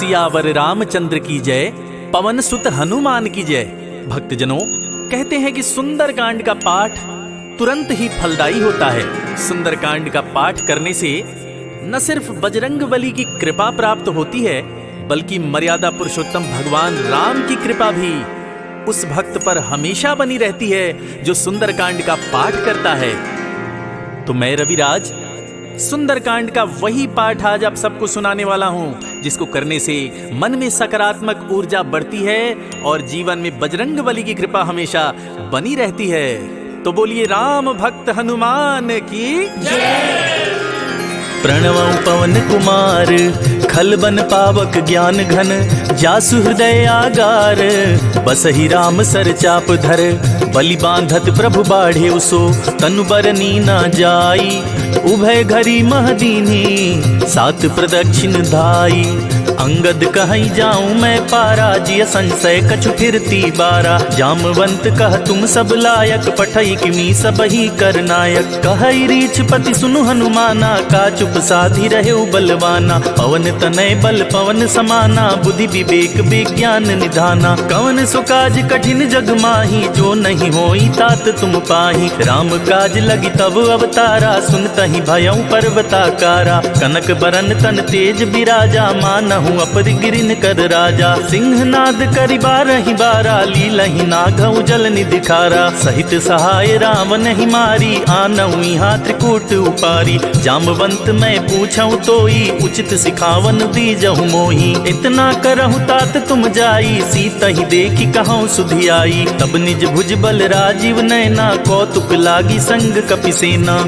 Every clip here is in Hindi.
सियावर रामचंद्र की जय, पवन सुत हनुमान की जय। भक्तजनों, कहते हैं कि सुंदरकांड का पाठ तुरंत ही फलदायी होता है। सुंदरकांड का पाठ करने से न सिर्फ बजरंगबली की कृपा प्राप्त होती है, बल्कि मर्यादा पुरुषोत्तम भगवान राम की कृपा भी उस भक्त पर हमेशा बनी रहती है जो सुंदरकांड का पाठ करता है। तो मैं रविराज सुंदरकांड का वही पाठ आज आप सबको सुनाने वाला हूं, जिसको करने से मन में सकारात्मक ऊर्जा बढ़ती है और जीवन में बजरंगबली की कृपा हमेशा बनी रहती है। तो बोलिए राम भक्त हनुमान की जय। प्रणवं पवन कुमार, खलबन पावक ज्ञान घन, जासु हृदय आगार, बसहि राम सर चाप धर, बलि बांधत प्रभु बाढ़े उसो, तनु बरनी न जाई, उभय घरी महदीनी, सात प्रदक्षिण धाई, अंगद कहीं जाऊं मैं पारा, जिय संशय कछु फिरती बारा, जामवंत कह तुम सब लायक, पठई किमी सब ही कर नायक, कहई रीछ पति सुनु हनुमाना, का चुप साधी रहे बलवाना, पवन तनय बल पवन समाना, बुद्धि विवेक विज्ञान निधाना, कवन सो काज कठिन जग माही, जो नहीं होई तात तुम पाही, राम काज लगी तब अवतारा, सुनतहि भयउ पर्वताकारा, कनक बरन तन तेज बिराजा, मानहु अपरिगिरिन कर राजा, सिंहनाद करि बारहि बारा, लीलहि नागउ जल निधिखारा, सहित सहाय राम नहीं मारी, आनऊ यहाँ त्रिकूट उपारी, जामवंत मैं पूछऊं तोई, उचित सिखावन दीजहु मोही, इतना करहु तात तुम जाई, सीता ही देखी कहूँ सुधि आई, तब निज भुज बल राजीव नैना, कौतुक लागी संग कपिसेना,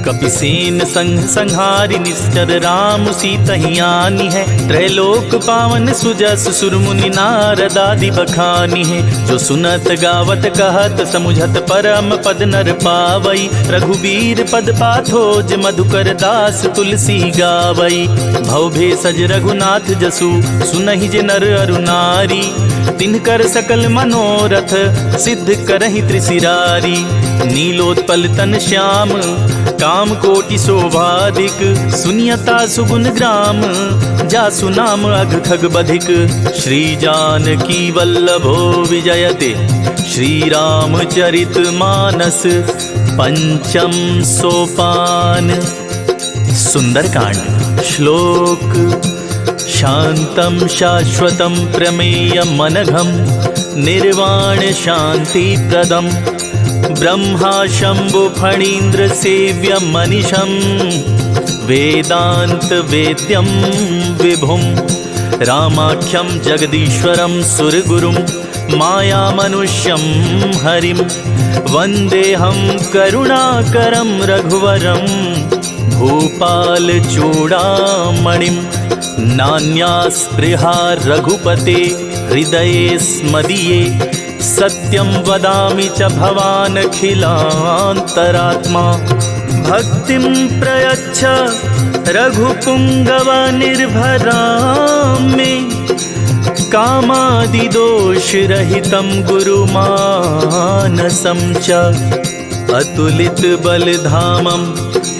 कपिसेन संग संहारि निश्चर, राम सीता ही आनी है, त्रैलोक पावन सुजस सुर मुनि नारद आदि बखानी है, जो सुनत गावत कहत समुझत परम पद नर पावई, रघुबीर पद पाथोज मधुकर दास तुलसी गावई, भव भेषज रघुनाथ जसु, सुनहि जे नर अरु नारी, तिनकर सकल मनोरथ सिद्ध करहि त्रिशिरारी, नीलोत्पल तन श्याम काम कोटि शोभाधिक, सुनियता सुगुन ग्राम, जासु नाम अघ खग बधिक, श्री जानकी वल्लभो विजयते, श्री रामचरित मानस पंचम सोपान। सुंदरकांड श्लोक। शांतं शाश्वतं प्रमेयम् अनघं, निर्वाण शांति प्रदम्, ब्रह्मा शंभु फणीन्द्र सेव्य मनीषं, वेदांत वेद्यं विभुं, रामाख्यं जगदीश्वरं सुरगुरुं, माया मनुष्यं हरिं, वन्देऽहं करुणाकरं रघुवरं, भूपाल चूड़ामणिं, नान्यास्पृहा रघुपते हृदये स्मदीये, सत्यं वदामि च भवान् अखिलान्तरात्मा, भक्तिं प्रयच्छ रघुपुङ्गव निर्भरां मे, कामादिदोषरहितं गुरुमानसं च, अतुलित बलधामं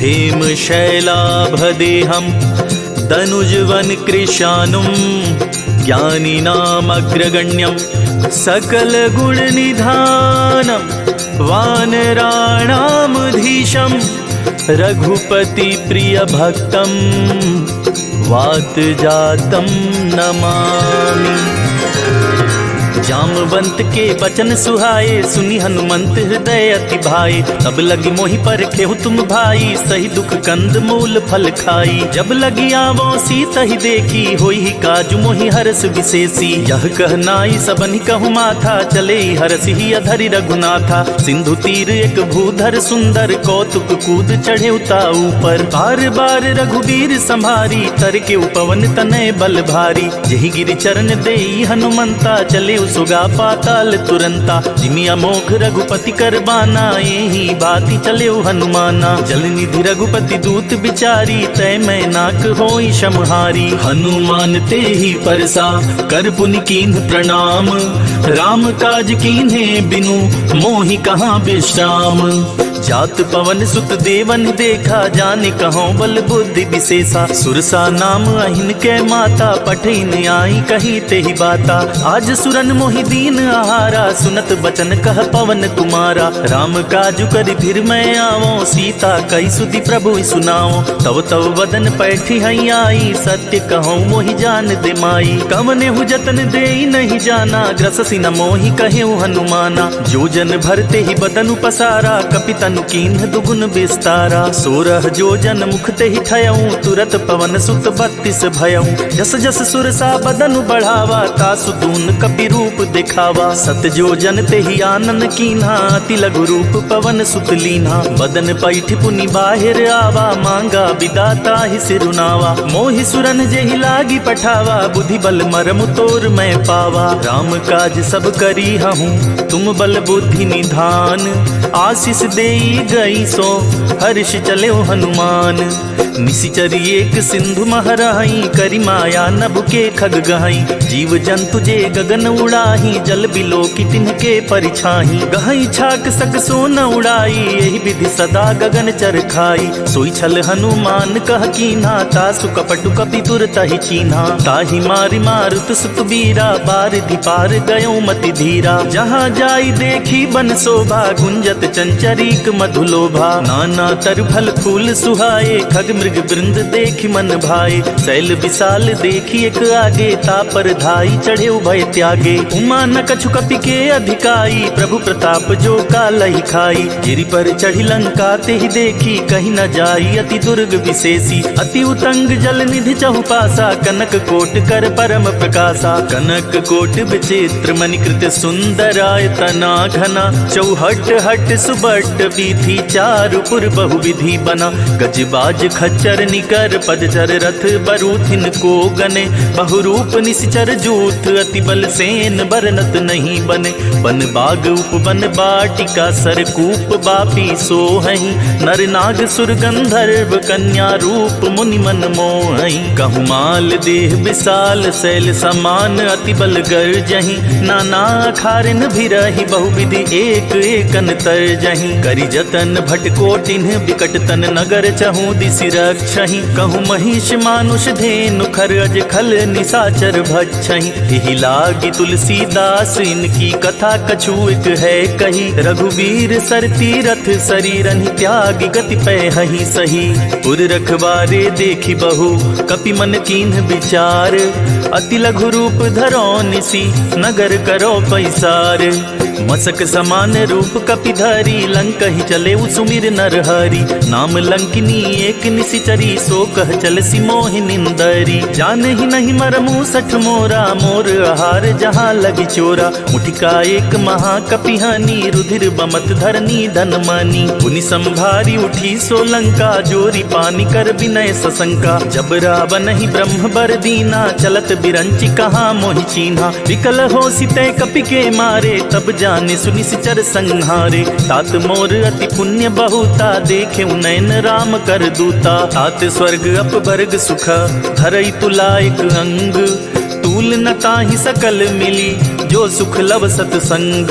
हेमशैलाभदेहं, दनुजवन कृशानुं ज्ञानिनामग्रगण्यं, सकल गुण निधानं, वानराणामधीशं, रघुपति प्रिय भक्तं, वात जातं नमामि। जामवंत के बचन सुहाए, सुनि हनुमंत हृदय अति भाए, तब लगी मोहि परखेहु तुम भाई, सही दुख कंद मूल फल खाई, जब लगी आवो सीता ही देखी, होई ही काजु मोहि हरस विशेषी, यह कहनाई सबनि कहु माथा, चले हरस ही अधरि रघुनाथा, सिंधु तीर एक भूधर सुंदर, कौतुक कूद चढ़े उता ऊपर, बार बार रघुबीर संभारी, तर के उपवन तनय बल भारी, जहि गिरि चरण देई हनुमंता, चले सुगा पाताल तुरंता। जिमि अमोघ रघुपति कर बाना, यही बाती चले हनुमाना। जल निधि रघुपति दूत बिचारी, तय मैं नाक होई समहारी। हनुमान ते ही परसा, कर पुनि कीन्ह प्रणाम। राम काज कीन्हे बिनु, मोहि कहाँ विश्राम। जात पवन सुत देवन देखा, जाने कहो बल बुद्धि विशेषा। सुरसा नाम अहिन के माता, पठिन आई कही ते ही बाता। आज सुरन मोहि दीन आहारा, सुनत बचन कह पवन कुमारा। राम काजु करि फिर मैं आवो, सीता कई सुधि प्रभु सुनाओ। तव तव वदन पैठी हई आई, सत्य कहो मोहि जान दे माई। कवने हु जतन देई नहीं जाना, ग्रससि न मोहि कहे हनुमाना। जो जन भरते ही बदनु पसारा, कपितनु कीन्ह दुगुन विस्तारा। 16 जो जन मुख ते ही ठयऊं, तुरत पवन सुत 32 भयऊं। जस जस सुरसा बदनु बढ़ावा, तासु दून कपि रूप दिखावा। सत जो जन ते ही आनन कीन्हा, अति लघु रूप पवन सुत लीन्हा। बदन पैठ पुनि बाहिर आवा, मांगा विदाता ही सिरुनावा। मोहि सुरन जेहि लागी पठावा, बुद्धि बल मरमु तोर मैं पावा। राम काज सब करी हूँ, तुम बल बुद्धि निधान। आशीष देई गई सो, हर्ष चले हनुमान। निशिचर एक सिंधु महराई, करी माया नभ के खग गहाई। जीव जंतु जे गगन उड़ाही, जल बिलो की तिनके परिछाही। गहाई छाक सक सो न उड़ाई, यही विधि सदा गगन चर खाई। सोई छल हनुमान कह कीन्हा, तासु कपटु कपि तुरत ही चीन्हा। ताहि मारि मारुत सुत बीरा, बारिधि पार गयो मति धीरा। जहाँ जाई देखी बन शोभा, गुंजत चंचरीक मधुलोभा। नाना तरु फल फूल सुहाए, खग मृग वृंद देखि मन भाए। शैल विशाल देखी एक आगे, तापर धाई चढ़े भय त्यागे। उमा न कछु कपि के अधिकाई, प्रभु प्रताप जो कालहि खाई। गिरि पर चढ़ी लंका ते ही देखी, कहीं न जाई अति दुर्ग विशेषी। अति उतंग जल निधि चहुपासा, कनक कोट कर परम प्रकाशा। कनक कोट विचित्र मणिकृत सुंदरायतना घना। चौहट हट सुबट वीथि, चारुपुर बहुविधि बना। गजबाज खच्चर निकर, पदचर रथ बरूथिन को गने। बहुरूप निश्चर जूथ, अति बल सेन बरनत नहीं बने। बन बाग उपवन बाटिका, सरकूप बापी सोहहि। नर नाग सुर गंधर्व, कन्या रूप मुनि मन मोहहि। कहु माल देह विशाल, शैल समान अति बल गर्जहि। नाना खारिन भिरहि, बहुविधि एक एकन तरजहि। करि जतन भट कोटिन्ह, विकट तन नगर चहु दिसि रक्षहि। कहु महिष मानुष धेनु, खर अज खल निशाचर भक्षहि। एहि लागी तुलसीदास, इनकी कथा कछु एक है कही। रघुवीर सर तीरथ, शरीरन त्यागी गति पैहि सही। पुर रखवारे देखी बहु, कपि मन कीन्ह विचार। अति लघु रूप धरो निसी, नगर करो पैसार। मसक समान रूप कपिधरी, लंक ही चले सुमिर नर हरि। नाम लंकिनी एक निशिचरी, सो कह चल सी मोहि निंदरी। जान ही नहीं मरमु सठ मोरा, मोर आहार जहाँ लगी चोरा। मुठिका एक महाकपिहानी, रुधिर बमत धरनी धन मानी। पुनि संभारी उठी सो लंका, जोरी पानी कर विनय सशंका। जब रावण ही ब्रह्म बर दीना, चलत बिरंचि कहाँ मोहि चीन्हा। विकल हो सिते कपि के मारे, तब जाने सुनि सिचर संहारे। तात मोर अति पुण्य बहुता, देखे नयन राम कर दूता। तात स्वर्ग अपवर्ग सुख, धरई तुला एक अंग। तूल न ताहि सकल मिली, जो सुख लव सतसंग।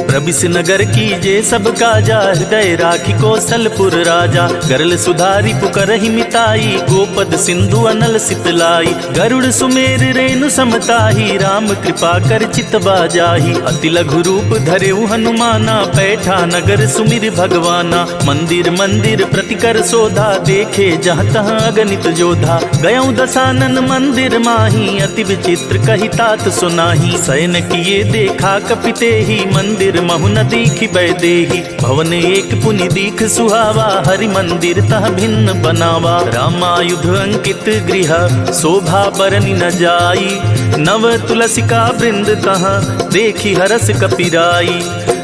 प्रबिस नगर कीजे सब काजा, हृदय राखी कौशलपुर राजा। गरल सुधारी पुकरहि मिताई, गोपद सिंधु अनल सितलाई। गरुड़ सुमेर रेणु समताही, राम कृपा कर चितवा जाही। अति लघु रूप धरेउ हनुमाना, पैठा नगर सुमिर भगवाना। मंदिर मंदिर प्रतिकर शोधा, देखे जहाँ तहाँ अगणित जोधा। गयौ दसानन मंदिर माही, अति विचित्र कही तात सुनाही। शयन किए देखा कपिते ही, मंदिर महु न दीखि बैदेही। भवन एक पुनि दीख सुहावा, हरि मंदिर तह भिन्न बनावा। रामायुध अंकित गृह, शोभा बरनि न जाई। नव तुलसिका वृंद तहाँ, देखी हरस कपिराई।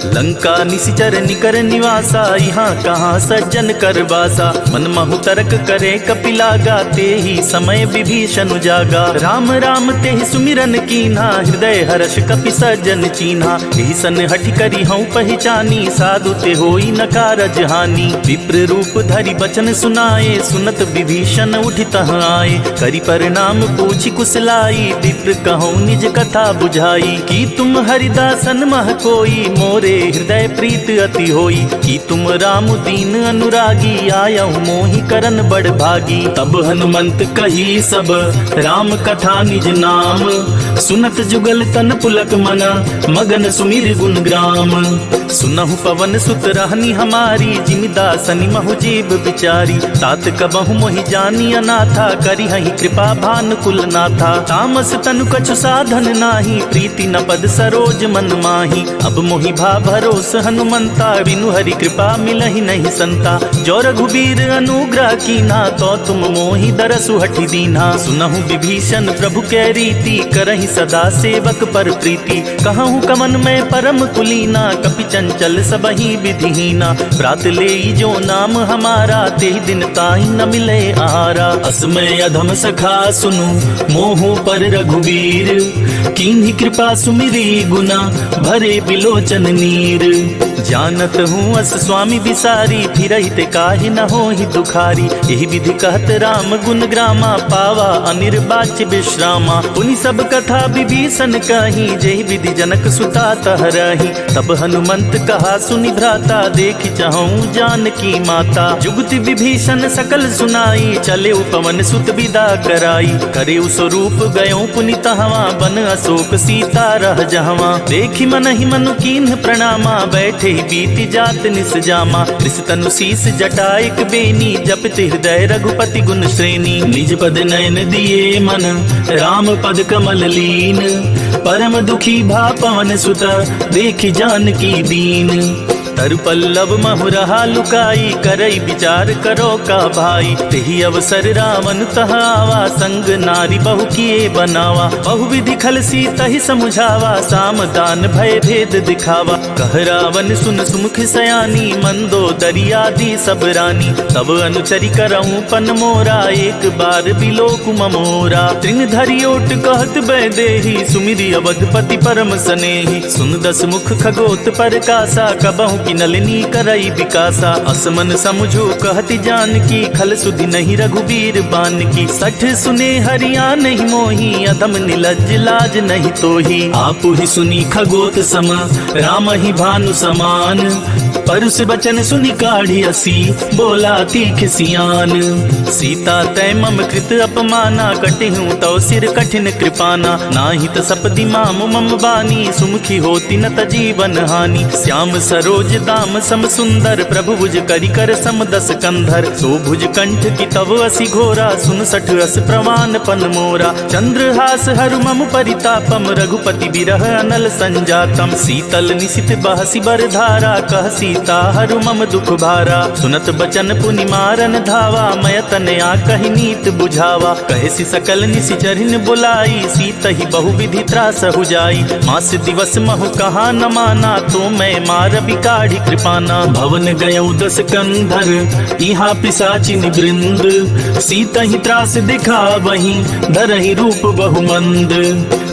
लंका निशिचर निकर निवासा, यहाँ कहाँ सज्जन कर बासा। मन महु तर्क करे कपिला, गाते ही समय विभीषण जागा। राम राम ते ही सुमिरन कीन्हा, हृदय हर्ष कपि सज्जन चीन्हा। यही सन हठि करी हूँ पहचानी, साधु ते होई न कारज हानि। विप्र रूप धरि बचन सुनाए, सुनत विभीषण उठि तह आए। करि प्रणाम पूछि कुशलाई, विप्र कहूँ निज कथा बुझाई। कि तुम हरिदासन मह कोई, मोरे हृदय प्रीत अति होई। कि तुम राम दीन अनुरागी, आयहु मोहि करन बड़ भागी। तब हनुमंत कही सब राम कथा निज नाम, सुनत जुगल तन पुलक मना, मगन सुमिर गुण ग्राम। सुनहु पवन सुत रहनी हमारी, जिमिदासनि महु जीव बिचारी। तात कबहु मोहि जानी अनाथा, करी हहि कृपा भानुकुल नाथा। तामस तनु कछु साधन नाही, प्रीति न पद सरोज मन माही। अब मोहि भा भरोस हनुमंता, बिनु हरि कृपा मिलहि नहीं संता। जो रघुबीर अनुग्रह कीन्हा, तो तुम मोहि दरसु हठि दीन्हा। सुनहु विभीषण प्रभु कै रीति, करहि सदा सेवक पर प्रीति। कहूँ कमन में परम कुलीना, कपि चंचल सबहि विधिहीना। प्रात लेई जो नाम हमारा, तेहि दिन ताहि न मिले आहारा। असमय अधम सखा सुनु, मोहु पर रघुवीर। कीन्ही कृपा सुमिरी गुना, भरे बिलोचन नीर। जानत हूँ अस स्वामी विसारी, फिरहि ते काहि न होहि दुखारी। यही विधि कहत राम गुण ग्रामा, पावा अनिर्वाच्य विश्रामा। पुनि सब कथा विभीषण कही, जेहि विधि जनक सुता तह रही। तब हनुमंत कहा सुनि भ्राता, देखि चाहूँ जानकी माता। जुगति विभीषण सकल सुनाई, चले पवन सुत विदा कराई। करे स्वरूप गयो पुनि तहवा, बन अशोक सीता रह जहवा। देखि मन ही मनु कीन्ह प्रणामा, बैठे ही बीति जात निस जामा। त्रिस तनु शीस जटा एक बेनी, जपति हृदय रघुपति गुण श्रेणी। निज पद नयन दिए मन, राम पद कमल लीन। परम दुखी भा पवन सुत, देखि जानकी दीन। तरु पल्लव महु रहा लुकाई, करई विचार करो का भाई। तेहि अवसर रावण तह आवा, संग नारी बहु किए बनावा। बहु विधि खल सीतहि समुझावा, साम दान भय भेद दिखावा। कह रावण सुन सुमुख सयानी, मंदो दरियादी सब रानी। तब अनुचरि करऊँ पन मोरा, एक बार बिलोकु ममोरा। तृण धरि ओट कहत बैदेही, सुमिरि अवधपति परम सनेही। सुन दस मुख खगोत पर कासा, कबहु की नलिनी करई विकासा। असमन समझो कहति जानकी, खल सुधि नहीं रघुबीर बान की। सठ सुने हरिया नहीं मोही, अधम निलज्ज लाज नहीं तोही। आपु ही सुनी खगोत सम, राम ही भानु समान। परुष बचन सुनि काढ़ी असी, बोला तीख सियान। सीता तै मम कृत अपमाना, कटिहूँ तौ सिर कठिन कृपाना। नाहि त सपदि माम मम बानी, सुमुखी होती न त जीवन हानि। श्याम सरोज दाम सम सुंदर, प्रभु भुज करि कर सम दस कंधर। सो भुज कंठ की तव असि घोरा, सुन सठ अस प्रवान पन मोरा। चंद्रहास हरु मम परितापम, रघुपति बिरह अनल संजातम। शीतल निशित बहसि बर धारा, कह सीता हरु मम दुख भारा। सुनत बचन पुनि मारन धावा, मय तनया कहि नीत बुझावा। कहसी सकल निशिचरिन बुलाई, सीतहि बहु विधि त्रास हो जाई। मास दिवस महु कहा न माना, तो मैं मार बिकाढ़ी कृपाना। भवन गयौ दस कंधर, यहाँ पिशाचिन वृंद। सीतहि त्रास दिखा वहीं, धरहि रूप बहुमंद।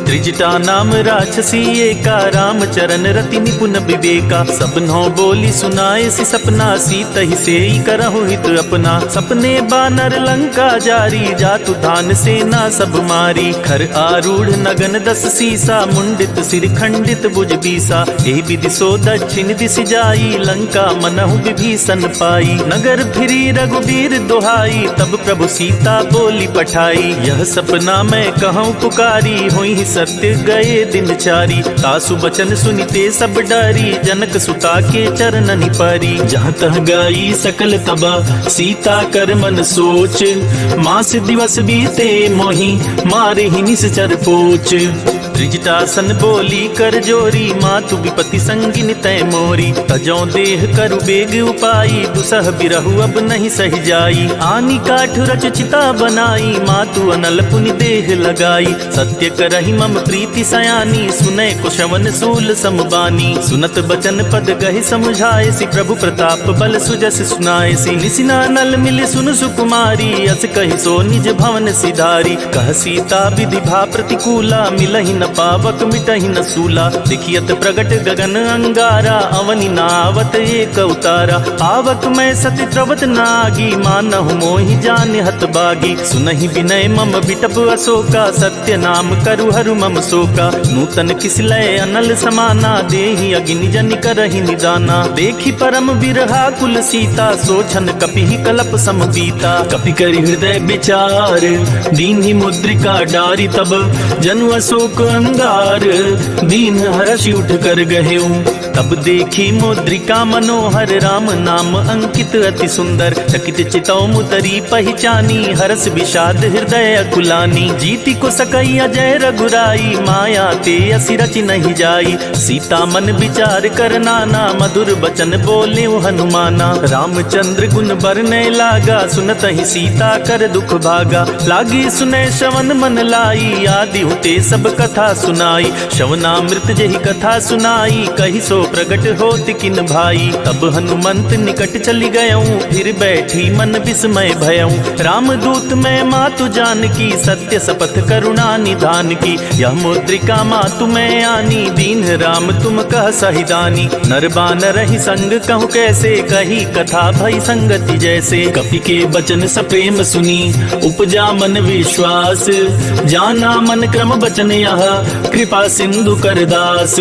त्रिजटा नाम राक्षसी एका, राम चरण रति निपुण विवेका। सपनों बोली सुनाए सि सपना, सीतहि सेई करहु हित अपना। सपने बानर लंका जारी, जातु धान सेना सब मारी। खर आरूढ़ नगन दस सीसा, मुंडित सिर खंडित भुज बीसा। एहि विधि सो दक्षिण दिशि जाई, लंका मनहु विभीषण पाई। नगर फिरी रघुबीर दुहाई, तब प्रभु सीता बोली पठाई। यह सपना मैं कहूँ पुकारी, हुई सत्य गए दिन चारी। तासु बचन सुनिते सब डरी, जनक सुता के चरणनि परी। जहाँ तह गई सकल तबा, सीता कर मन सोच। मास दिवस बीते मोहि, मारे ही निश्चर पोच। त्रिजटासन बोली कर जोरी, मातु विपति संगिन तय मोरी। तजौ देह करु बेग उपाई, दुसह बिरहु अब नहीं सह जाई। आनी काठ रच चिता बनाई, मातु अनल पुनि देह लगाई। सत्य करहि मम मम प्रीति सयानी, सुने कुशवन सूल समबानी। सुनत बचन पद गहि समझाए सी, प्रभु प्रताप बल सुजस सुनाए सी। निसिना नल मिले सुन सुकुमारी, अस कहि सो निज भवन सिधारी। कह सीता विधि भा प्रतिकूला, मिलहि न पावक मिटहि न सूला। देखियत प्रगट गगन अंगारा, अवनि नावत एक अवतारा। आवक मैं सति त्रवत नागी, मानहु मोहि जान हत बागी। सुनहि विनय मम बिटप अशोका, सत्य नाम करु हरु मम शोका। नूतन किसलय अनल समाना, देहि अग्नि जन करहि निदाना। देखि परम बिरहा कुल सीता, सोचन कपिहि कलप सम बीता। कपि करि हृदय विचार, दीन्हि मुद्रिका डारी। तब जनु अशोक अंगार, दीन हर्षि उठ कर गहेऊ। तब देखी मुद्रिका मनोहर, राम नाम अंकित अति सुंदर। चकित चितौ मुदरी पहचानी, हरस विषाद हृदय अकुलानी। जीति को सकई अजय रघुराई, माया ते असि रचि नहीं जाई। सीता मन विचार कर नाना, मधुर बचन बोले हनुमाना। रामचंद्र गुण बरनय लागा, सुनत ही सीता कर दुख भागा। लागी सुने श्रवण मन लाई, आदि होते सब कथा सुनाई। श्रवणामृत जही कथा सुनाई, कही सो प्रगट होत किन भाई। तब हनुमंत निकट चली गयऊं, फिर बैठी मन विस्मय भयऊं। रामदूत मैं मातु जानकी, सत्य शपथ करुणा निधान की। यह मुद्रिका मातु मैं आनी, दीन राम तुम कह सहिदानी। नर बानर ही संग कहूँ कैसे, कही कथा भई संगति जैसे। कपि के बचन सप्रेम सुनी, उपजा मन विश्वास। जाना मन क्रम बचन यह, कृपा सिंधु कर दास।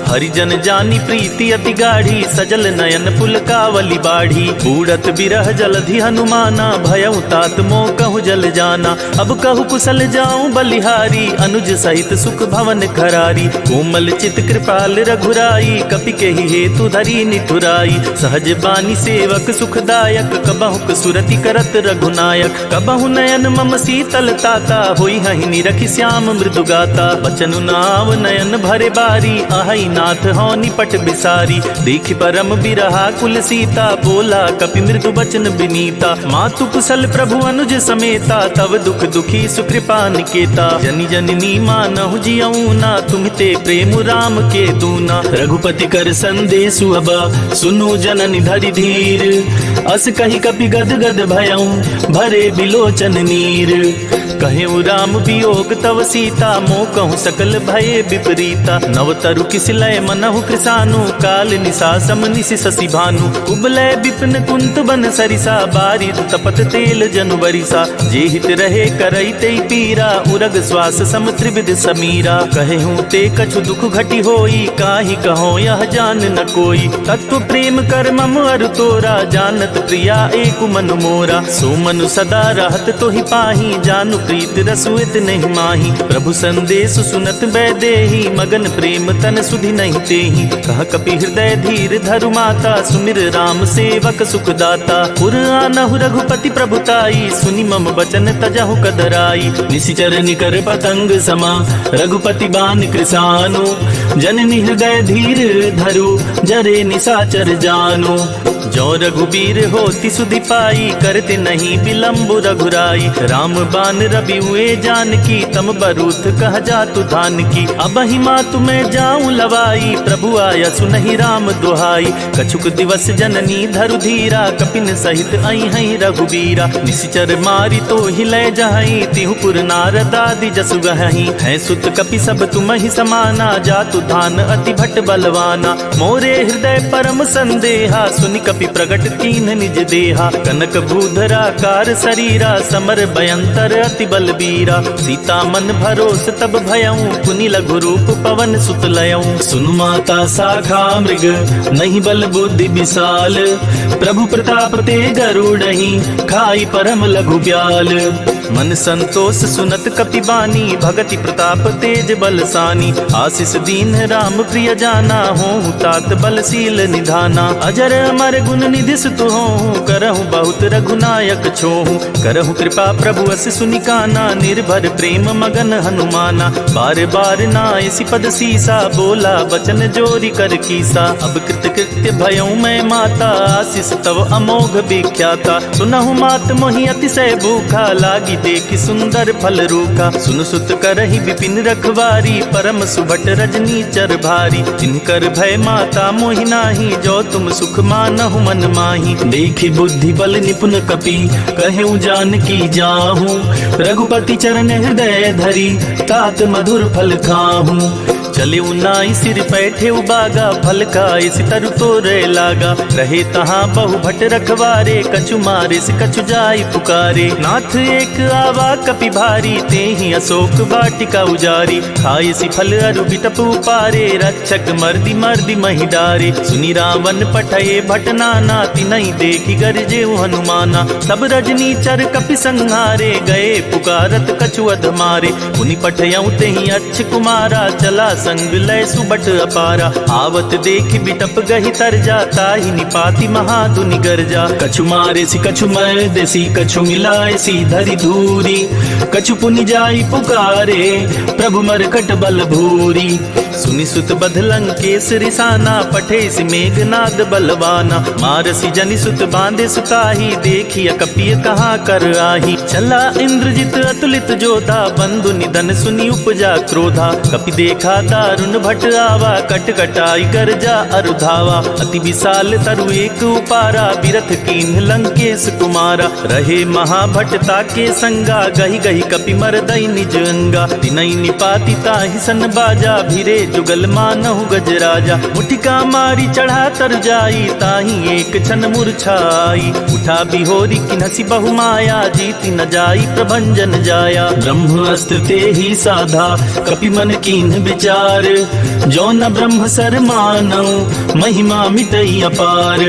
हरिजन जानी प्रीति अति गाढ़ी, सजल नयन पुलकावली बाढ़ी। बूढ़त बिरह जलधि हनुमाना, भयउ तात मोह कहु जल जाना। अब कहु कुशल जाऊं बलिहारी, अनुज सहित सुख भवन खरारी। कोमल चित कृपाल रघुराई, कपि के ही हेतु धरी निठुराई। सहज बानी सेवक सुखदायक, कबहुक सुरति करत रघुनायक। कबहु नयन मम शीतल ताता, होई हहि निरखि श्याम मृदु गाता। बचनु नाव नयन भरे बारी, आहई नाथ हो निपट बिसारी। देखि परम बिरहा कुल सीता, बोला कपि मृदु बचन बिनीता। मातु कुशल प्रभु अनुज समेता, तव दुख दुखी सुकृपा निकेता। जनि जननी मानहु जियऊ ना, तुम ते प्रेम राम के दूना। रघुपति कर संदेशु अब, सुनु जननि धरि धीर। अस कहि कपि गद गद भयऊ, भरे बिलोचन नीर। कहेउ राम वियोग तव सीता, मोह कहूँ सकल भये विपरीता। नव तरु किसलय मनहु कृसानु, काल निशा सम निशि शशि भानु। उबलय विपिन कुंत बन सरिसा, बारिद तपत तेल जनु बरिसा। जे हित रहे करई ते पीरा, उरग श्वास सम त्रिविध समीरा। कहेहूँ ते कछु दुख घटी होई, काहि कहो यह जान न कोई। तत्व प्रेम कर मम अरु तोरा, जानत प्रिया एक मन मोरा। सो मनु सदा रहत तोहि पाही, जानु प्रीत रसुइत नहीं माही। प्रभु संदेश सुनत बैदेही, मगन प्रेम तन सुधि नहीं तेही। कह कपि हृदय धीर धरु माता, सुमिर राम सेवक सुखदाता। पुर आनहु रघुपति प्रभुताई, सुनि मम बचन तजहु कदराई। निशिचर निकर पतंग समा, रघुपति बान कृसानु। जननि हृदय धीर धरु, जरे निशाचर जानु। जो रघुबीर होति सुधि पाई, करते नहीं विलम्ब रघुराई। राम बान रवि हुए जानकी, तम बरूथ कह जातु धान की। अब ही मातु मैं जाऊं लवाई, प्रभु आया सुनहि राम दुहाई। कछुक दिवस जननी धरु धीरा, कपिन सहित आई हई रघुबीरा। निशिचर मारी तो हिलय जहई, तिहु पुर नारद आदि जसु गहई। है सुत कपि सब तुम ही समाना, जातु धान अति भट बलवाना। मोरे हृदय परम संदेहा, सुनि कपि प्रगट कीन निज देहा। कनक भूधरा कार शरीरा, समर भयंतर अति बलबीरा। सीता मन भरोस तब भयऊं, पुनि लघु रूप पवन सुत लयऊं। सुनु माता शाखा मृग, नहीं बल बुद्धि विशाल। प्रभु प्रताप ते गरुड़हि, खाई परम लघु ब्याल। मन संतोष सुनत कपि बानी, भगति प्रताप तेज बलसानी। आशीष दीन राम प्रिय जाना, हों तात बलशील निधाना। अजर अमर गुण निधि सुत हों, करहु बहुत रघुनायक छोहु। करहु कृपा प्रभु अस सुनिकाना, निर्भर प्रेम मगन हनुमाना। बार बार नाय सिपद सीसा, बोला बचन जोरी कर कीसा। अब कृत कृत्य भयऊं मैं माता, आशीष तव अमोघ विख्याता। सुनहु मात मोहि अतिशय भूखा, लागी देखि सुंदर फल रूखा। सुन सुत करहि विपिन रखवारी, परम सुभट रजनी चर भारी। जिनकर भय माता मोहि नाही, जो तुम सुख मानहु मन माही। देखि बुद्धि बल निपुण कपि, कहूँ जानकी जाहूँ। रघुपति चरण हृदय धरी, तात मधुर फल खाहूँ। चले उनाई सिर पैठे उबागा, फल खाए सितर तोरे लागा। रहे तहाँ बहु भट रखवारे, कछु मारे से कछु जाई पुकारे। नाथ एक आवा कपि भारी, तेहि अशोक वाटिका उजारी। खाए सि फल अरु बिटप उपारे, रक्षक मर्दी मर्दी महि डारे। सुनि रावण पठये भट नाना, तिनहि देखि गरजे हनुमाना। सब रजनी चर कपि संहारे, गए पुकारत कछु अध मारे। मुनि पठयऊ तेहि अच्छ कुमारा, चला संग लय सुबट अपारा। आवत देखि बिटप गहि तरजा, ताहि निपाति महादुनि गरजा। कछु मारे सी कछु मर्देसी, कछु मिलाए सी धरि धूरी। कछु पुनि जाई पुकारे, प्रभु मरकट बल भूरी। सुनि सुत बध लंकेश रिसाना, पठे सि मेघनाद बलवाना। मारसी जनि सुत बांधे सुताही, देखिय कपिय कहाँ कर आही। चला इंद्रजित अतुलित जोधा, बंधु निधन सुनि उपजा क्रोधा। कपि देखा दारुण भट आवा, कट कटाई गर्जा अरुधावा। अति विशाल तरु एक उपारा, बिरथ कीन्ह लंकेश कुमारा। रहे महाभटता के संगा, गहि गहि कपि मरदई निज अंगा। तिनहि निपाति ताहि सन बाजा, भिरे जुगल मानहु गजराजा। मुठिका मारी चढ़ा तर जाई, ताहि एक क्षण मूर्छाई। उठा बिहोरी किन्हसी बहु माया, जीति न जाई प्रभंजन जाया। ब्रह्म अस्त्र ते ही साधा, कपि मन कीन्ह विचार। जो न ब्रह्म सर मानौ, महिमा मिटई अपार।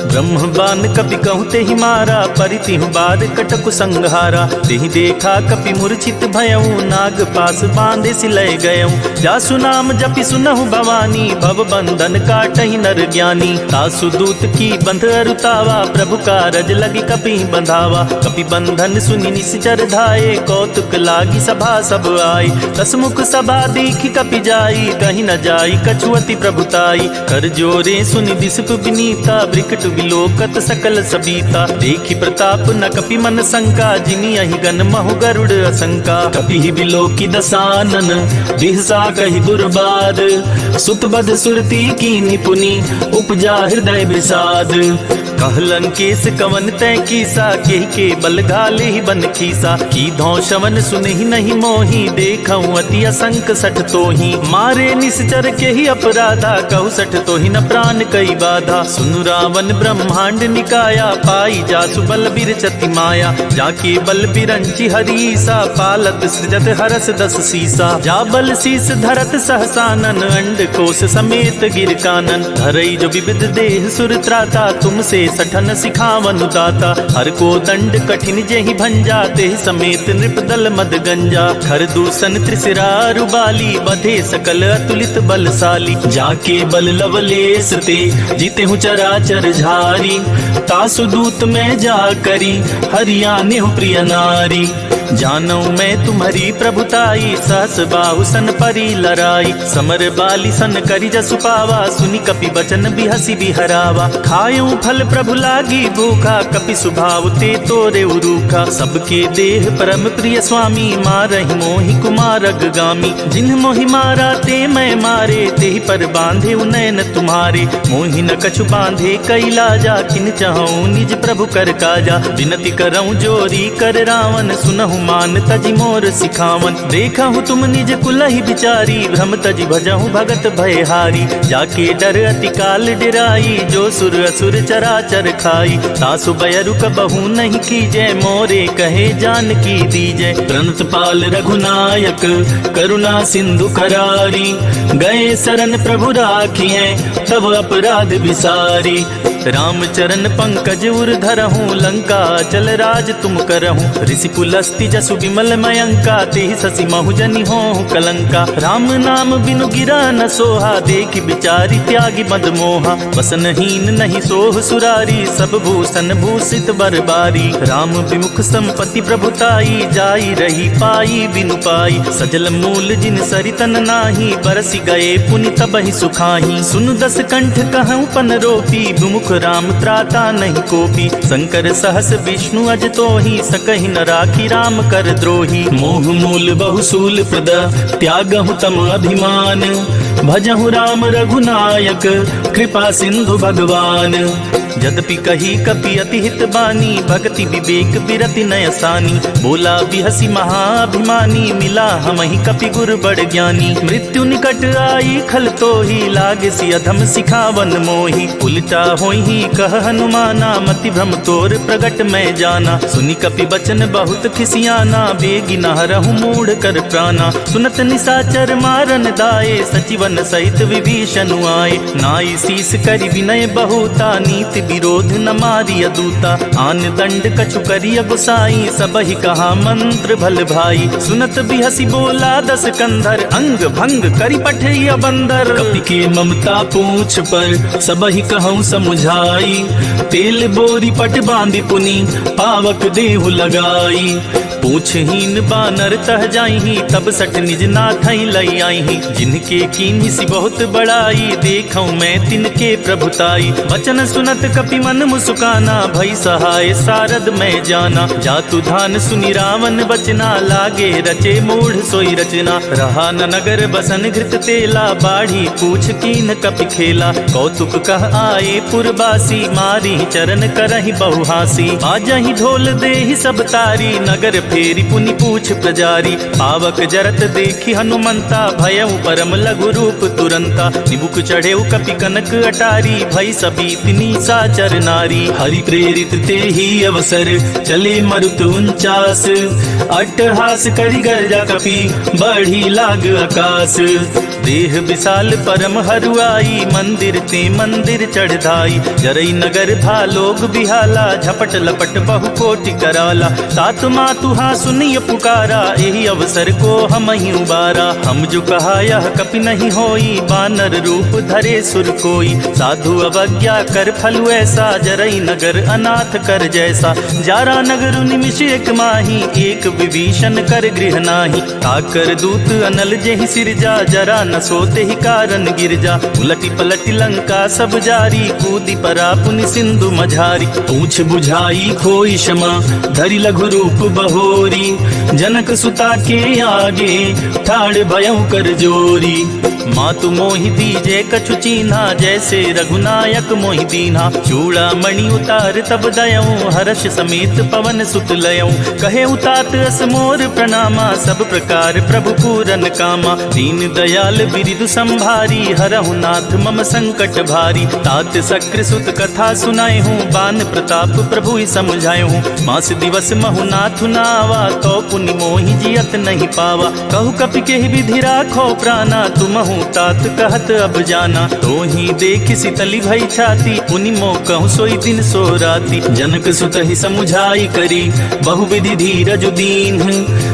ब्रह्म बान कपि कहूँ तेहि मारा, परितिहु बार कटकु संहारा। तेहि देखा कपि मूर्छित भयऊ, नाग पास बांधे सिलय गयऊ। जासु नाम जपि सुनहु भवानी, भव बंधन काटहि नर ज्ञानी। तासु दूत की बंध अरुतावा, प्रभु कारज लगी कपि बंधावा। कपि बंधन सुनि निश्चर धाये, कौतुक लागी सभा सब आई। दसमुख सभा देखि कपि जाई, कहीं न जाई कछुअति प्रभुताई। कर जोरे सुनि दिसप विनीता, ब्रिकट विलोकत सकल सबीता। देखि प्रताप न कपि मन शंका, जिनि अहि गन महु गरुड़ असंका। कपि विलोकी दसानन, बिहसा कहि दुर्बाद। सुत बध सुरती की निपुनि, उपजा हृदय विषाद। कह लंकेश कवन तै कीसा, केहि के बल घाले ही बन खीसा। की धौ शवन सुनहि नहीं मोही, देखऊँ अति असंक सठ तोही। मारे निश्चर के ही अपराधा, कहु सठ तोहि न प्राण कई बाधा। सुनु रावण ब्रह्मांड निकाया, पाई जासु बल बिरचति माया। जाके बल बिरंचि हरीसा, पालत सृजत हरस दस सीसा। जा बल शीस धरत सहसानन, अंड कोश समेत गिर कानन। धरई जो विविध देह सुर त्राता, तुमसे सठन सिखावन दाता। हर को दंड कठिन जेहि भंजा, तेहि समेत नृप दल मद गंजा। खर दूषण त्रिशिरा रुबाली, बधे सकल अतुलित बलशाली। जाके बल लवलेस ते, जीतेहु चराचर झारी। तासु दूत में जा करी, हरियाने हूँ प्रिय नारी। जानऊ मैं तुम्हारी प्रभुताई, सहस बाहु सन परी लराई। समर बाली सन करी जसु पावा, सुनि कपि बचन बिहसी बिहरावा। खायूं फल प्रभु लागी भूखा, कपि सुभाव ते तोरे उरूखा। सबके देह परम प्रिय स्वामी, मारहि मोहि कुमारग गामी। जिन्ह मोहि मारा ते मैं मारे, तेहि पर बांधे उनैन तुम्हारे। मोहि न कछु बांधे कैलाजा, किन चाहूं निज प्रभु कर काजा। विनती करऊं जोरी कर रावण, सुनहु मान तजि मोर सिखावन। देखहु तुम निज कुलहि बिचारी, भ्रम तजि भजहु भगत भयहारी। जाके डर अति काल डिराई, जो सुर असुर चराचर खाई। तासु बयरु कबहु नहीं कीजय, मोरे कहे जानकी दीजय। प्रणत पाल रघुनायक, करुणा सिंधु करारी। गए शरण प्रभु राखिए, तब अपराध विसारी। राम चरण पंकज उर धरहूँ, लंका चल राज तुम करहूँ। ऋषि पुलस्ति जसु विमल मयंका, तेहि शशि महु जनि होहु कलंका। राम नाम बिनु गिरा न सोहा, देखि बिचारी त्यागी मद मोहा। वसनहीन नहीं सोह सुरारी, सब भूषण भूषित बरबारी। राम विमुख संपत्ति प्रभुताई, जाई रही पाई बिनु पाई। सजल मूल जिन सरितन नाही, बरसि गए पुनि तबहि सुखाही। सुनु दस कंठ कहूँ पन रोपी, विमुख राम त्राता नहीं कोपी। शंकर सहस विष्णु अज तो ही सकहि न राखी राम कर द्रोही। मोह मूल बहुसूल प्रद त्यागहु तम अभिमान। भजहु राम रघुनायक कृपा सिंधु भगवान। यद्यपि कही कपि अति हित बानी भक्ति विवेक बिरति नयसानी। बोला बिहसी महाभिमानी मिला हमहि कपि गुर बड़ ज्ञानी। मृत्यु निकट आई खल तो ही लागे सि अधम सिखावन मोही। उल्टा होई कह हनुमाना मति भ्रम तोर प्रगट मैं जाना। सुनि कपि बचन बहुत खिसियाना बेगी न हरहु मूढ़ कर प्राणा। सुनत निसाचर मारन दाए सचिवन सहित विभीषण आए। नाई शीस करि विनय बहुता नीति विरोध न मारिय दूता। आन दंड कछु करिय गुसाई सबहि कहा मंत्र भल भाई। सुनत बिहसी बोला दस कंधर अंग भंग करि पठिय बंदर। कपि के ममता पूछ पर सबहि कहूँ समुझाई। तेल बोरी पट बांधि पुनि पावक देहु लगाई। पूछहीन बानर तह जाई तब सठ निज नाथ लई आई। जिनके कीन्ही सी बहुत बड़ाई देखऊं मैं तिनके प्रभुताई। वचन सुनत कपि मन मुस्काना भई सहाय सारद मैं जाना। जातु धान सुनि रावण बचना लागे रचे मूढ़ सोई रचना। रहा न नगर बसन घृत तेला बाढ़ी पूछ कीन कपि खेला। कौतुक कह आए पुरबासी मारी चरण करहि बहुहासी। बाजहि ढोल देहि सब तारी नगर फेरी पुनि पूछ प्रजारी। पावक जरत देखी हनुमंता भयउ परम लघु रूप तुरंता। निबुक चढ़ेउ कपि कनक अटारी भई सभी तिनी साचर नारी। हरि प्रेरित ते ही अवसर चले मरुत 49। अट्टहास करि गर्जा कपि बढ़ी लाग आकाश। देह विशाल परम हरुआई मंदिर ते मंदिर चढ़ाई। जरई नगर था लोग बिहाला झपट लपट बहु कोटि कराला। तात मातु हाँ सुनिय पुकारा यही अवसर को हम ही उबारा। हम जो कहा यह कपि नहीं होई बानर रूप धरे सुर कोई। साधु अवज्ञा कर फलु ऐसा जरई नगर अनाथ कर जैसा। जारा नगर निमिष एक माही एक विभीषण कर गृह नाही। ताकर दूत अनल जेहि सिरजा जरा न सोते ही कारण गिरजा। उलटी पलटी लंका सब जारी कूदी परा पुनि सिंधु मझारी। पूछ बुझाई खोई क्षमा धरि लघु रूप बहोरी। जनक सुता के आगे ठाड़ भयउ कर जोरी। मातु मोहि दीजे कछु चीन्हा जैसे रघुनायक मोहि दीन्हा। चूड़ा मणि उतार तब दयऊं हर्ष समेत पवन सुत लयऊं। कहे उतात अस मोर प्रणामा सब प्रकार प्रभु पूरन कामा। दीन दयाल बिरिदु संभारी हरहु नाथ मम संकट भारी। तात सक्र सुत कथा सुनाए हूँ बान प्रताप प्रभु ही समझाए हूँ। मास दिवस महु नाथु नावा तो पुनि मोहि जियत नहीं पावा। कहु कपि केहि विधि राखो प्राणा तुमहु तात कहत अब जाना। तो ही देख सितली भई छाती पुनि मो कहूँ सोई दिन सो राती। जनक सुत ही समुझाई करी बहुविधि धीरज दीन।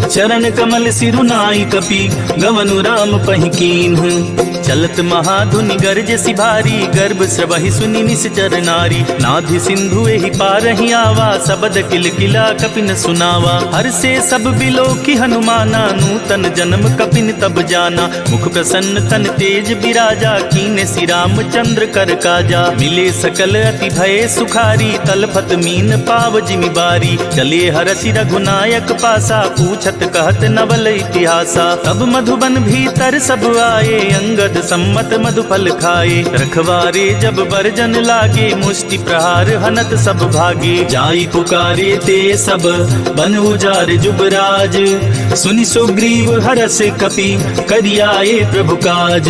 चरण कमल सिरुनाई कपि गवनु राम पहि कीन्ह। चलत महाधुनि गर्ज सिभारी गर्भ स्रवहि सुनि निश्चर नारी। नाधि सिंधु एहि पारहि आवा सबद किल किला कपिन सुनावा। हर से सब बिलो की हनुमाना नूतन जन्म कपिन तब जाना। मुख प्रसन्न तन तेज बिराजा कीने श्री रामचंद्र कर काजा। मिले सकल अति भय सुखारी तलफत मीन पाव जिमि बारी। चले हरषि रघुनायक पासा पूछत कहत नवल इतिहासा। तब मधुबन भीतर सब आए अंगद सम्मत मधुफल खाए। रखवारे जब बरजन लागे मुष्टि प्रहार हनत सब भागे। जाई पुकारे ते सब बन उजार जुबराज। सुनि सुग्रीव हरष कपि करियाए प्रभु काज।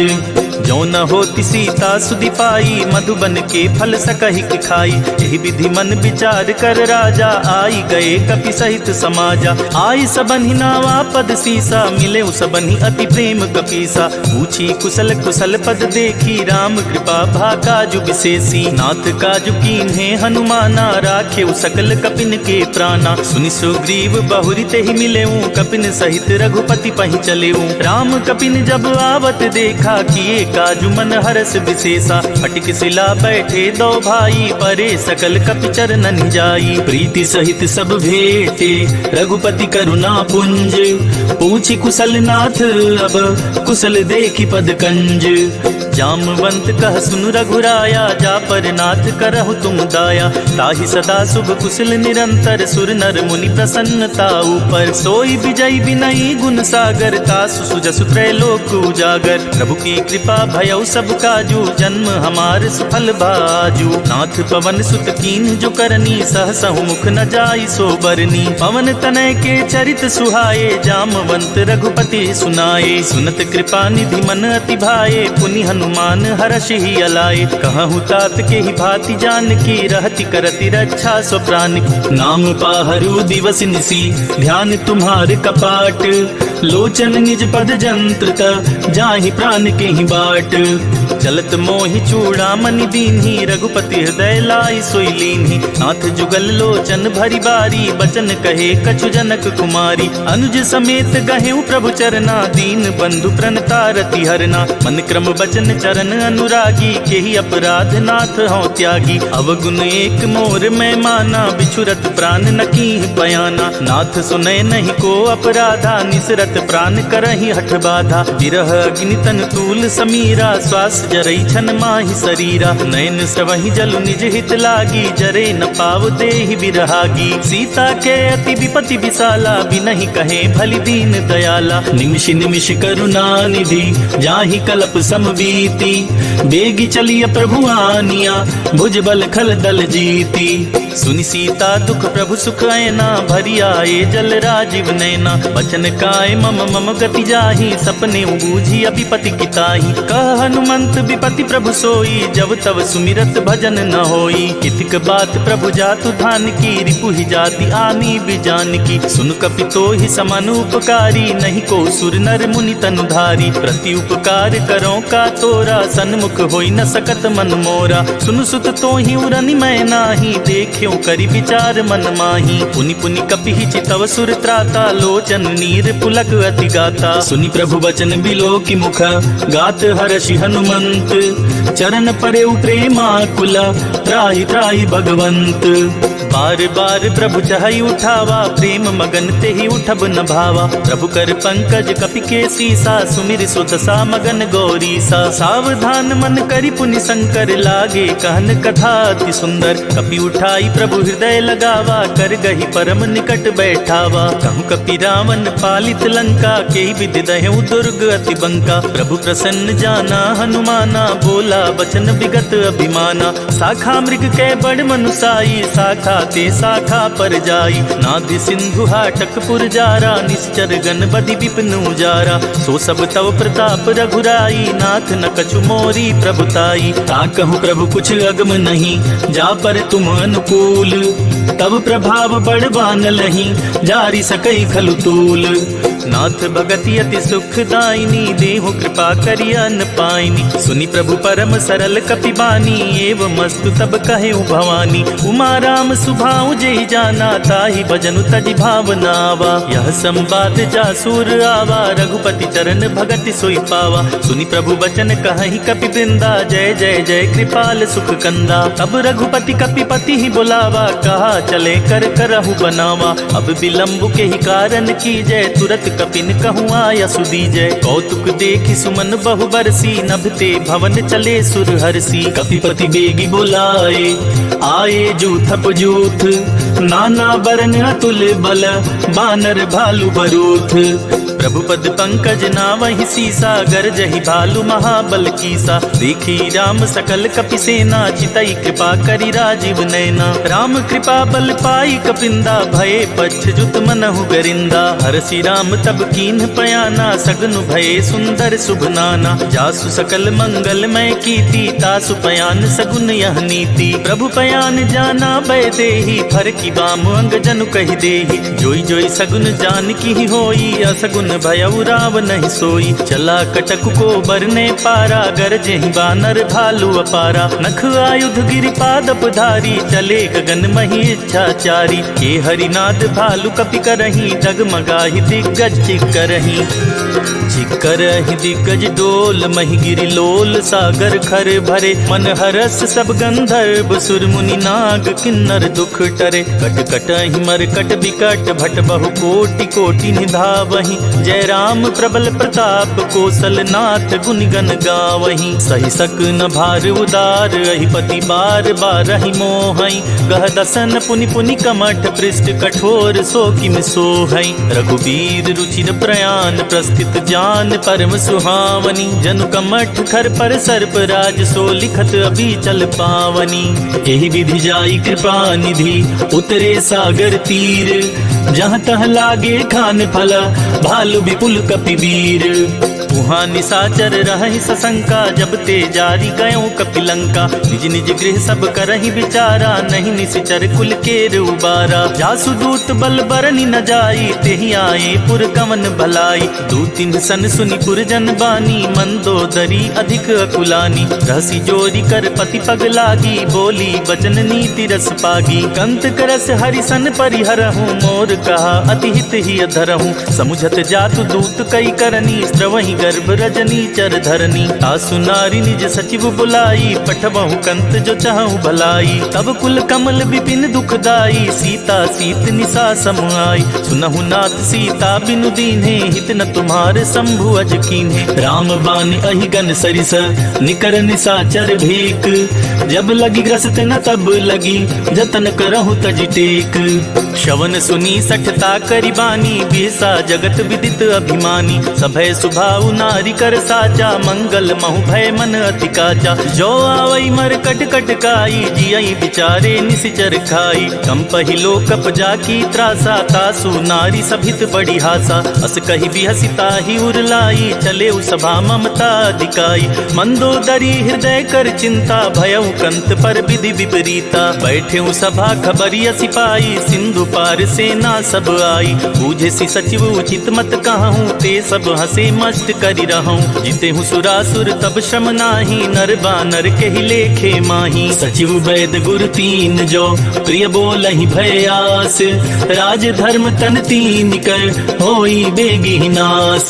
जो न होती सीता सुधि पाई मधुबन के फल सकहि खाई। यही विधि मन विचार कर राजा आई गए कपि सहित समाजा। आई सबनि नावा पद सीसा मिले सबनि अति प्रेम कपीसा। पूछी कुशल कुशल पद देखी राम कृपा भा काजु विशेषी। नाथ काजु कीन्हे हनुमाना राखे सकल कपिन के प्राणा। सुनि सुग्रीव बहुरी ते ही मिले कपिन सहित रघुपति पही चले राम कपिन जब आवत देखा किए काजु मन हरस विशेषा फटिक सिला बैठे दो भाई परे सकल कपि चरणन जाई प्रीति सहित सब भेटे रघुपति करुणा पुंज पूछी कुशल नाथ अब कुशल देखी पद कंज जामवंत कह सुन रघुराया जा पर नाथ करहु तुम दाया ताहि सदा शुभ कुशल निरंतर सुर नर मुनि प्रसन्नता ऊपर सोई विजय विनयी गुण सागर तासु सुजसु त्रैलोक उजागर प्रभु की कृपा भयउ सब काजू जन्म हमार सुफल बाजू नाथ पवन सुत कीन जो करनी सहसहु मुख न जाई सो बरनी पवन तनय के चरित सुहाए जामवंत रघुपति सुनाए सुनत कृपा निधि मन अति भाए पुनि हनुमान हर्ष ही अलाए कहहु तात के ही भांति जान की रहति करति रक्षा सो प्राण की नाम पाहरु दिवस निसी ध्यान तुम्हारे कपाट लोचन निज पद जंत्र जाहि प्राण के ही बाट चलत मोहि चूड़ामणि दीन्ही रघुपति हृदय लाई सोई लीन्ही नाथ जुगल लोचन भरी बारी बचन कहे कछु जनक कुमारी अनुज समेत गहेउ प्रभु चरना दीन बंधु प्रणतारति हरना मन क्रम बचन चरण अनुरागी केहि अपराध नाथ हौ त्यागी अवगुण एक मोर मैं माना बिछुरत प्राण न कीह बयाना नाथ सुनय नहीं को अपराधा निसरत प्राण करहि हठ बाधा विरह अग्नि तन तूल समीरा श्वास जरई छन माहि शरीरा नयन स्रवहि जलु निज हित लागी जरे न पाव देहि बिरहागी सीता के अति विपति विशाला बिनहि कहे भलि दीन दयाला निमिष निमिष करुणा निधि जाहि कलप समबीति बेगी चलिय प्रभु आनिया भुज बल खल दल जीती सुनि सीता दुख प्रभु सुख ऐना भरी आए जल राजीव नैना बचन काय मम मम गति जाहि सपने बूझी अभिपति किताहि कह हनुमंत विपति प्रभु सोई जब तब सुमिरत भजन न होई कितिक बात प्रभु जातु धान की रिपु ही जाति आनी बिजान की सुन कपि तो ही समान उपकारी नहीं को सुर नर मुनि तनुधारी प्रति उपकार करो का तोरा सन्मुख होई न सकत मन मोरा सुन सुत तो ही उरनि मैं नाही देख्यो करि विचार मन माही पुनि पुनि कपि ही चितव सुर त्राता लोचन नीर पुलक अति गाता सुनि प्रभु बचन बिलो की मुख गात हर्षि हनुमंत चरण परे प्रेमा कुला त्राहि त्राहि भगवंत बार बार प्रभु चाहि उठावा प्रेम मगन ते ही उठब न भावा प्रभु कर पंकज कपि के सीसा सुमिर सुत सा मगन गौरी सा सावधान मन करि पुनि शंकर लागे कहन कथा अति सुंदर कपि उठाई प्रभु हृदय लगावा कर गही परम निकट बैठावा कहूँ कपि रावण पालित लंका के विधि दहेउ दुर्ग अति बंका प्रभु प्रसन्न जाना हनुमाना बोला बचन विगत अभिमाना शाखा मृग के बड़ मनुसाई शाखा ते शाखा पर जाई नाधि सिंधु हाटक पुरजारा निश्चर गण बदि विपिन उजारा सो सब तव प्रताप रघुराई नाथ न कछु मोरी प्रभुताई ताकहु प्रभु कुछ अगम नहीं जा पर तुम अनुकूल तब प्रभाव बड़वान लही जारी सकई खलु तूल नाथ भगति अति सुखदायिनी देहु कृपा करि अन पाइनी सुनि प्रभु परम सरल कपि बानी एवं मस्तु तब कहे भवानी उमा राम सुभाऊ जेहि जाना ताहि भजनु तजि भावनावा यह संवाद जासुर आवा रघुपति चरण भगति सोई पावा सुनि प्रभु बचन कहहि कपि वृंदा जय जय जय कृपाल सुख कंदा अब रघुपति कपिपति ही बुलावा कहा चले कर करहु बनावा अब विलंब के ही कारण की जय तुरत कपिन कहूँ आया सुदीजय कौतुक देखी सुमन बहु बरसी नभते भवन चले सुर हरसी कपिपति बेगी बुलाए आए जूथप जूथ नाना बरन अतुल बल बानर भालु बरूथ प्रभु पद पंकज नावहि सीसा गरजहि भालु महाबल कीसा देखी राम सकल कपि सेना चितई कृपा करि राजीव नैना राम कृपा बल पाई कपिंदा भये पच्छ जुत मनहु गरिंदा हरसि राम तब कीन्ह पयाना सगनु भये सुंदर शुभ नाना जासु सकल मंगल मय कीर्ति तासु पयान सगुन यह नीति प्रभु पयान जाना भय देहि फर की बाम अंग जनु कहि देहि जोई जोई सगुन जान की होई असगुन भयउ राव नहीं सोई। चला कटक को बरने पारा, गरजेहि बानर भालू अपारा। नख आयुध गिरिपादप धारी, चले गगन मही इच्छाचारी। के हरिनाद भालु कपि करही, डगमगाहि दिग्गज चिक्करही। चिक्करहि दिग्गज डोल, मही गिरि लोल सागर खर भरे। मन हरस सब गंधर्व, सुर मुनि नाग किन्नर दुख टरे। कट कटहि मरकट बिकट, भट बहु कोटि कोटि निधावहि। जय राम प्रबल प्रताप, कौशल नाथ गुणगन गावहि। सहि सक न भार उदार, अहिपति बार बारहि मोहई। गह दसन पुनि पुनि कमठ, पृष्ठ कठोर सो किम सोहई। रघुबीर रुचिर प्रयाण, प्रस्थित जान परम सुहावनी। जनु कमठ खर पर सर्प राज, सो लिखत अभी चल पावनी। एहि विधि जाई कृपा निधि, उतरे सागर तीर। जहाँ तह लागे खान फल, भालु विपुल कपिवीर। वहाँ निशाचर रहहि सशंका, जब ते जारी गयों कपिलंका। निज निज गृह सब करहि विचारा, नहीं निश्चर कुल केर उबारा। जासु दूत बल बरनि न जाई, तेहि आए पुर कवन भलाई। दूतिन सन सुनि पुरजन बानी, मंदोदरी अधिक अकुलानी। रहसी जोरी कर पति पग लागी, बोली बचन नीति रस पागी। कंत करस हरिसन परिहरहूँ, मोर कहा अति हित ही अधरहूँ। समुझत जातु दूत कई करनी, स्त्रवहि गर्भ रजनी चर धरनी। तासु नारी निज सचिव बुलाई, पठबहु कंत जो चाहूं भलाई। तब कुल कमल विपिन दुखदाई, सीता सीत निसा समुआई। सुनहु नाथ सीता बिनु दीन्हे, हित न तुम्हारे शंभु अज कीन्हे। राम बान अहिगन सरिस, निकर निसाचर भीक। जब लगी ग्रस्त न तब लगी, जतन करहु तज टेक। श्रवण सुनी सठता करिबानी, बिहसा जगत विदित अभिमानी। सभय सुभाउ नारी कर साचा, मंगल महु भय मन अति काचा। जो आवई मर कट कटकाई, जियई बिचारे निसिचर खाई। कंपहि लोकप जाकी त्रासा, तासु नारी सभित बड़ी हासा। अस कहि बिहसिता ही उरलाई, चले सभा ममता दिकाई। मंदोदरी हृदय कर चिंता, भयउ कंत पर विधि विपरीता। बैठे सभा खबरिया सिपाही, सिंधु पार सेना सब आई। बूझे सी सचिव उचित मत कहूँ, ते सब हंसे मस्त करि रहूं। जिते हूँ सुरासुर तब श्रम नाही, नर बानर के ही लेखे माही। सचिव वैद गुरु तीन जो, प्रिय बोलहि भय आस। राज धर्म तन तीन कर, होई बेगी नास।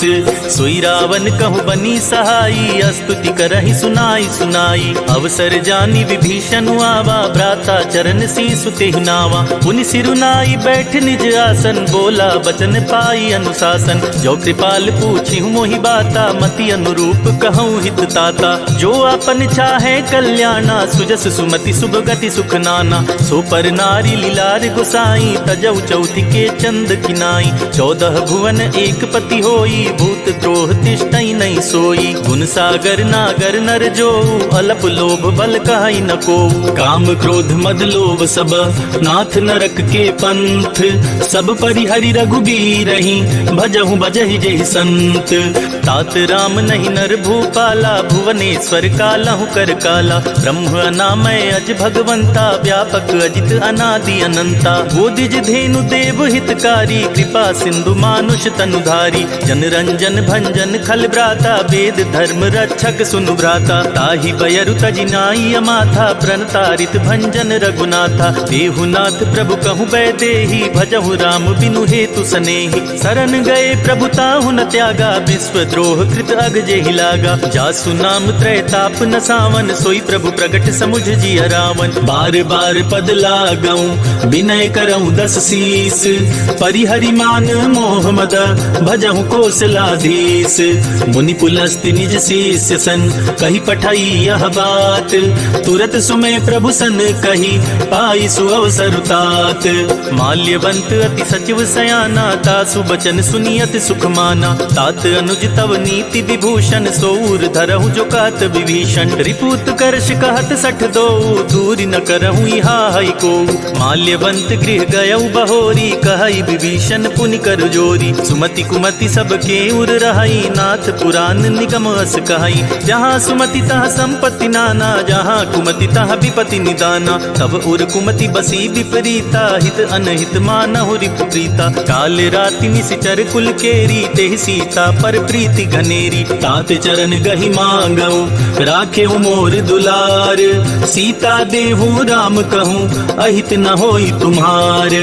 सोई रावण कहु बनी सहाई, स्तुति करहि सुनाई सुनाई। अवसर जानी विभीषण आवा, भ्राता चरण शीसु तेहि नावा। पुनि सिरुनाई बैठ निज आसन, बोला बचन पाई अनुशासन। जो कृपाल पूछी मोहि बाता, मति अनुरूप कहूँ हित ताता। जो अपन चाहे कल्याणा, सुजस सुमति शुभ गति सुख नाना। सो पर नारी लीलार गुसाई, तजौ चौथि के चंद किनाई। 14 भुवन एक पति होई, भूत द्रोह तिष्ठई नहीं सोई। गुण सागर नागर नर जो, अलप लोभ बल कहाई न को। काम क्रोध मद लोभ सब, नाथ नरक के पंथ। सब परिहरि रघुबीरहि, भजहु भजहि जेहि संत। तात राम नहीं नर भूपाला, भुवनेश्वर कालहु कर काला। ब्रह्म अनामय अज भगवंता, व्यापक अजित अनादि अनंता। बोधिज धेनु देव हितकारी, कृपा सिंधु मानुष तनुधारी। जन रंजन भंजन खल भ्राता, वेद धर्म रक्षक सुनु भ्राता। ताहि बयरु तजि नाई अमाथा, प्रणतारित भंजन रघुनाथा। देहुनाथ प्रभु कहु बैदेही, भजहु राम बिनु हेतु सनेही। शरण गए प्रभु ताहु न त्यागा, विश्व द्रोह कृत अग जेहि लागा। जासु नाम त्रैताप न सावन, सोई प्रभु प्रगट समुझ जिय रावण। बार बार पद लागऊं, विनय करऊं 10 शीस। परिहरि मान मोह मद, भजहु कौशलाधीश। मुनि पुलस्त्य निज शिष्य सन, कही पठाई यह बात। तुरत सुमय प्रभु सन कही, पाई सुअवसर तात। माल्यवंत अति सचिव सयाना, तासु बचन सुनियत सुख माना। तात अनुज तव नीति विभूषण, सोऊर धरहु जो कहत विभीषण। रिपुत करश कहत 62, दूरी न करहु इहा हई को। माल्यवंत गृह गयउ बहोरी, कहई विभीषण पुनि कर जोरी। सुमति कुमति सबके उर रहई, नाथ पुराण निगम अस कहई। जहाँ सुमति तहाँ संपत्ति नाना, जहाँ कुमति तहाँ विपति निदाना। तब उर कुमति बसी विपरीता, हित जनहित मानहु रिपु प्रीता। काल राति निशिचर कुल केरी, तेहि सीता पर प्रीति घनेरी। तात चरण गहि मांगऊ, राखे मोर दुलार। सीता देहु राम कहूँ, अहित न होई तुम्हार।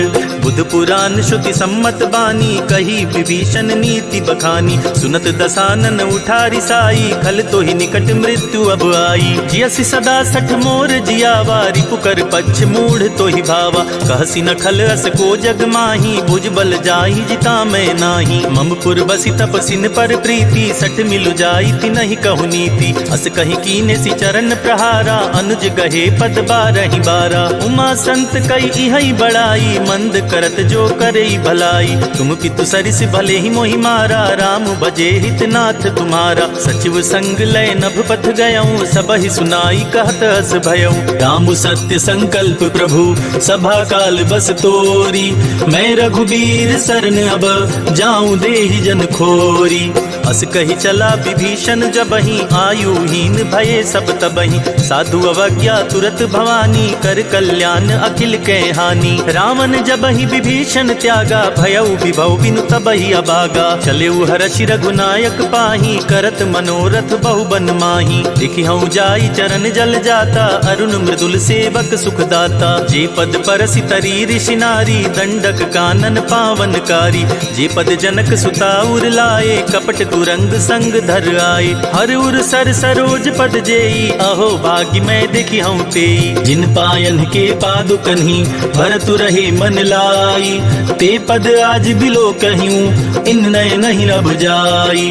बुध पुराण श्रुति सम्मत बानी, कही विभीषण नीति बखानी। सुनत दसानन उठा रिसाई, खल तो ही निकट मृत्यु अब आई। जियसि सदा सठ मोर जियावा, रिपुकर पक्ष मूढ़ तो ही भावा। कहसी न खल अस को जग माही, भुज बल जाहि जिता मैं नाही। ममपुर बसी तपसिन पर प्रीति, सठ मिलु जाई ति नहीं कहु नीति। अस कहि कीने सि चरण प्रहारा, अनुज गहे पद बारहि बारा। उमा संत कई इहै बड़ाई, मंद करत जो करई भलाई। तुम पितु सरिस भले ही मोहि मारा, राम भजे हितनाथ तुम्हारा। सचिव संग लय नभ पथ गयऊँ, सबहि सुनाई कहत अस भयऊँ। राम सत्य संकल्प प्रभु, सभा काल बस तोरी। मैं रघुबीर सरन अब, जाऊँ देहि जन खोरी। अस कही चला विभीषण जबहि, आयुहीन भये सब तबहि। साधु अवज्ञा तुरत भवानी, कर कल्याण अखिल कै हानि। रावण जबहि विभीषण त्यागा, भयउ विभव बिनु तबहि अभागा। चलेउ हरषि रघुनायक पाही, करत मनोरथ बहु बन माही। लिखिहउँ जाई चरण जल जाता, अरुण मृदुल सेवक सुखदाता। जे पद परसि तरी ऋषि नारी, दंडक कानन पावनकारी। जे पद जनक सुता उर लाए, कपट तुरंग संग धर आए। हर उर सर सरोज पद जेई, अहो भाग्य मैं देखिहउँ तेई। जिन पायन के पादुकन्हि, भरतु रहे मन लाई। ते पद आज बिलो कहियूँ, इन नय नहीं अब जाई।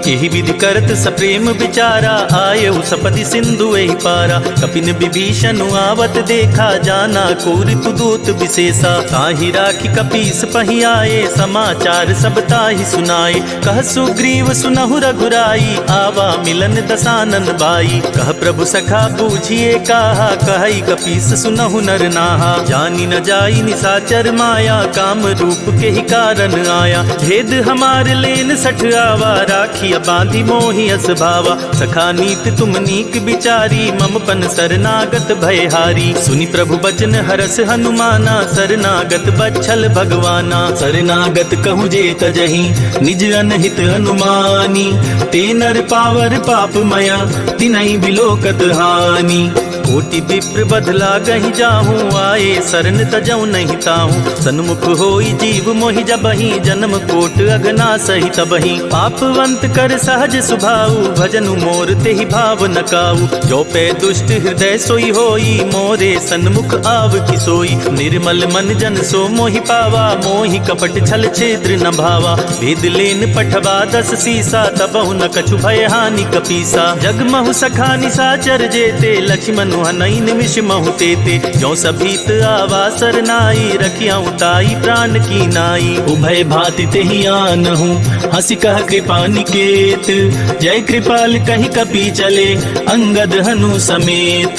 एहि विधि करत सप्रेम विचारा, आयउ सपति सिंधु एहि पारा। कपिन विभीषण आवत देखा, जाना को ऋतु दूत विशेषा। ताहि राखी कपीस पहि आए, समाचार सब ताहि सुनाए। कह सुग्रीव सुनहु रघुराई, आवा मिलन दसानन बाई। कह प्रभु सखा बूझिए काहा, कहई कपीस सुनहु नर नाहा। जानी न जाई निसाचर माया, काम रूप के ही कारण आया। भेद हमार लेन सठ आवा, राखिया बांधी मोहि अस भावा। सखा नीत तुम नीक विचारी, मम पन शरणागत भयहारी। सुनि प्रभु बचन हरस हनुमाना, शरणागत बच्छल भगवाना। शरणागत कहूँ जे तजहि, निज अनहित हनुमानी। ते नर पावर पाप मया, तिनहि बिलोकत हानि। कोटि विप्र बदला गहि जाहूँ, आए शरण तजऊ नहीं ताहूँ। सन्मुख होई जीव मोहि जबहि, जन्म कोट अगना सही तबहि। पापवंत कर सहज सुभाऊ, भजनु मोर तेहि भाव न काऊ। जो पे दुष्ट हृदय सोई होई, मोरे सन्मुख आव किसोई। निर्मल मन जन सो मोहि पावा, मोहि कपट छल छेद्र न भावा। भेद लेन पठवा दस सीसा, तबहु न कछु भय हानि कपीसा। जगमहु सखा निसाचर जेते, लक्ष्मण हनई निमिष महु तेते। जो सभीत आवा सरनाई, रखियाऊँ ताई प्राण की नाई। उभय भाति तेहि आनहु, हंसी कह कृपा निकेत। जय कृपाल कहि कपि चले, अंगद हनु समेत।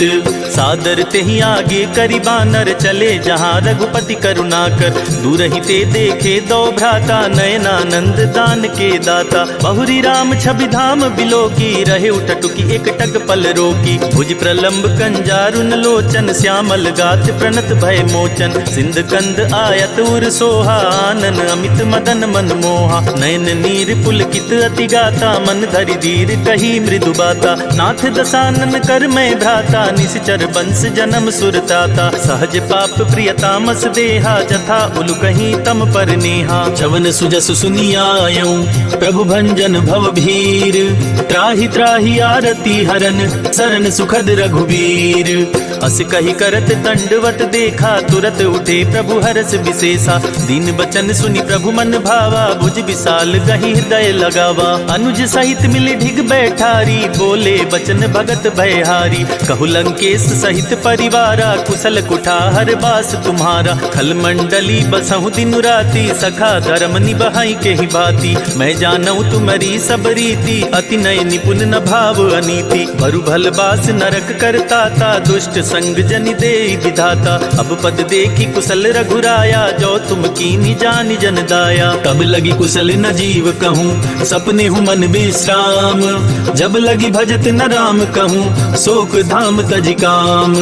सादर तेहि आगे करि बानर, चले जहाँ रघुपति करुणाकर। दूर ही ते देखे दो भ्राता, नयनानंद दान के दाता। बहुरी राम छवि धाम बिलोकी, रहे उठटुकी एक टक पल रोकी। भुज प्रलंब कंजारुन लोचन, श्यामल गात प्रणत भय मोचन। सिंध कंद आयत उर सोहा, आनन अमित मदन मन मोहा। नयन नीर पुलकित अति गाता, मन धरि धीर कही मृदु बाता। नाथ दसानन कर मैं भ्राता, निश्चर बंस जन्म सुरताता। सहज पाप प्रियतामस देहा, जथा उलु कहीं तम पर नेहा। चवन सुजस सुनियायऊँ, प्रभु भंजन भव भीर। त्राहि त्राहि आरती हरन, शरण सुखद रघुबीर। अस कही करत दंडवत देखा, तुरत उठे प्रभु हरस विशेषा। दीन बचन सुनि प्रभु मन भावा, भुज विशाल गहि हृदय लगावा। अनुज सहित मिल ढिग बैठारी, बोले बचन भगत भयहारी। कहु लंकेश सहित परिवारा, कुशल कुठार बास तुम्हारा। खल मंडली बसहु दिन राति, सखा धर्म निबहाई के ही भांति। मैं जानऊ तुम्हारी सब रीति, अति नय निपुण न भाव अनीति। भरु भल बास नरक करता था, दुष्ट संग जनि दे विधाता। अब पद देखी कुशल रघुराया, जो तुम कीनी जानि जन दाया। तब लगी कुशल न जीव कहूँ, सपने हूँ मन विश्राम। जब लगी भजत न राम कहूँ, शोक धाम तज काम।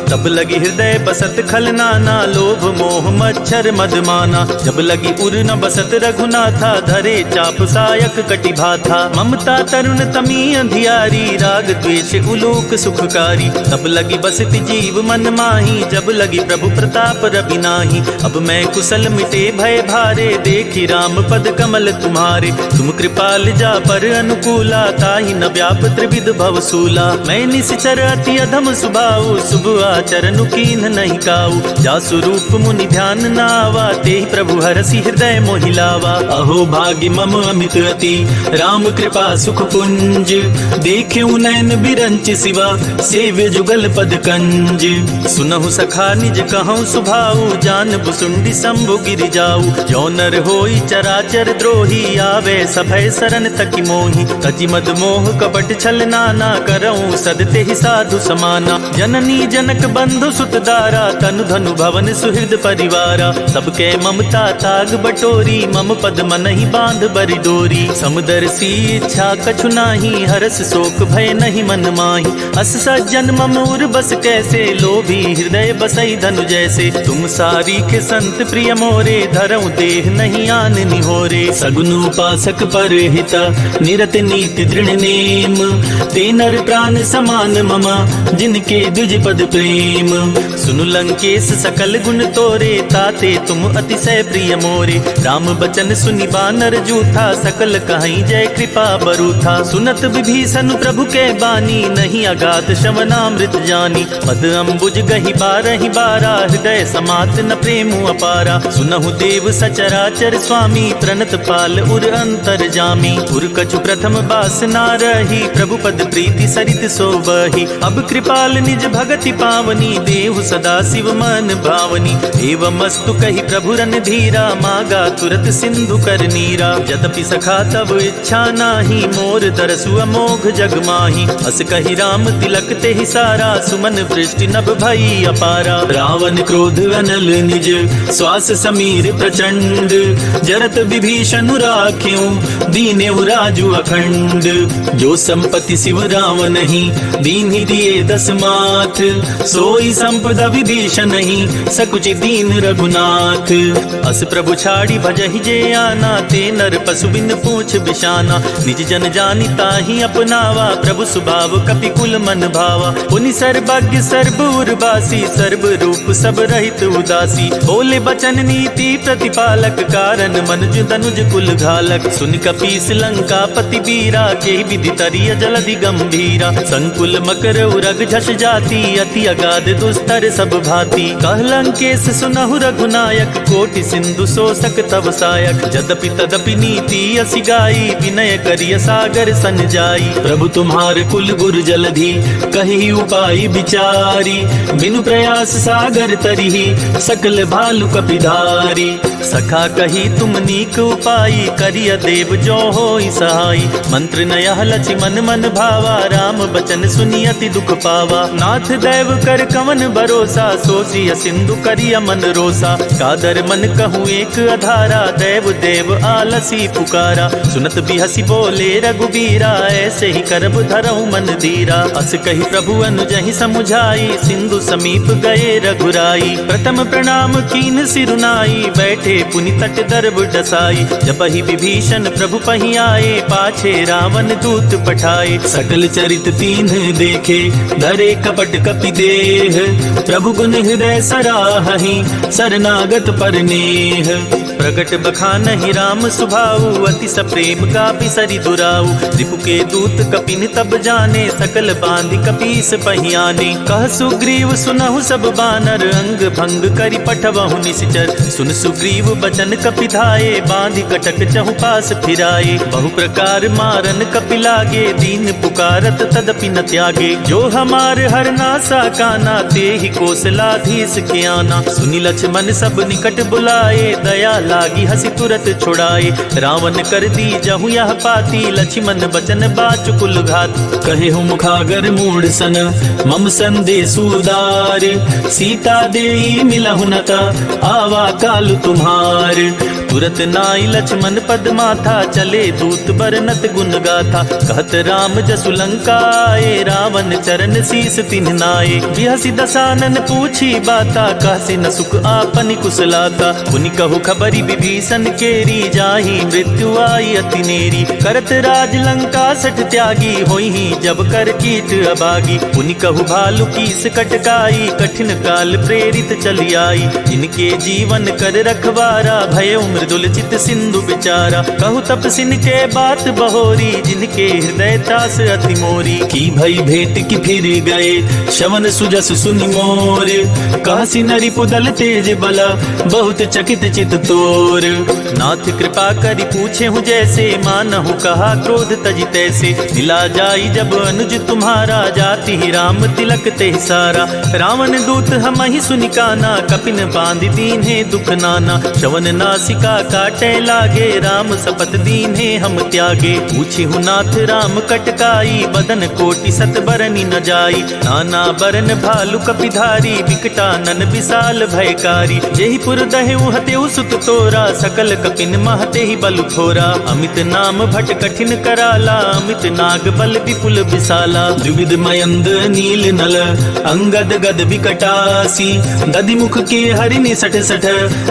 तब लगी हृदय बसत खल नाना, लोभ मोह मच्छर मदमाना। जब लगी उर न बसत रघुनाथा, धरे चाप सायक कटिभा था। ममता तरुण तमी अंधियारी, राग द्वेष उलोक सुखकारी। तब लगी बसत जीव मन माही, जब लगी प्रभु प्रताप रवि नाही। अब मैं कुशल मिटे भय भारे, देखी राम पद कमल तुम्हारे। तुम कृपाल जा पर अनुकूला, ताहि न व्याप त्रिविध भवसूला। मैं निश्चर अति अधम सुभाऊ, शुभ आचरण कीन नहीं काऊ। जासु रूप मुनि ध्यान नावा, तेहि प्रभु हरसि हृदय मोहिलावा। अहो भाग्य मम अमित अति, राम कृपा सुख पुंज। देखेउ नैन बिरंच सिवा, सेव्य जुगल पद कंज। सुनहु सखा निज कहूँ सुभाऊ, जान बुसुंडी शंभु गिरि जाऊ। जो नर होई चराचर द्रोही, आवे सभय शरण तकी मोही। तजि मद मोह कपट छल नाना, करऊँ सदते ही साधु समाना। जननी जनक बंधु सुत दारा, तनु धनु भवन सुहृद परिवारा। सबके ममता ताग बटोरी, मम पद मन ही बांध बरि डोरी। समदर्शी इच्छा कछु नाही, हरस शोक भय नहीं मन माही। अस सज्जन मम उर बस कैसे, लोभी हृदय बसई धनु जैसे। तुम सारी के संत प्रिय मोरे, धरऊँ देह नहीं आन निहोरे। सगुन उपासक पर हिता, निरत नीति दृढ़ नेम। ते नर प्राण समान ममा, जिनके द्विज पद प्रेम। सुनु लंकेश सकल गुण तोरे, ताते तुम अतिशय प्रिय मोरे। राम बचन सुनि बानर जूठा, सकल कहीं जय कृपा बरूथा। सुनत विभीषण प्रभु के बानी, नहीं अगाध श्रवणामृत जानी। पद अम्बुज गहि बारहि बारा, हृदय समात न प्रेम अपारा। सुनहु देव सचराचर स्वामी, प्रणत पाल उर अंतर जामी। उर कछु प्रथम बास ना रही, प्रभु पद प्रीति सरित सोबही। अब कृपाल निज भगति पावनी, देहु सदा शिव मन भावनी। एवमस्तु कहि प्रभु रन धीरा, मागा तुरत सिंधु कर नीरा। यद्यपि सखा तब इच्छा नाही, मोर दरसु अमोघ जग माही। अस कहि राम तिलक तेहि सारा, सुमन वृष्टि नभ भई अपारा। रावण क्रोध अनल निज, श्वास समीर प्रचंड। जरत विभीषण राख्यों, दीनेउ राजु अखंड। जो संपत्ति शिव राम नहीं, दीन ही दिए दस माथ। सोई संपदा विभीषण नहीं, सकुचि दीन रघुनाथ। अस प्रभु छाड़ी भजहि जे आना, ते नर पशु बिन पूछ बिशाना। निज जन जानि ताहि अपनावा, प्रभु सुभाव कपि कुल मन भावा। पुनि सर्वज्ञ सर्व उर्वासी, सर्व रूप सब रहित उदासी। बोले बचन नीति प्रतिपालक, कारण मनुज तनुज कुल घालक। सुनि कपीस लंका पति बीरा, के विधि तरिय जलधि गंभीरा। संकुल मकर उरग झस जाति, अति अगाध दुस्तर सब भांति। कह लंकेश सुनहु रघुनायक, कोटि सिंधु शोषक तव सायक। यद्यपि तदपि नीति असि गाई, विनय करिय सागर सन जाई। प्रभु तुम्हार कुल गुर जलधि, कहि उपाय विचारी। बिनु प्रयास सागर तरिहि, सकल भालु कपिधारी। सखा कही तुम नीक उपाय, करिय देव जो होई सहाय। मंत्र नयह लचि मन मन भावा, राम बचन सुनि अति दुख पावा। नाथ दैव कर कवन भरोसा, सोचिय सिंधु करिय मन रोसा। कादर मन कहूँ एक अधारा, दैव देव आलसी पुकारा। सुनत बिहसी बोले रघुबीरा, ऐसे ही करब धरऊँ मन धीरा। अस कही प्रभु अनुजहि समुझाई, सिंधु समीप गए रघुराई। प्रथम प्रणाम कीन सिरुनाई, बैठे पुनि तट दर्भ डसाई। जपहि विभीषण प्रभु पहि आए, पाछे रावण दूत पठाए। सकल चरित तीन देखे, धरे कपट कपि देह। प्रभु गुण हृदय सराहहि, शरणागत पर नेह। प्रगट बखानहि राम सुभाऊ, अति सप्रेम कापि सरि दुराऊ। रिपु के दूत कपिन तब जाने, सकल बांधि कपीस पहियाने। कह सुग्रीव सुनहु सब बानर, अंग भंग करि पठवहु निश्चर। सुन सुग्रीव बचन कपिधाये, बांधि कटक चहु पास फिराए। बहु प्रकार मारन कपि लागे, दीन पुकारत तदपि न त्यागे। जो हमार हर नासा काना, ते ही कौशलाधीश के आना। सुनि लक्ष्मण सब निकट बुलाए, दया लागी हसी तुरत छुड़ाए। रावण कर दी जहु यह पाती, लक्ष्मण बचन बाचुकुल घात। कहे हूँ मुखागर मूढ़ सन मम संदेश उदार, सीता देई मिलहु नता आवा काल तुम्हार। तुरत नाई लक्ष्मण पद माथा, चले दूत बरनत गुण गाथा। कहत राम जसु लंकाए, रावण चरण शीस तिन्ह नाये। बिहसी दसानन पूछी बाता, कहसी न सुख आपन कुशलाता। पुनि कहु खबरी विभीषण केरी, जाहि मृत्यु आई अति नेरी। करत राज लंका सठ त्यागी, होई जब कर कीट अबागी। पुनि कहु भालु कीस कटकाई, कठिन काल प्रेरित चली आई। इनके जीवन कर रखवारा, भय मृदुल चित सिंधु विचारा। कहु तपसिन के बात बहोरी, जिनके हृदय त्रास अति मोरी। की भई भेंट की फिर गए, शवन सुजस सुनि मोर। कहसी नरि पुदल तेज बला, बहुत चकित चित तोर। नाथ कृपा करि पूछे हूँ जैसे, मानहु कहा क्रोध तजि तैसे। मिला जाई जब अनुज तुम्हारा, जाति ही राम तिलक ते सारा। रावण दूत हम ही सुनि काना, कपिन बांध दीन्हे दुख नाना। श्रवण नासिका काटे लागे, राम सपत दीन्हे हम त्यागे। पूछे हूँ नाथ राम कटकाई, बदन कोटि सत बरनी न जाई। नाना बरन भालु कपिधारी, विकटानन विशाल भयकारी। जेहि पुर दहेउ हतेउ सुत तोरा, सकल कपिन महते ही बलु थोरा। अमित नाम भट कठिन कराला, अमित नाग बल विपुल विशाला। द्विविध मयंद नील नल, अंगद गद विकटासी। दधिमुख के हरिनि सठ सठ,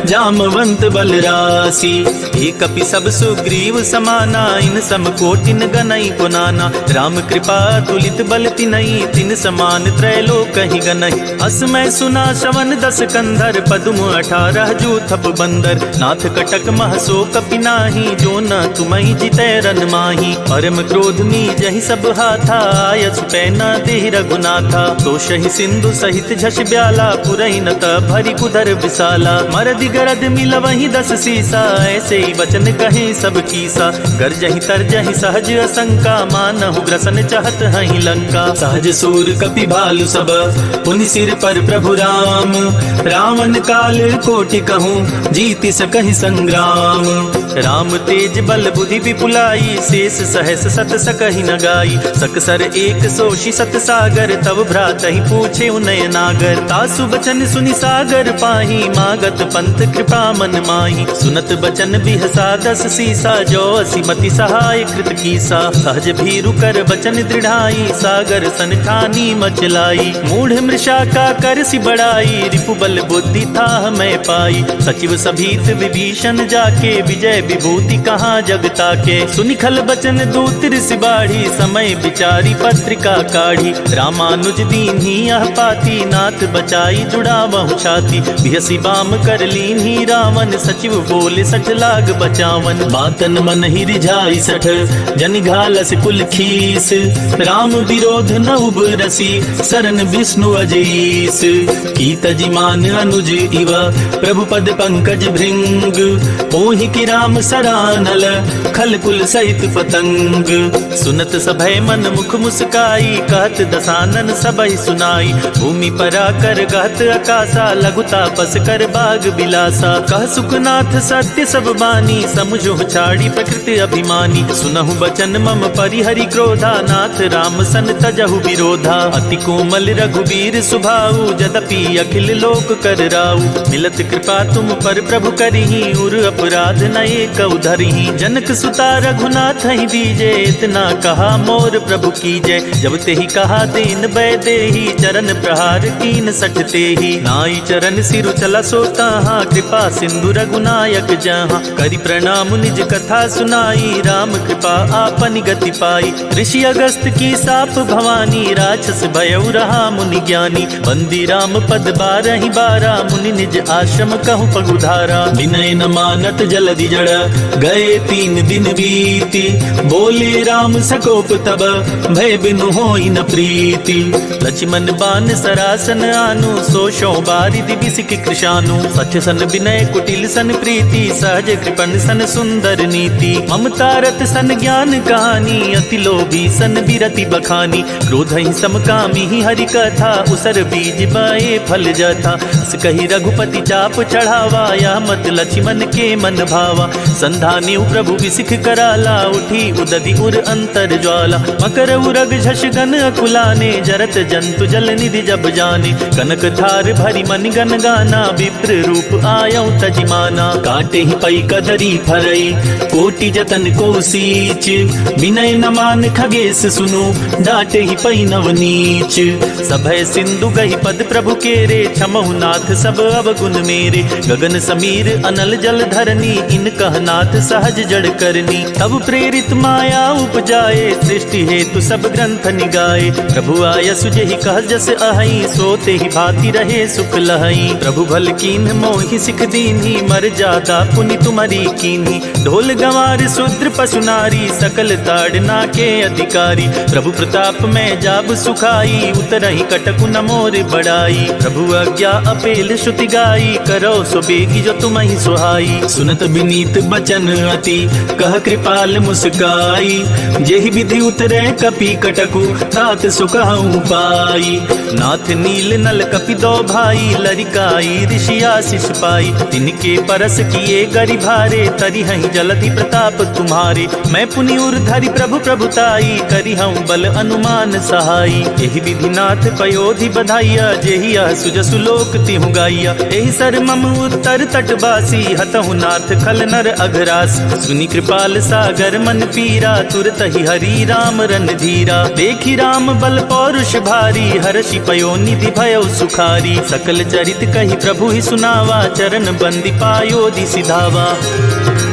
जामवंत बलरासी। एक कपि सब सुग्रीव समाना, इन सम कोटिन गनई पुनाना। राम कृपा तुलित बल तिनई, तिन समान त्रैलोक ही गनई। असमय सुना श्रवण दस कंधर, पदुम 18 जूथप बंदर। नाथ कटक महसो कपि नाही, जो न तुमहि जितै रन माही। परम क्रोध में जहि सब हाथा, आयस पैना देहि रघुनाथा। तो शहि सिंधु सहित झस ब्याला, पुरहि न त भरि कुधर विशाला। मरदि गरद मिलवहि 10 सीसा, ऐसे ही वचन कहे सब कीसा। गरजहि तरजहि सहज असंका, मानहु ग्रसन चाहत हहि लंका। सहज सूर कपि भालु सब, पुनि सिर पर प्रभु राम। रावण काल कोटि कहूँ, जीति सकहि संग्राम। राम तेज बल बुद्धि विपुलाई, शेष सहस सत सकहि न गाई। सकसर एक सोषि सत सागर, तब भ्रातहि पूछे उनय नागर। तासु बचन सुनि सागर पाही, मागत पंथ कृपा मन माही। सुनत बचन बिहसा 10 सीसा, जो असिमति सहाय कृत कीसा। सहज भीरु कर बचन दृढ़ाई, सागर सन ठानी मचलाई। मूढ़ मृषा का कर सि बड़ाई, रिपु बल बुद्धि था मैं पाई। सचिव सभीत विभीषण जाके, विजय विभूति कहाँ जगता के। सुनि खल बचन दूत ऋषि बाढ़ी, समय विचारी पत्रिका काढ़ी। रामानुज दीन्ही यह पाती, नाथ बचाई जुड़ावहु छाती। बिहसी बाम कर लीन्ही रावण, सचिव बोले सठ लाग बचावन। बातन मन ही रिझाई सठ, जनि घालस कुल खीस। राम विरोध न उबरसी, सरन विष्णु अजीस। की तजि मान अनुज इव, प्रभु पद पंकज भृंग। ओहि की राम सरानल, खल कुल सहित पतंग। सुनत सभय मन मुख मुस्काई, कहत दसानन सबहि सुनाई। भूमि परा कर गहत आकाशा, लघु तापस कर बाग बिलासा। कह सुखनाथ सत्य सब बानी, समुझो छाड़ी प्रकृति अभिमानी। सुनहु बचन मम परिहरि क्रोधा, नाथ राम सन तजहु विरोधा। अति कोमल रघुबीर सुभाऊ, जदपि अखिल लोक कर राऊ। मिलत कृपा तुम पर प्रभु करिहि, उर अपराध नये कउ धरिहि। जनक सुता रघुनाथ ही दीजे, इतना कहा मोर प्रभु कीजय। जब तेहि कहा दीन बै देहि, चरण प्रहार कीन सठ तेहि। नाई चरण सिरु चला सोता, कृपा सिंधु रघुनायक जहाँ। करि प्रणाम निज कथा सुनाई, राम कृपा आपनि गति पाई। ऋषि अगस्त की साप भवानी, राक्षस भयउ रहा मुनि ज्ञानी। बंदी राम पद 12 मुनि निज आश्रम कहु पगुधारा। विनय न मानत जलधि जड़, पड़ गए 3 दिन बीती। बोले राम सकोप तब भय बिनु होई न प्रीति। लक्ष्मण बान सरासन आनु सोशो बारिधि बिसिक कृशानु। सच सन विनय कुटिल सन प्रीति सहज कृपण सन सुंदर नीति। ममता रत सन ज्ञान कहानी अति लोभी सन बिरति बखानी। क्रोध ही समकामी ही हरि कथा उसर बीज बाए फल जाता। कही रघुपति चाप चढ़ावा या मत लक्ष्मण के मन भावा। संधान्यु प्रभु विसिख कराला उठी उदधि उर अंतर ज्वाला। मकर उरग झष गन अकुलाने जरत जंतु जल निधि जब जाने। कनक थार भरी मन गन गाना विप्र रूप आयौ तजिमाना। काटे ही पई कदरी फरई कोटि जतन को सीच। विनय न मान खगेश सुनु डाटे ही पई नवनीच। सभय सिंधु गही पद प्रभु केरे क्षमहु नाथ सब अवगुण मेरे। गगन समीर अनल जल धरनी इन कहनाथ सहज जड़ करनी। तब प्रेरित माया उपजाए सृष्टि हेतु सब ग्रंथ निगाए। प्रभु आय सुजहि कह जस अहई सोते ही भांति रहे सुख लहई। प्रभु भल कीन्ह मोहि सिख दीन्ही मर जादा पुनि तुम्हारी कीन्ही। ढोल गंवार शूद्र पशु नारी सकल ताड़ना के अधिकारी। प्रभु प्रताप में जाब सुखाई उतरहि कटकु न मोर बड़ाई। प्रभु आज्ञा अपेल श्रुति गाई करो सो बेगी जो तुम ही सुहाई। सुनत विनीत बचन अति कह कृपाल मुस्काई। जेहि विधि उतरे कपि कटकु तात सुखाऊं पाई। नाथ नील नल कपि दो भाई लरिकाई ऋषि आशीष पाई। तिनके परस किए गरि भारे तरि हहीं जलधि प्रताप तुम्हारे। मैं पुनि उर धरि प्रभु प्रभुताई करि हूँ बल अनुमान सहाई। एहि विधि नाथ पयोधि बधाइया जेहि सुजसु लोक तिहु गाइया। एहि सर मम उत्तर तटवासी हतहु नाथ खल नर अघरास। सुनि कृपाल सागर मन पीरा तुरत ही हरि राम रन धीरा। देखी राम बल पौरुष भारी हर्षि पयो निधि भयो सुखारी। सकल चरित कही प्रभु ही सुनावा चरण बंदी पायोधि सिधावा।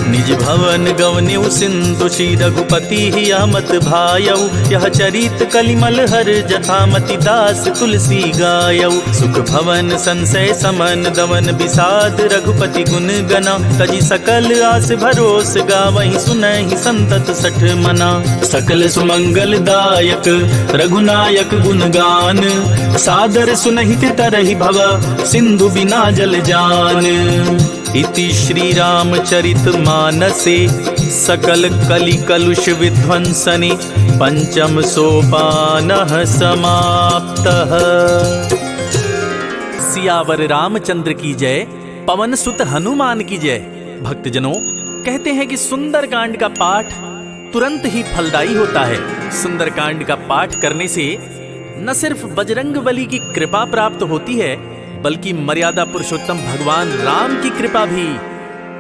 निज भवन गवन्यु सिंधु श्री रघुपति ही अमत भायऊ। यह चरित कलिमल हर जथामति दास तुलसी गायऊ। सुख भवन संशय समन दमन विषाद रघुपति गुण गना। तजी सकल आस भरोस गावहि सुनहि संतत सठ मना। सकल सुमंगल दायक रघुनायक गुणगान। सादर सुनहित तरहि भव सिंधु बिना जल जान। इति श्री रामचरित मानसे सकल कलि कलुष विध्वंसने। पंचम सोपानः समाप्तः। सियावर रामचंद्र की जय। पवन सुत हनुमान की जय। भक्तजनों कहते हैं कि सुंदरकांड का पाठ तुरंत ही फलदायी होता है। सुंदरकांड का पाठ करने से न सिर्फ बजरंगबली की कृपा प्राप्त होती है बल्कि मर्यादा पुरुषोत्तम भगवान राम की कृपा भी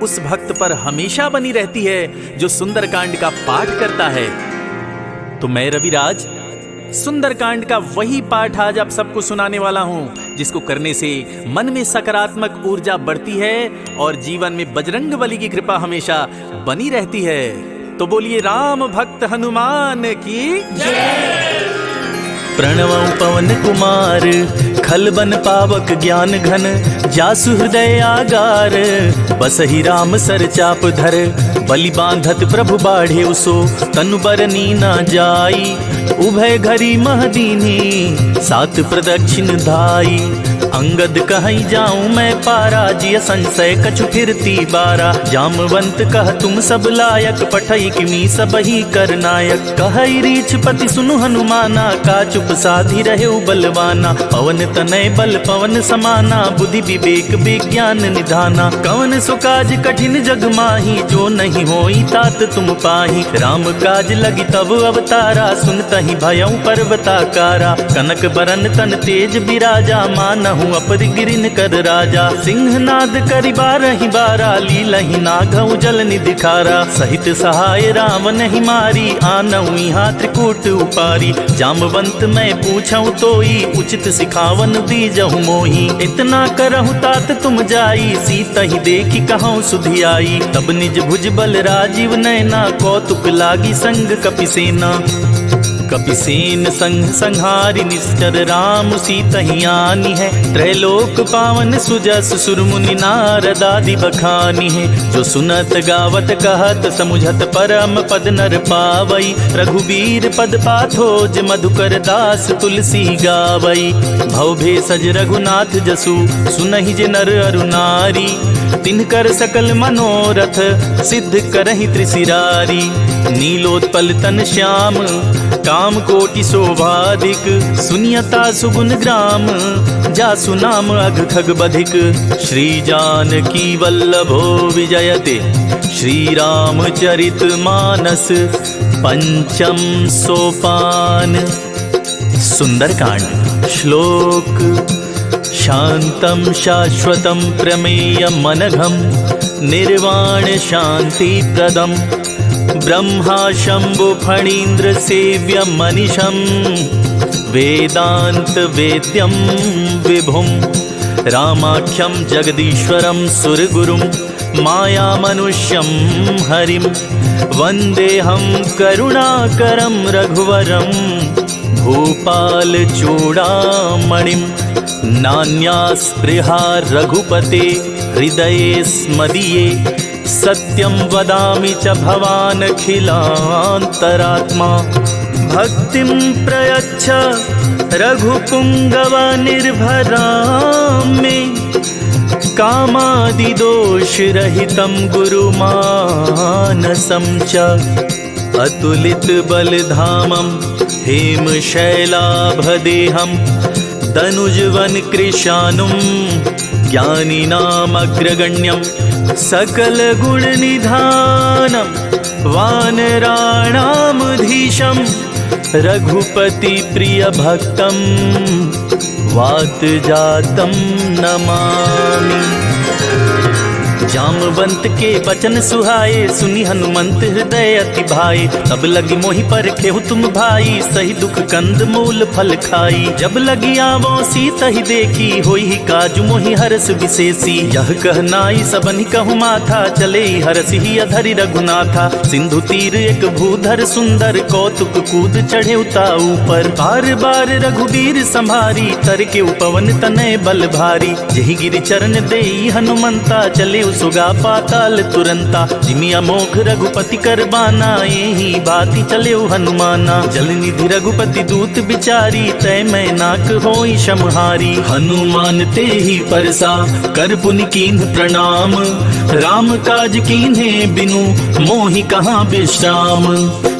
उस भक्त पर हमेशा बनी रहती है जो सुंदरकांड का पाठ करता है। तो मैं रविराज सुंदरकांड का वही पाठ आज आप सबको सुनाने वाला हूं जिसको करने से मन में सकारात्मक ऊर्जा बढ़ती है और जीवन में बजरंगबली की कृपा हमेशा बनी रहती है। तो बोलिए राम भक्त हनुमान की जय। प्रणवं पवन कुमार खल बन पावक ज्ञान घन। जासु हृदय आगार बसहि राम सर चाप धर। बलि बांधत प्रभु बाढ़े उसो तनु बरनी न जाई। उभय घरी महदीनी सात प्रदक्षिण धाई। अंगद कहीं जाऊं मैं पारा जिय संशय कछु फिरती बारा। जामवंत कह तुम सब लायक पठई किमी सब ही कर नायक। कहई रीछ पति सुनु हनुमाना का चुप साधी रहे बलवाना। पवन तनय बल पवन समाना बुद्धि विवेक विज्ञान निधाना। कवन सुकाज कठिन जग माही जो नहीं होई तात तुम पाही। राम काज लगी तब अवतारा सुनतहि भयउ पर्वताकारा। कनक बरन तन तेज बिराजा मानहु अपर गिरिन कर राजा। सिंहनाद करि बारहि बारा लीलहि नागहु जल निधिखारा। सहित सहाय राम नहीं मारी आनहु यहाँ त्रिकूट उपारी। जामवंत मैं पूछऊं तोई उचित सिखावन दीजहु मोही। इतना करहु तात तुम जाई सीतहि देखी कहूँ सुधियाई। तब निज भुज बल राजीव नैना कौतुक लागी संग कपि सेना। कपिसेन संग संहारि निश्चर राम सीतहि आनी है। त्रैलोक पावन सुजस सुर मुनि नारद आदि बखानी है। जो सुनत गावत कहत समुझत परम पद नर पावई। रघुबीर पद पाथोज मधुकर दास तुलसी गावई। भव भेषज रघुनाथ जसु सुनहि जे नर अरु नारी। तिनकर सकल मनोरथ सिद्ध करहि त्रिशिरारी। नीलोत्पल तन श्याम काम कोटि शोभाधिक। सुनियता सुगुन ग्राम जासु नाम अघ खग बधिक। श्री जानकी वल्लभो विजयते श्री रामचरित मानस पंचम सोपान। सुंदरकांड। श्लोक। शांतं शाश्वतं प्रमेयम् अनघं निर्वाण शांति प्रदम्। ब्रह्मा शंभु फणीन्द्र सेव्यं मनीषं वेदांत वेद्यं विभुं। रामाख्यं जगदीश्वरं सुरगुरुं माया मनुष्यं हरिं। वन्देऽहं करुणाकरं रघुवरं भूपाल चूड़ामणिं। नान्या स्पृहा रघुपते हृदये स्मदीये। सत्यं वदामि च भवानखिलान्तरात्मा। भक्तिं प्रयच्छ रघुपुङ्गव निर्भरां मे। कामादिदोषरहितं गुरुमानसं च। अतुलितबलधामं हेमशैलाभदेहं। दनुजवन कृशानुं ज्ञानिनामग्रगण्यं। सकलगुणनिधानं वानराणामधीशं। रघुपतिप्रियभक्तं वातजातं नमामि। जामवंत के बचन सुहाए सुनि हनुमंत हृदय अति भाए। तब लगी मोहि पर खेहु तुम भाई सही दुख कंद मूल फल खाई। जब लगी आवो सीतहि देखी होई काजु मोहि हरस विशेषी। यह कहनाई सबनि कहु माथा चले हरसि ही अधरि रघुनाथा। सिंधु तीर एक भूधर सुंदर कौतुक कूद चढ़े उता ऊपर। बार बार रघुबीर संभारी तर के उपवन तनय बल भारी। जहि गिरि चरण देई हनुमंता चले सुगा पाताल तुरंता। जिमि अमोघ रघुपति कर बाना यही बाती चले हनुमाना। जल निधि रघुपति दूत बिचारी तय मैं नाक होई समहारी। हनुमान ते ही परसा कर पुनि कीन्ह प्रणाम। राम काज कीन्हे बिनु मोहि कहाँ विश्राम।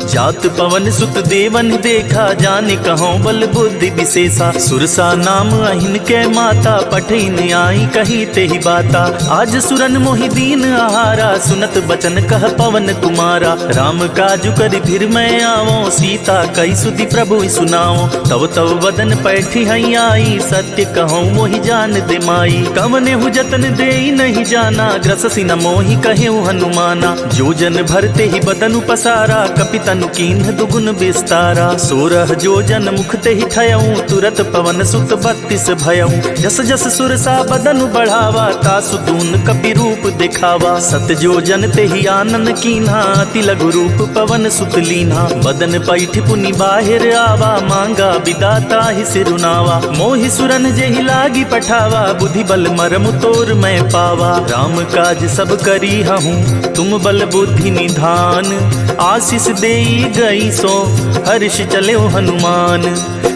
जात पवन सुत देवन देखा जाने कहाँ बल बुद्धि विशेषा। सुरसा नाम अहिन के माता पठिन आई कही ते ही बाता। आज सुरन मोहि दीन आहारा सुनत बचन कह पवन कुमारा। राम काजु करि फिर मैं आवो सीता कई सुधि प्रभु सुनाओ। तव तव वदन पैठी हई आई सत्य कहूँ मोहि जान दे माई। कवने हु जतन दे नहीं जाना ग्रससि न मोहि कहेउ हनुमाना। जो जन भरते ही बदनु पसारा कपितनु कीन्ह दुगुन विस्तारा। 16 जो जन मुख ते ही ठयऊँ तुरत पवन सुत 32 भयऊँ। जस जस सुरसा बदनु बढ़ावा तासु दून कपि रूप दिखावा। सत जो जन ते ही आनन कीन्हा अति लघु रूप पवन सुत लीन्हा। बदन पैठ पुनि बाहिर आवा मांगा विदाता ही सिरुनावा। मोहि सुरन जेहि लागी पठावा बुद्धि बल मरम तोर मैं पावा। राम काज सब करी हूँ तुम बल बुद्धि निधान। आशीष देई गई सो हर्ष चले हनुमान।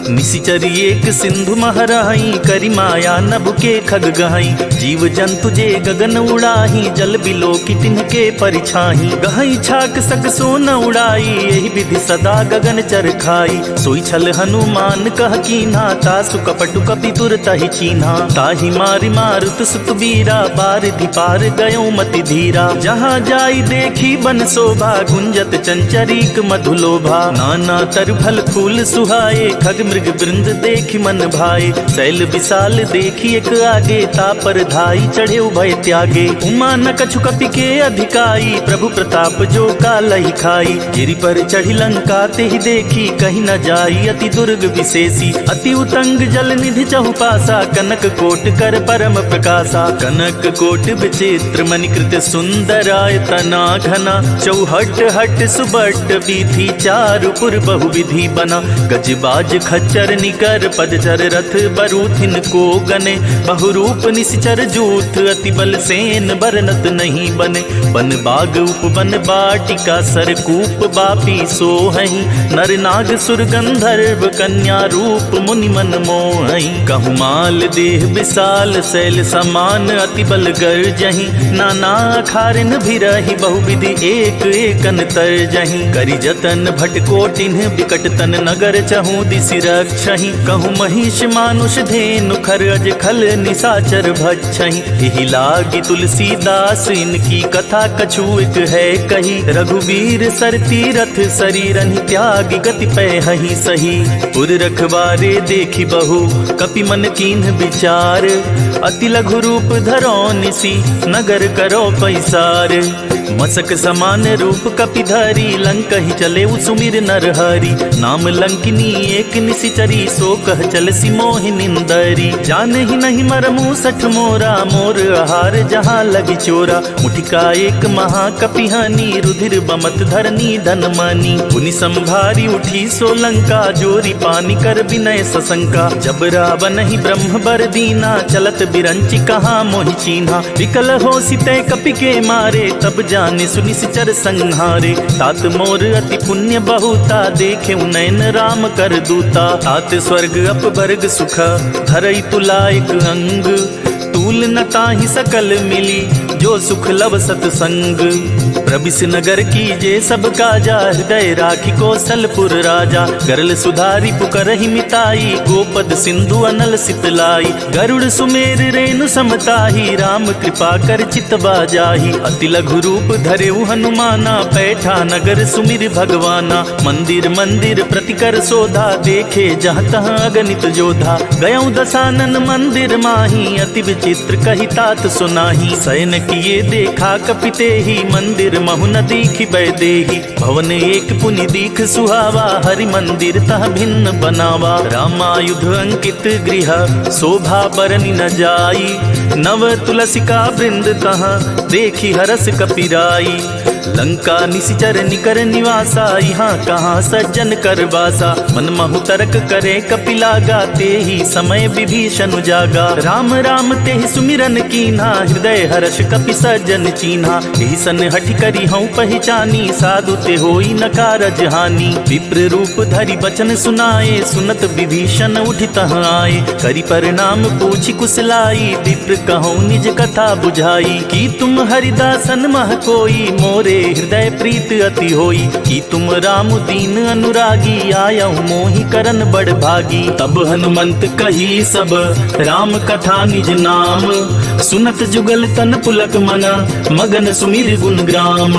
निशिचर एक सिंधु महराही करी माया नभ के खग गहाई। जीव जंतु जे गगन उड़ाही जल बिलो की तिनके परिछाही। गहाई छाक सक सो न उड़ाई यही विधि सदा गगन चर खाई। सोई छल हनुमान कह कीन्हा तासु कपटु कपि तुरत ही चीन्हा। ताहि मारि मारुत सुत बीरा बारिधि पार गयो मति धीरा। जहाँ जाई देखी बन शोभा गुंजत चंचरीक मधुलोभा। नाना तर फल फूल सुहाए खग मृग वृंद देखी मन भाए। शैल विशाल देखी एक आगे तापर धाई चढ़े भय त्यागे। उमा न कछु कपि के अधिकाई प्रभु प्रताप जो कालहि खाई। गिरि पर चढ़ी लंका ते ही देखी कहीं न जाई अति दुर्ग विशेषी। अति उतंग जल निधि चहुपासा कनक कोट कर परम प्रकाशा। कनक कोट विचित्र मणिकृत सुंदराय तना घना, चौहट हट सुबट बीथी, चारुपुर बहुविधि बना। गजबाज खच्चर निकर पदचर रथ, बरूथिन को गने, बहुरूप निश्चर जूथ, अति बल सेन बरनत नहीं बने। बन बाग उपवन बाटिका, सरकूप बापी सोहई, नर नाग सुर गंधर्व, कन्या रूप मुनि मन मोहई। कहु माल देह विशाल, शैल समान अति बल गर्जहि, नाना अखारिन भिरहि, बहुविधि एक एकन तरजहि। करि जतन भटकोटिन, बिकट तन नगर चहु दिसि रक्षहि। कहु महिष मानुष धेनु, खर अज खल निशाचर भक्षहि। एहि लागी तुलसीदास, इनकी कथा कछु एक है कही। रघुवीर सर तीरथ, शरीरन त्यागी गति पैहि सही। उर रखवारे देखी बहु, कपि मन कीन्ह विचार, अति लघु रूप धरो निसी, नगर करो पैसार। मसक समान रूप कपिधरी, लंकहि चले सुमिर नरहरि। नाम लंकिनी एक निशिचरी, सो कह चल सी मोहि निंदरी। जानहि नहीं मरमु सठ मोरा, मोर आहार जहाँ लगी चोरा। मुठिका एक महाकपिहानी, रुधिर बमत धरनी धन मानी। पुनि संभारी उठी सो लंका, जोरी पानी कर विनय सशंका। जब रावण ही ब्रह्म बर दीना, चलत बिरंचि कहाँ मोहि चीन्हा। विकल हो सिते कपि के मारे, तब जाने सुनिश्चर संहारे। तात मोर अति पुण्य बहुता, देखे नयन राम कर दूता। तात स्वर्ग अपवर्ग सुख, धरई तुलायक अंग। तूल न ताहि सकल मिली, जो सुख लव सतसंग। प्रबिस नगर कीजे सब काजा, हृदय राखी कौशलपुर राजा। गरल सुधारी पुकरहि मिताई, गोपद सिंधु अनल सितलाई। गरुड़ सुमेर रेणु समताही, राम कृपा कर चितवा जाही। अति लघु रूप धरेउ हनुमाना, पैठा नगर सुमिर भगवाना। मंदिर मंदिर प्रतिकर शोधा, देखे जहाँ तहाँ अगणित जोधा। गयौ दसानन मंदिर माही, अति विचित्र कही तात सुनाही। शयन किए देखा कपिते ही, मंदिर महु न दीखि बैदेही। भवन एक पुनि दीख सुहावा, हरि मंदिर तह भिन्न बनावा। रामायुध अंकित गृह, शोभा बरनि न जाई। नव तुलसिका वृंद तहाँ, देखी हरस कपिराई। लंका निशिचर निकर निवासा, यहाँ कहाँ सज्जन कर वासा। मन महु तर्क करे कपिलागा, ते ही समय विभीषण जागा। राम राम ते सुमिरन कीन्हा, हृदय हर्ष कपि सज्जन चीन्हा। एहि सन हठि करी हूँ पहचानी, साधु ते होई न कारज हानि। विप्र रूप धरि बचन सुनाए, सुनत विभीषण उठि तहाँ आए। करि परिणाम पूछि कुशलाई, विप्र कहूँ निज कथा बुझाई। कि तुम हरिदासन मह कोई, मोरे हृदय प्रीत अति होई। कि तुम राम दीन अनुरागी, आयऊ मोहि करन बड़ भागी। तब हनुमंत कही सब, राम कथा निज नाम। सुनत जुगल तन पुलक मना, मगन सुमिर गुण ग्राम।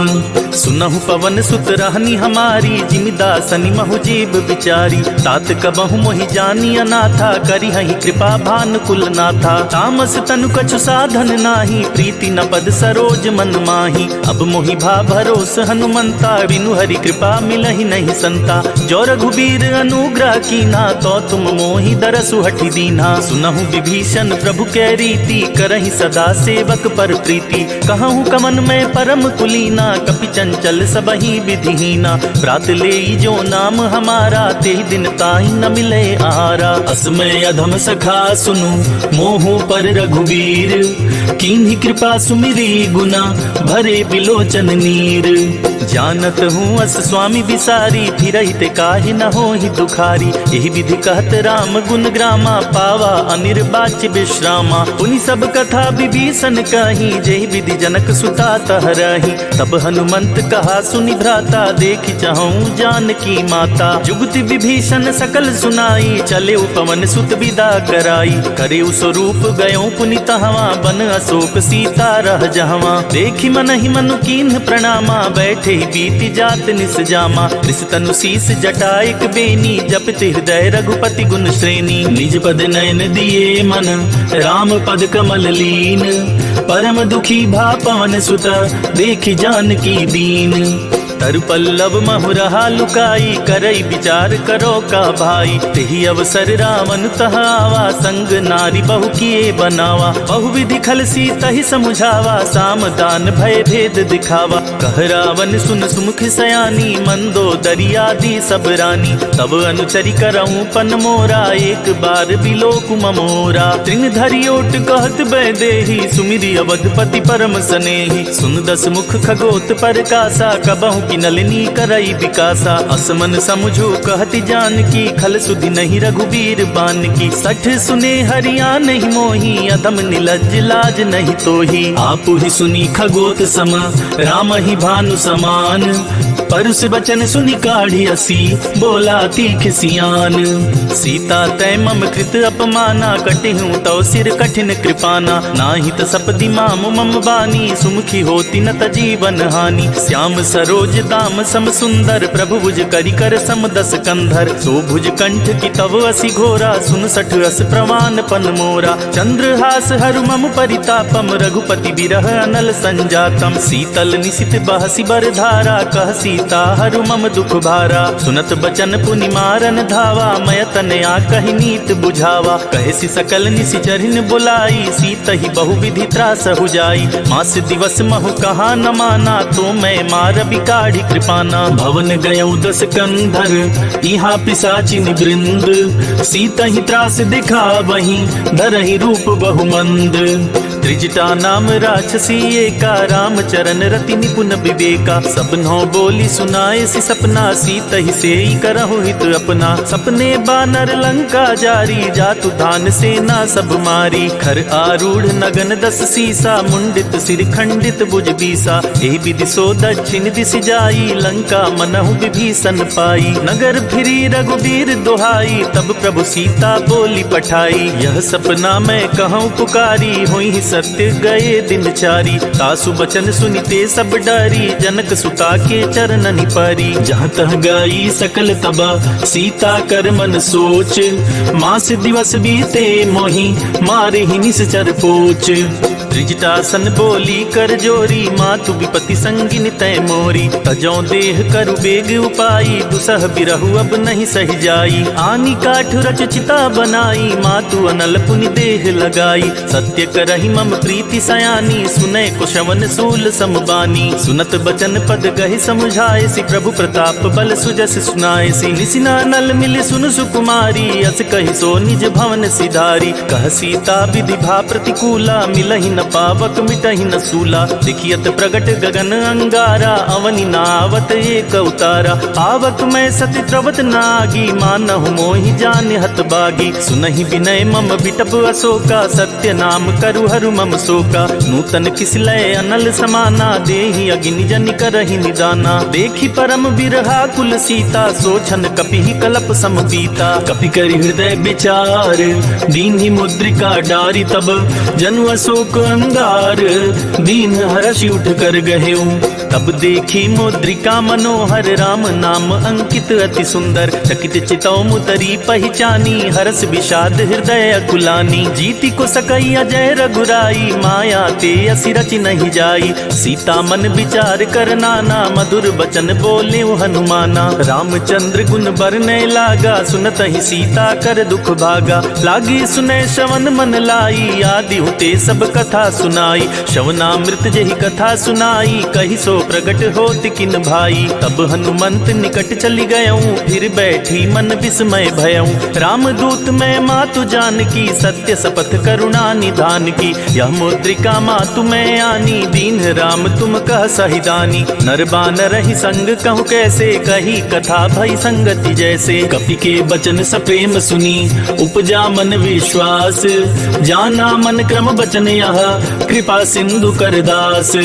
सुनहु पवन सुत रहनी हमारी, जिमिदासनि महु जीव बिचारी। तात कबहु मोहि जानी अनाथा, करी हहि कृपा भान कुल नाथा। तामस तनु कछु साधन नाही, प्रीति न पद सरोज मन माही। अब मोहि भा भरोस हनुमंता, बिनु हरि कृपा मिलहि नहीं संता। जो रघुबीर अनुग्रह कीन्हा, तो तुम मोहि दरसु हठि दीन्हा। सुनहु विभीषण प्रभु कै रीति, करहि सदा सेवक पर प्रीति। कहूँ कमन में परम कुलीना, कपि चंचल सबहि विधिहीना। प्रात लेई जो नाम हमारा, तेहि दिन ताहि न मिले आहारा। असमय अधम सखा सुनु, मोहु पर रघुवीर। कीन्ही कृपा सुमिरी गुना, भरे बिलोचन नीर। जानत हूँ अस स्वामी बिसारी, फिरहि ते काहि न होहि दुखारी। एहि विधि कहत राम गुण ग्रामा, पावा अनिर्वाच्य विश्रामा। पुनि सब कथा विभीषण कही, जेहि विधि जनक सुता तह रही। तब हनुमंत कहा सुनि भ्राता, देखि चाहूँ जानकी माता। जुगति विभीषण सकल सुनाई, चले पवन सुत विदा कराई। करे स्वरूप गयो पुनि तहवा, बन अशोक सीता रह जहवा। देखि मन ही मनु कीन्ह प्रणामा, बैठे बीति जात निस जामा। कृष तनु शीस जटायक बेनी, जपति हृदय रघुपति गुण श्रेणी। निज पद नयन दिए मन, राम पद कमल लीन। परम दुखी भा पवन सुत, देखि जानकी दीन। तरु पल्लव महु रहा लुकाई, करई विचार करो का भाई। तेहि अवसर रावण तह आवा, संग नारी बहु किए बनावा। बहुविधि खल सीतहि समुझावा, साम दान भय भेद दिखावा। कह रावण सुन सुमुख सयानी, मंदो दरियादी सब रानी। तब अनुचरी करऊं पन मोरा, एक बार बिलोक ममोरा। तृण धरि ओट कहत बैदेही, सुमिरि अवधपति परम सनेही। सुन दस मुख खगोत परकासा, कबहु की नलिनी करई विकासा। असमन समुझो कहति जानकी, खल सुधि नहीं रघुबीर बान की। सठ सुने हरिया नहीं मोही, अधम निलज्ज लाज नहीं तोही। आपु ही सुनी खगोत सम, राम ही भानु समान। परुष बचन सुनि काढ़ी असी, बोला तीख सियान। सीता तै मम कृत अपमाना, कटिहूँ तव सिर कठिन कृपाना। नाही त सपदि माम मम बानी, सुमुखी होती न त जीवन हानि। श्याम सरोज दाम सम सुंदर, प्रभु भुज करि कर सम दस कंधर। सो भुज कंठ की तव असी घोरा, सुन सठ अस प्रमाण पन मोरा। चंद्रहास हरु मम परितापम, रघुपति बिरह अनल संजातम। शीतल निशित बहसी बर धारा, कह सीता हरु मम दुख भारा। सुनत बचन पुनि मारन धावा, मय तनया कहि नीत बुझावा। कहसी सकल निशिचरिन बुलाई, सीत ही बहुविधि त्रास हो जाई। मास दिवस महु कहा न माना, तो मैं मार बिकाढ़ी कृपाना। भवन गयऊ दस कंधर, इहा पिशाचिन वृंद। सीत ही त्रास दिखा वही, धरहि रूप बहुमंद। त्रिजटा नाम राक्षसी एका, राम चरण रति निपुण विवेका। सबनों बोली सुनाए सि सपना, सीत ही सेई करहु हित अपना। सपने बानर लंका जारी, जातु धान सेना सब मारी। खर आरूढ़ नगन दस सीसा, मुंडित सिर खंडित भुज बीसा। एहि विधि सो दक्षिण दिश जाई, लंका मनहु विभीषण पाई। नगर फिरी रघुबीर दुहाई, तब प्रभु सीता बोली पठाई। यह सपना मैं कहूँ पुकारी, हुई सत्य गए दिन चारी। तासु बचन सुनिते सब डरी, जनक सुता के चरणनि परी। जहाँ तह गई सकल तबा, सीता कर मन सोच। मास दिवस बीते मोहि, मारे ही निश्चर पोच। त्रिजटासन बोली कर जोरी, मातु विपति संगिन तय मोरी। तजौ देह करु बेग उपाई, दुसह बिरहु अब नहीं सही जाई। आनी काठ रच चिता बनाई, मातु अनल पुनि देह लगाई। सत्य करहि मम प्रीति सयानी, सुनै कुशवन सूल समबानी। सुनत बचन पद गहि समुझाए सी, प्रभु प्रताप बल सुजस सुनाए सी। निसिना नल मिल सुन सुकुमारी, अस कहि सो निज भवन सिधारी। कह सीता विधि भा प्रतिकूला, मिलहि न पावक मिटहि न सूला। देखियत प्रगट गगन अंगारा, अवनि नावत एक उतारा। पावक मैं सति त्रवत नागी, मानहु मोहि जान हत बागी। सुनहि विनय मम बिटप अशोका, सत्य नाम करु हरु मम शोका। नूतन किस लय अनल समाना, देहि अग्नि जनि करहि निदाना। देखि परम बिरहा कुल सीता, सोछन कपिहि कलप सम पीता। कपि करि हृदय विचार, दीन्हि मुद्रिका डारी। तब जनु अशोक अंगार, दीन हर्षि उठ कर गहेऊ। तब देखी मुद्रिका मनोहर, राम नाम अंकित अति सुंदर। चकित चितौ मुतरी पहचानी, हरस विषाद हृदय अकुलानी। जीति को सकई अजय रघुराई, माया ते असि रचि नहीं जाई। सीता मन विचार कर नाना, मधुर बचन बोले हनुमाना। रामचंद्र गुण बरनै लागा, सुनत ही सीता कर दुख भागा। लागी सुनै श्रवण मन लाई, आदि हुते सब कथा सुनाई। श्रवणामृत जहि कथा सुनाई, कहि सो प्रगट होत किन भाई। तब हनुमंत निकट चली गयऊं, फिर बैठी मन विस्मय भयऊं। रामदूत मैं मातु जानकी, सत्य शपथ करुणा निधान की। यह मुद्रिका मातु मैं आनी, दीन राम तुम कह सहिदानी। नर बानर ही संग कहूँ कैसे, कही कथा भई संगति जैसे। कपि के बचन सप्रेम सुनी, उपजा मन विश्वास। जाना मन क्रम बचन यह, कृपा सिंधु करदास।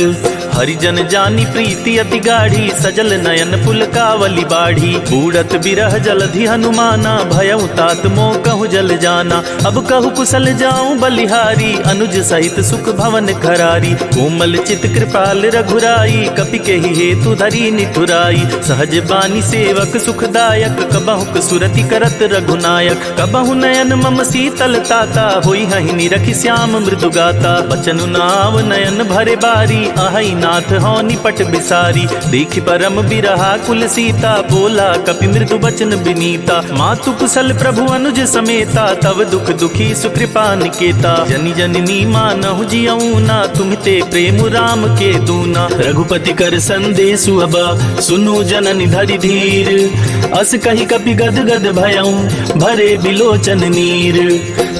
हरिजन जानी प्रीति अति गाढ़ी, सजल नयन पुलकावली बाढ़ी। बूढ़त बिरह जलधि हनुमाना, भयउ तात मोह कहु जल जाना। अब कहु कुशल जाऊं बलिहारी, अनुज सहित सुख भवन खरारी। कोमल चित कृपाल रघुराई, कपि केहि हेतु धरी निठुराई। सहज बानी सेवक सुखदायक, कबहुक सुरति करत रघुनायक। कबहु नयन मम शीतल ताता, होई हहि निरखि श्याम मृदु गाता। बचनु नाव नयन भरे बारी, आहई नाथ हौ निपट भट बिसारी। देख परम बिरहा कुल सीता, बोला कपि मृदु बचन बिनीता। मातु कुशल प्रभु अनुज समेता, तव दुख दुखी सुकृपा निकेता। जनि जननी मानहु जियऊ ना, तुम्हिते प्रेम राम के दूना। रघुपति कर संदेशु अब, सुनु जननि धरि धीर। अस कहि कपि गद गद भयऊ, भरे बिलोचन नीर।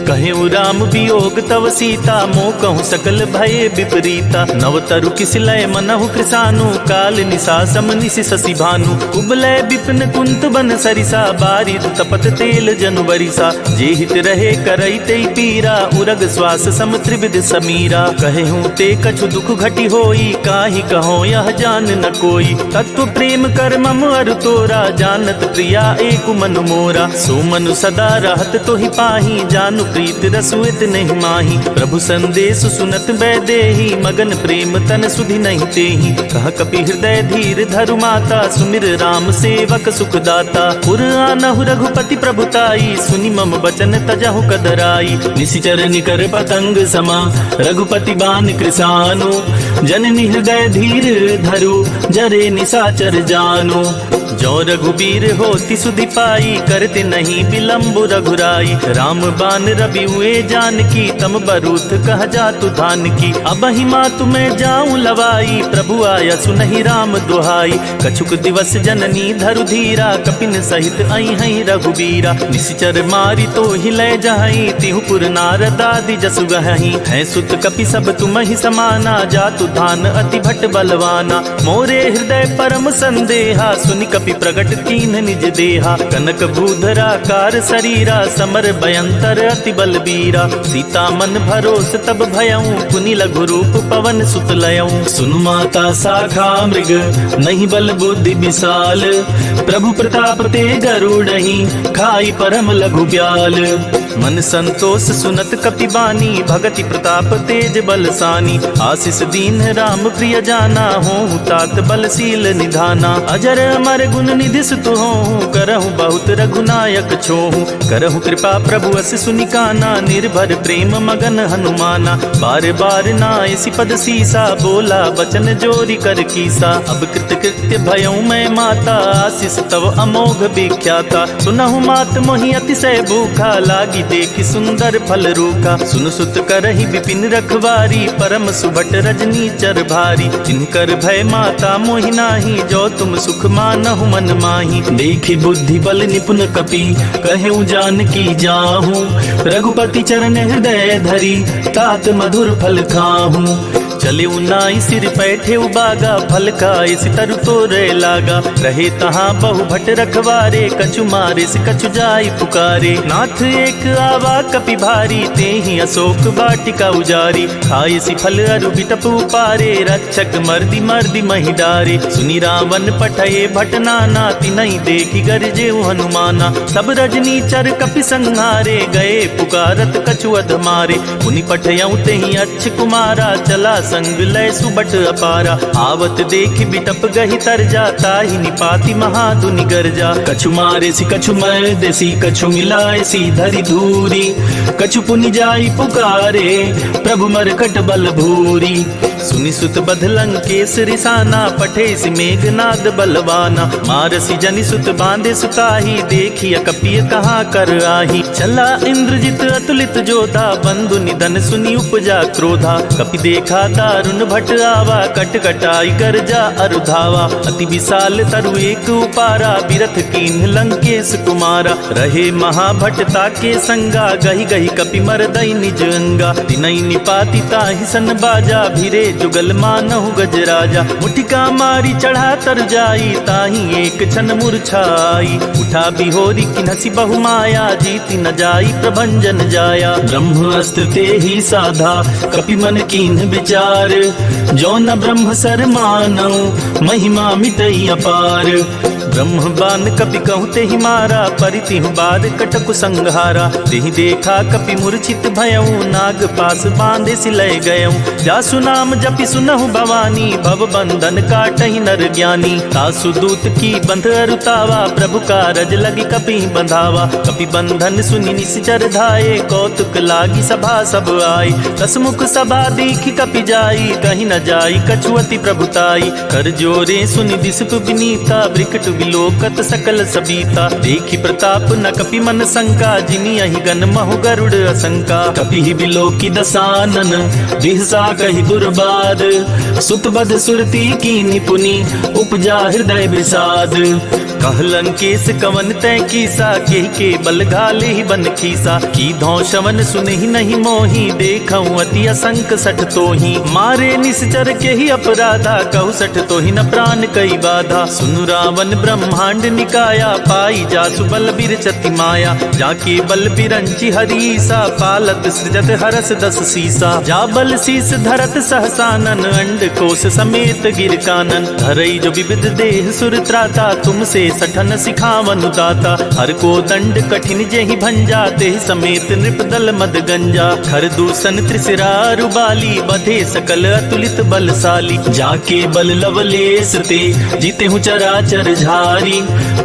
कहेउ राम वियोग तव सीता, मोह कहूँ सकल भये विपरीता। नव तरु किस लय मनहु कृसानु, काल निशा सम निशि शशि भानु। कुबलय विपिन कुंत बन सरिसा, बारिद तपत तेल जनु बरिसा। जे हित रहे करई तेई पीरा, उरग श्वास सम त्रिविध समीरा। कहेहूँ ते कछु दुख घटी होई, काहि कहो यह जान न कोई। तत्व प्रेम कर मम अरु तोरा, जानत प्रिया एक मन मोरा। सो मनु सदा रहत तोहि पाही, जानु प्रीत रसुइत नहीं माही। प्रभु संदेश सुनत बैदेही, मगन प्रेम तन सुधि नहीं तेही। कह कपि हृदय धीर धरु माता, सुमिर राम सेवक सुखदाता। पुर आनहु रघुपति प्रभुताई, सुनि मम बचन तजहु कदराई। निशिचर निकर पतंग समा, रघुपति बान कृसानु। जननी हृदय धीर धरु, जरे निशाचर जानु। जो रघुबीर होति सुधि पाई, करते नहीं विलम्ब रघुराई। राम बान रवि हुए जानकी, तम बरूथ कह जातु धान की। अब ही मातु मैं जाऊं लवाई, प्रभु आया सुनहि राम दुहाई। कछुक दिवस जननी धरु धीरा, कपिन सहित आई हई रघुबीरा। निशिचर मारी तो हिलय जहई, तिहु पुर नारद आदि जसु गहई। है सुत कपि सब तुम ही समाना, जातु धान अति भट बलवाना। मोरे हृदय परम संदेहा, सुनि कपि प्रगट कीन निज देहा। कनक भूधरा कार शरीरा, समर भयंतर अति बलबीरा। सीता मन भरोस तब भयऊ, पुनि लघु रूप पवन सुत लयऊ। सुनु माता शाखा मृग, नहीं बल बुद्धि विशाल। प्रभु प्रताप ते गरुड़हि, खाई परम लघु ब्याल। मन संतोष सुनत कपि बानी, भगति प्रताप तेज बलसानी। आशीष दीन राम प्रिय जाना, होहु तात बलशील निधाना। अजर अमर गुण निधि सुत होहु, करहु बहुत रघुनायक छोहु। करहु कृपा प्रभु अस सुनिकाना, निर्भर प्रेम मगन हनुमाना। बार बार नायसि पद सीसा, बोला बचन जोरी कर कीसा। अब कृत कृत्य भयऊ मैं माता, आशीष तव अमोघ विख्याता। सुनहु मात मोहि अतिशय भूखा, लागी देखि सुंदर फल रूखा। सुन सुत करहि विपिन रखवारी, परम सुभट रजनी चर भारी। जिनकर भय माता मोहि नाही, जो तुम सुख मानहु मन माही। देखि बुद्धि बल निपुण कपि, कहेउ जानकी जाहू। रघुपति चरण हृदय धरि, तात मधुर फल खाहू। चले उनाई सिर पैठे उबागा, फल खाए सितरु तोरे लागा। रहे तहाँ बहु भट रखवारे, कछु मारे से कछु जाई पुकारे। नाथ एक आवा कपि भारी, तेहि अशोक वाटिका उजारी। खाए सि फल अरु बिटप उपारे, रक्षक मर्दि मर्दि महि डारे। सुनि रावण पठये भट नाना, तिनहि देखि गरजेउ हनुमाना। सब रजनी चर कपि संहारे, गए पुकारत कछु अध मारे। पुनि पठयउ तेहि अच्छ कुमारा, चला संग लय सुबट अपारा। आवत देखि बिटप गहि तरजा, ताहि निपाति महाधुनि गरजा। कछु मारे सी कछु मर्दे सी, कछु मिलाए सी धरि धूरी। कछु पुनि जाई पुकारे, प्रभु मरकट बल भूरी। सुनि सुत बध लंकेश रिसाना, पठे सि मेघनाद बलवाना। मारसी जनि सुत बांधे सुताही, देखिय कपिय कहाँ कर आही। चला इंद्रजित अतुलित जोधा, बंधु निधन सुनि उपजा क्रोधा। कपि देखा दारुण भट आवा, कट कटाई गर्जा अरुधावा। अति विशाल तरु एक उपारा, बिरथ कीन्ह लंकेश कुमारा। रहे महाभटता के संगा, गहि गहि कपि मरदई निज अंगा। तिनहि निपाति ताहि सन बाजा, भिरे जुगल मानहु गजराजा। मुठिका मारी चढ़ा तर जाई, ताहि एक क्षण मूर्छाई। उठा बिहोरी किन्हसि बहु माया, जीति न जाई प्रभंजन जाया। ब्रह्मास्त्र ते ही साधा, कपि मन कीन्ह विचार। जो न ब्रह्म सर मानऊ, महिमा मिटई अपार। ब्रह्मबान कपि कहते ही मारा, परितिहु बाद कटकु संहारा। तेहि देखा कपि मूर्छित भयऊ, नाग पास बांधे सिलय गयऊ। जासु नाम जपि सुनहु भवानी, भव बंधन काटहि नर ज्ञानी। तासु दूत की बंध अरुतावा, प्रभु कारज लगी कपि बंधावा। कपि बंधन सुनि निश्चर धाये, कौतुक लागी सभा सब आई। दसमुख सभा देखी कपि जाई, कहीं न जाई कछुअति प्रभुताई। कर जोरे सुनि दिसप विनीता, ब्रिकट विलोकत सकल सबीता। देखी प्रताप न कपि मन शंका, जिनि अहि गन महु गरुड़ असंका। कपि ही विलोकी दसानन, दिहसा कहि दुर्बाद। सुत बध सुरती की निपुनि, उपजा हृदय विषाद। कहलन केस कवन तय कीसा, केहि के बल घाले ही बन खीसा। की धौ शवन सुनहि नहीं मोही, देखऊं अति असंक सठ तोही। मारे निश्चर के ही अपराधा, कहु सठ तोही न प्राण कई बाधा। सुनु रावण ब्रह्मांड निकाया, पाई जासु बल बिरचति माया। जाके बल बिरंची हरीसा, पालत सृजत हरस दस सीसा। जा बल शीस धरत सहसानन, अंड कोश समेत गिर कानन। धरई जो विविध देह सुर त्राता, तुमसे सठन सिखावन दाता। हर को दंड कठिन जेहि भंजा, तेहि समेत नृप दल मद गंजा। खर दूषण त्रिशिरारु बाली, बधे सकल अतुलित बलशाली। जाके बल लवलेस ते, जीते हूँ चराचर झारी।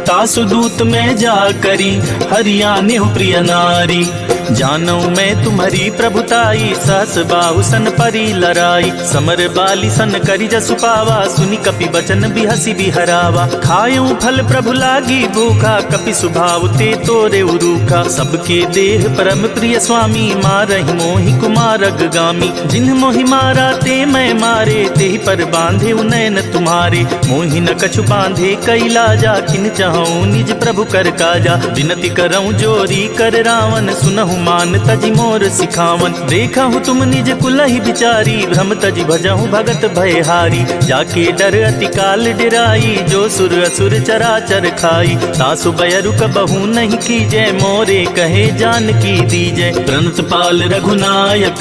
तासु दूत में जा करी, हरियाने हूँ प्रिय नारी। जानू मैं तुम्हारी प्रभुताई, सहस बाहु सन परी लराई। समर बाली सन करी जसु पावा, सुनि कपि बचन बिहसी बिहरावा। खायूं फल प्रभु लागी भूखा, कपि सुभाव ते तोरे उरूखा। सबके देह परम प्रिय स्वामी, मारहि मोहि कुमारग गामी। जिन्ह मोहि मारा ते मैं मारे, तेहि पर बांधे नयन तुम्हारे। मोहि न कछु बांधे कैलाजा, किन चाहूं निज प्रभु कर काजा। विनती करऊं जोरी कर रावण, सुनहु मान तजि मोर सिखावन। देखहु तुम निज कुलहि बिचारी, भ्रम तजि भजहु भगत भयहारी। जाके डर अति काल डिराई, जो सुर असुर चराचर खाई। तासु बयरु कबहु नहीं कीजय, मोरे कहे जानकी दीजय। प्रणत पाल रघुनायक,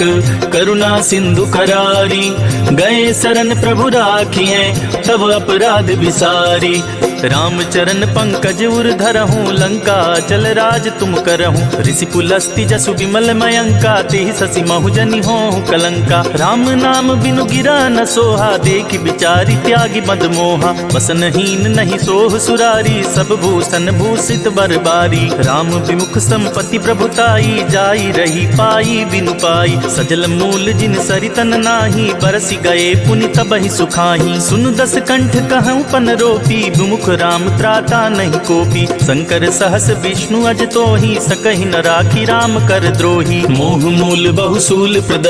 करुणा सिंधु करारी। गए शरण प्रभु राखिए, तब अपराध विसारी। राम चरण पंकज उर धरहूँ, लंका चल राज तुम करहूँ। ऋषि पुलस्ति जसु विमल मयंका, तेहि शशि महु जनि होहु कलंका। राम नाम बिनु गिरा न सोहा, देखि बिचारी त्यागी मद मोहा। वसनहीन नहीं सोह सुरारी, सब भूषण भूषित बरबारी। राम विमुख संपत्ति प्रभुताई, जाई रही पाई बिनु पाई। सजल मूल जिन सरितन नाही, बरसि गए पुनि तबहि सुखाही। सुनु दस कंठ कहूँ पन रोपी, विमुख राम त्राता नहीं कोपी। शंकर सहस विष्णु अज तोहि, सकहि न राखी राम कर द्रोही। मोह मूल बहुसूल प्रद,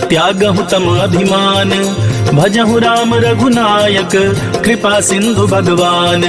त्यागहु तम अभिमान। भजहु राम रघुनायक, कृपा सिंधु भगवान।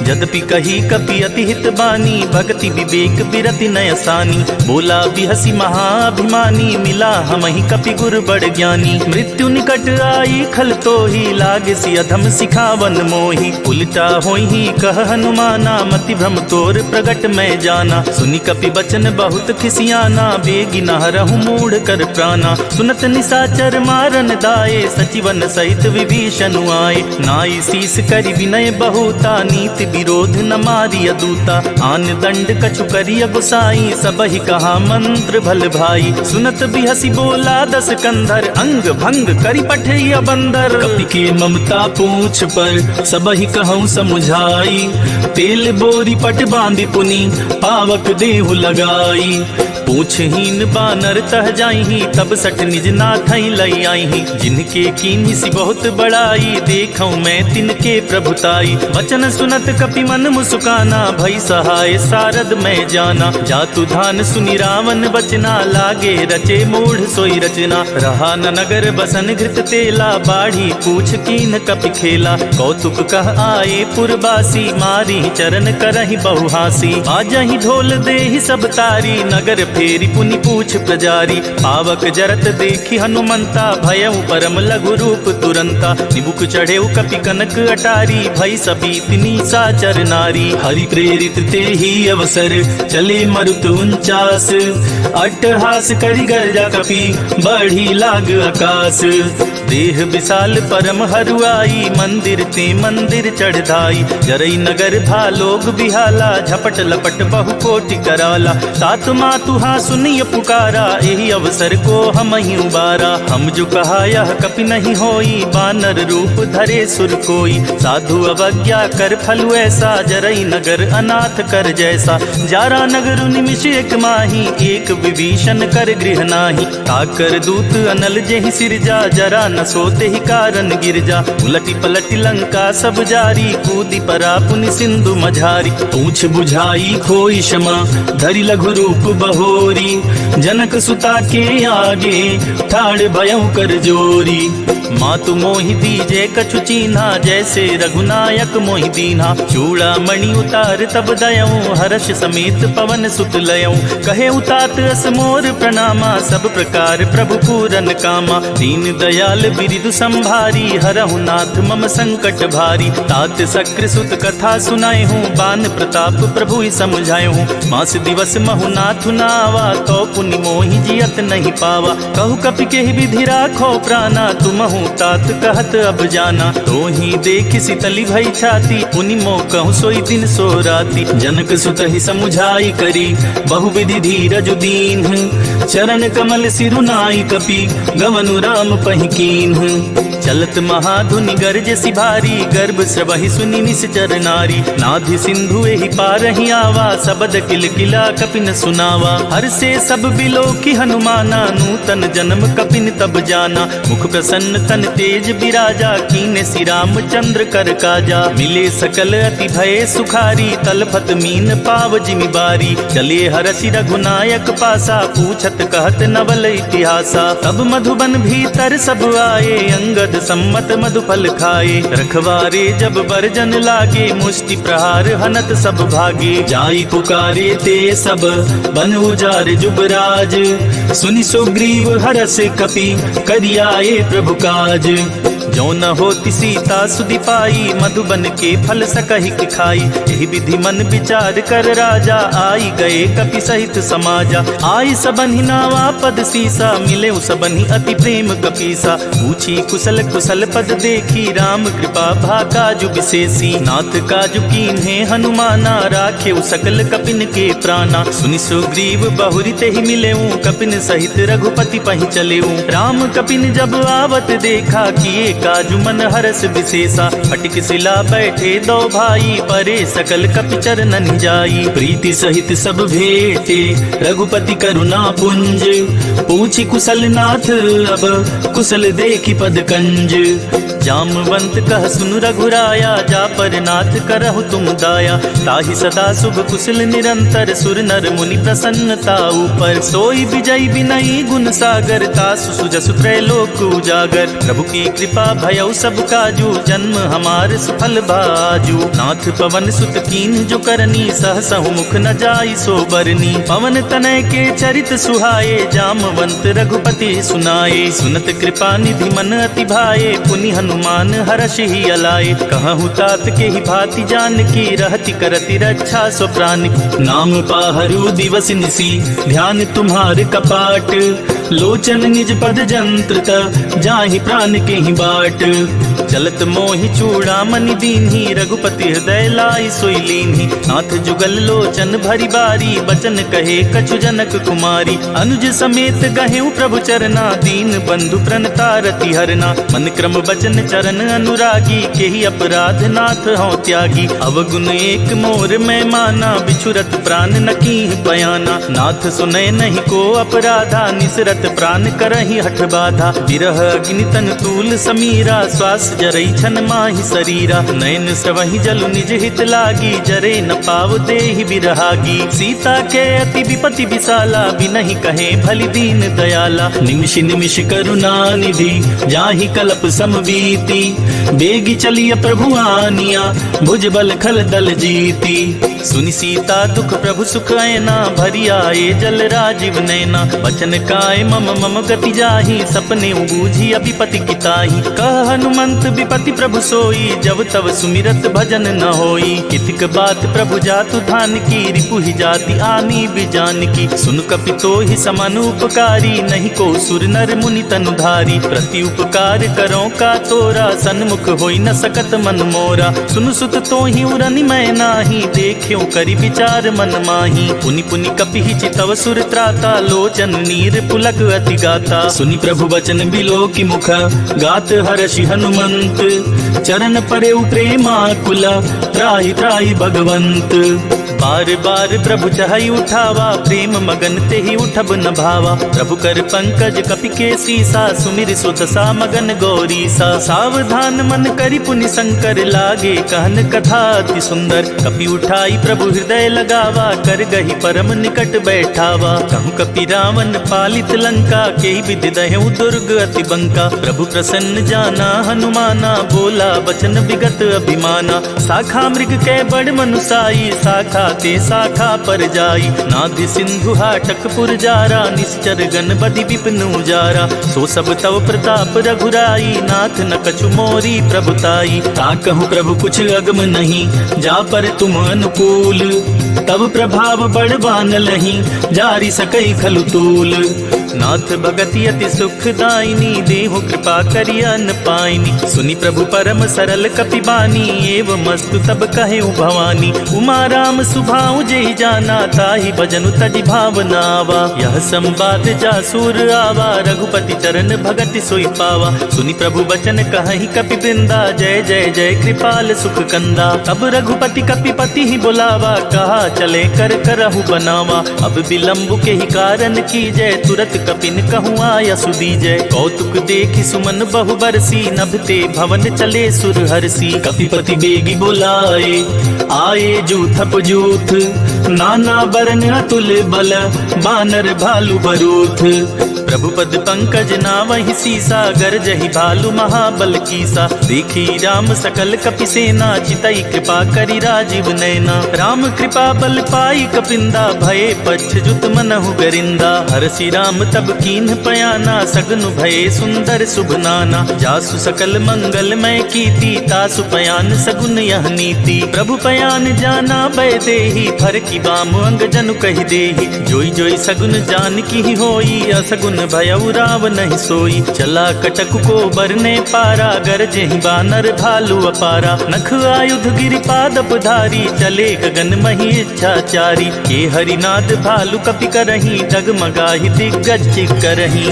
यद्यपि कही कपि अति हित बानी, भक्ति विवेक बिरति नयसानी। बोला बिहसी महाअभिमानी, मिला हमहि कपि गुर बड़ ज्ञानी। मृत्यु निकट आई खल तोहि, लागे सि अधम सिखावन मोहि। उल्टा होहि कह हनुमाना, मति भ्रम तोर प्रगट मैं जाना। सुनि कपि बचन बहुत खिसियाना, बेगी न हरहु मूढ़ कर प्राणा। सुनत निशाचर मारन दाये, सचिवन सहित विभीषण आए। नाई शीस करि विनय बहुता, नीति विरोध न मारिय दूता। आन दंड कछु करिय गुसाई, सबहि कहा मंत्र भल भाई। सुनत बिहसी बोला दस कंधर, अंग भंग करि पठिय बंदर। कपि के ममता पूछ पर, सबहि कहूँ समुझाई। तेल बोरी पट बांधि पुनि, पावक देहु लगाई। पूछहीन बानर तह जाइहि, तब सठ निज नाथई लई आइहि। जिनके कीन्हि सि बहुत बड़ाई, देखऊं मैं तिनके प्रभुताई। वचन सुनत कपि मन मुस्काना, भई सहाय सारद मैं जाना। जातु धान सुनि रावण बचना, लागे रचे मूढ़ सोई रचना। रहा न नगर बसन घृत तेला, बाढ़ी पूछ कीन कपि खेला। कौतुक कह आए पुरबासी, मारी चरण करहि बहुहासी। बाजहि ढोल देहि सब तारी, नगर फेरी पुनि पूछ प्रजारी। पावक जरत देखी हनुमंता, भयउ परम लघु रूप तुरंता। निबुक चढ़े कपि कनक अटारी, भई सबीत निशाचर नारी। हरि प्रेरित ते ही अवसर, चले मरुत 49। अट्टहास करि गर्जा कपि, बढ़ी लाग आकाश। देह विशाल परम हरुआई, मंदिर ते मंदिर चढ़ाई। जरई नगर भालोग बिहाला, झपट लपट बहु कोटि कराला। तात मातु हाँ सुनिय पुकारा, यही अवसर को हम ही उबारा। हम जो कहा यह कपि नहीं होई, बानर रूप धरे सुर कोई। साधु अवज्ञा कर फलु ऐसा, जरई नगर अनाथ कर जैसा। जारा नगर निमिष एक माही, एक विभीषण कर गृह नाही। ताकर दूत अनल जेहि सिरजा, जरा न सोते ही कारण गिरजा। उलटी पलटी लंका सब जारी, कूदी परा पुनि सिंधु मझारी। पूछ बुझाई खोई क्षमा, धरि लघु रूप बहोरी। जनक सुता के आगे, ठाड़ भयउ कर जोरी। मातु मोहि दीजे कछु चीन्हा, जैसे रघुनायक मोहि दीन्हा। चूड़ा मणि उतार तब दयऊं, हर्ष समेत पवन सुत लयऊं। कहे उतात अस मोर प्रणामा, सब प्रकार प्रभु पूरन कामा। दीन दयाल बिरिदु संभारी, हरहु नाथ मम संकट भारी। तात सक्र सुत कथा सुनाए हूँ, बान प्रताप प्रभु ही समझाए हूँ। मास दिवस महु नाथ नावा, तो पुनि मोहि जियत नहीं पावा। कहु कपि के विधि राखो प्राणा, तुम तात कहत अब जाना। तो ही देख शीतली भई छाती, पुनि मो कहूँ सोई दिन सो राती। जनक सुत ही समुझाई करी, बहुविधि धीरज दीन। चरण कमल सिरुनाई कपि, गवनु राम पहि कीन्ह। चलत महाधुनि गर्ज सिभारी, गर्भ स्रवहि सुनि निश्चर नारी। नाधि सिंधु एहि पारहि आवा, सबद किल किला कपिन सुनावा। हर से सब बिलो की हनुमाना, नूतन जन्म कपिन तब जाना। मुख प्रसन्न तन तेज बिराजा, कीने श्री रामचंद्र कर काजा। मिले सकल अति भय सुखारी, तलफत मीन पाव जिमि बारी। चले हरषि रघुनायक पासा, पूछत कहत नवल इतिहासा। तब मधुबन भीतर सब आए, अंगद सम्मत मधुफल खाए। रखवारे जब बरजन लागे, मुष्टि प्रहार हनत सब भागे। जाई पुकारे ते सब, बन उजार जुबराज। सुनि सुग्रीव हरष कपि, करियाए प्रभु काज। जो न होती सीता सुधि पाई, मधुबन के फल सकहि कि खाई। यही विधि मन विचार कर राजा, आई गए कपि सहित समाजा। आई सबन्हि नावा पद सीसा, मिले सबन्हि अति प्रेम कपीसा। पूछी कुशल कुशल पद देखी, राम कृपा भा काजु विशेषी। नाथ काजु कीन्हे हनुमाना, राखे सकल कपिन के प्राणा। सुनि सुग्रीव बहुरि तेहि मिलेऊ, कपिन सहित रघुपति पहि चलेऊ। राम कपिन जब आवत देखा, किए काजु मन हरस विशेषा। फटिक सिला बैठे दो भाई, परे सकल कपि चरणन जाई। प्रीति सहित सब भेटे, रघुपति करुणा पुंज। पूछी कुशल नाथ अब, कुशल देखी पद कंज। जामवंत कह सुन रघुराया, जा पर नाथ करहु तुम दाया। ताहि सदा शुभ कुशल निरंतर, सुर नर मुनि प्रसन्नता ऊपर। सोई विजय विनयी गुण सागर, तासु सुजसु त्रैलोक उजागर। प्रभु की कृपा भयउ सब काजू, जन्म हमार सुफल बाजू। नाथ पवन सुत कीन जो करनी, सहसहु मुख न जाई सो बरनी। पवन तनय के चरित सुहाए, जामवंत रघुपति सुनाए। सुनत कृपा निधि मन अति भाए, पुनि हनुमान हर्ष ही अलाए। कहूँ तात के ही भांति जान की, रहति करति रक्षा सो प्राण की। नाम पाहरु दिवस निसी, ध्यान तुम्हार कपाट। लोचन निज पद जंत्रत, जाहि प्राण के ही बाट। चलत मोहि चूड़ामणि दीन्ही, रघुपति हृदय लाई सोई लीन्ही। नाथ जुगल लोचन भरी बारी, बचन कहे कछु जनक कुमारी। अनुज समेत गहेउ प्रभु चरना, दीन बंधु प्रणतारति हरना। मन क्रम बचन चरण अनुरागी, केहि अपराध नाथ हों त्यागी। अवगुण एक मोर मैं माना, बिछुरत प्राण न कीहि बयाना। नाथ सुनय नहीं को अपराधा, निसरत प्राण करहि हठ बाधा। विरह अग्नि तन तूल समीरा, श्वास जरई छन माहि शरीरा। नयन स्रवहि जलु निज हित लागी, जरे न पाव देहि बिरहागी। सीता के अति विपति विशाला, बिनहि कहे भलि दीन दयाला। निमिष निमिष करुणा निधि, जाहि कल्प समबीति। बेगी चलिय प्रभु आनिया, भुज बल खल दल जीती। सुनि सीता दुख प्रभु सुख ऐना, भरी आए जल राजीव नैना। बचन काय मम मम गति जाहि, सपने बूझी अभिपति किताहि। कह हनुमंत विपति प्रभु सोई, जब तब सुमिरत भजन न होई। कितिक बात प्रभु जातु धान की, रिपु ही जाति आनी बिजान की। सुन कपि तोहि समान उपकारी, नहीं को सुर नर मुनि तनुधारी। प्रति उपकार करो का तोरा, सन्मुख होई न सकत मन मोरा। सुन सुत तोहि उरनि मैं नाही, देख्यो करि विचार मन माही। पुनि पुनि कपि चितव सुर त्राता, लोचन नीर पुलक अति गाता। सुनि प्रभु वचन बिलो की मुख, गात हर्षि हनुमंत। चरण परे प्रेमाकुल, त्राहि त्राहि भगवंत। बार बार प्रभु चहई उठावा, प्रेम मगन ते ही उठब न भावा। प्रभु कर पंकज कपि के सीसा, सुमिर सुत सा मगन गौरी सा। सावधान मन करि पुनि शंकर, लागे कहन कथा अति सुंदर। कपि उठाई प्रभु हृदय लगावा, कर गही परम निकट बैठावा। कहूँ कपि रावण पालित लंका, के विधि दहु दुर्ग अति बंका। प्रभु प्रसन्न जाना हनुमाना, बोला बचन विगत अभिमाना। शाखा मृग के बड़ मनुसाई, शाखा ते शाखा पर जाई। नाभि सिंधु हाटक पुरजारा, निश्चर गण बदि विपिन उजारा। सो सब तव प्रताप रघुराई, नाथ न कछु मोरी प्रभुताई। ताकहु प्रभु कुछ अगम नहीं, जा पर तुम अनुकूल। तब प्रभाव बड़वान लही, जारी सकई खलु तूल। नाथ भगति अति सुखदायिनी, देहु कृपा करि अन पाइनी। सुनि प्रभु परम सरल कपि बानी, एवं मस्तु तब कहे भवानी। उमा राम सुभाऊ जय जाना, ताहि भजनु तजि भावनावा। यह संवाद जासुर आवा, रघुपति चरण भगति सोई पावा। सुनि प्रभु बचन कहहि कपि वृंदा, जय जय जय कृपाल सुख कंदा। तब रघुपति कपिपति ही बुलावा, कहा चले कर करहु बनावा। अब विलंब के ही कारण की जय, तुरत कपिन कहूँ आया सुदीजय। कौतुक देखि सुमन बहु बरसी, नभते भवन चले सुर हरसी। कपिपति बेगी बुलाए, आए जूथप जूथ। नाना बरन अतुल बल, बानर भालु बरूथ। प्रभु पद पंकज नावहि सीसा, गरजहि भालु महाबल कीसा। देखी राम सकल कपि सेना, चितई कृपा करि राजीव नैना। राम कृपा बल पाई कपिंदा, भये पच्छ मनहु गरिंदा। हरसि राम तब कीन्ह पयाना, सगनु भये सुंदर शुभ नाना। जासु सकल मंगलमय कीर्ति, तासु पयान सगुन यह नीति। प्रभु पयान जाना भय देहि, फर की बाम अंग जनु कहि देहि। जोई जोई सगुन जान की होई, असगुन भयउ राव नहीं सोई। चला कटक को बरने पारा, गरजेहि बानर भालु अपारा। नख आयुध गिरिपादप धारी, चले गगन मही इच्छाचारी। के हरिनाद भालु कपि करही, डगमगाहि दिग्गज चिक्करही।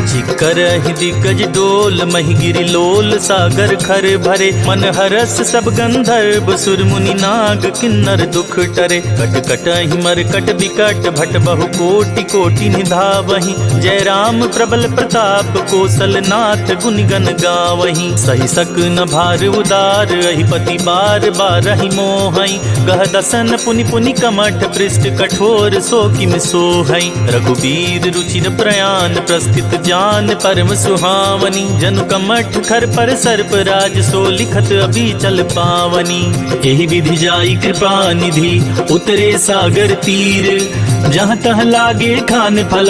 चिक्करहि दिग्गज डोल, महि गिरि लोल सागर खर भरे। मन हरस सब गंधर्व, सुर मुनि नाग किन्नर दुख टरे। कट कटहि मरकट बिकट, भट बहु कोटि कोटि निधावहि। जय राम प्रबल प्रताप, कौशल नाथ गुनि गन गावहि। सहि सक न भार उदार, अहिपति बार बारहि मोहई। गह दसन पुनि पुनि कमठ, पृष्ठ कठोर सो किम सोहई। रघुबीर रुचिर प्रयाण, प्रस्थित जान परम सुहावनी। जनु कमठ खर पर सर्प राज, सो लिखत अभी चल पावनी। एहि विधि जाई कृपा निधि, उतरे सागर तीर। जहाँ तह लागे खान फल,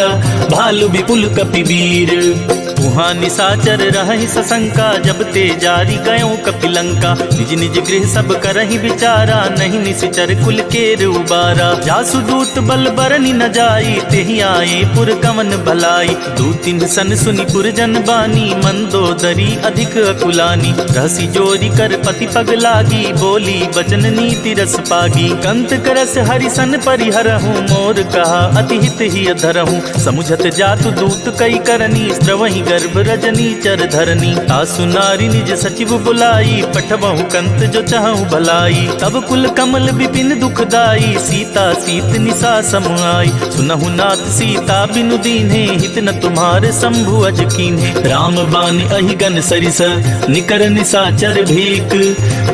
भालु विपुल कपि वीर। वहाँ निशाचर रहहि सशंका, जब ते जारी गयो कपिलंका। निज निज गृह सब करहि विचारा, नहीं निश्चर कुल केर उबारा। जासु दूत बल बरनि न जाई, तेहि आए पुर कवन भलाई। दूतिन सन सुनि पुरजन बानी, मंदोदरी अधिक अकुलानी। रहसी जोरी कर पति पग लागी, बोली बचन नीति रस पागी। कंत करस हरिसन परिहरहूँ, मोर कहा अति हित ही अधरहूँ। समुझत जातु दूत कई करनी, स्रवहि गर्भ रजनी चर धरनी। तासु नारी निज सचिव बुलाई, पठबहु कंत जो चाहूँ भलाई। तब कुल कमल विपिन दुखदाई, सीता सीत निशा समुआई। सुनहु नाथ सीता बिनु दीन्हे, हित न तुम्हारे शंभु अज कीन्हे। राम बान अहिगन सरिस, निकर निशाचर भीक।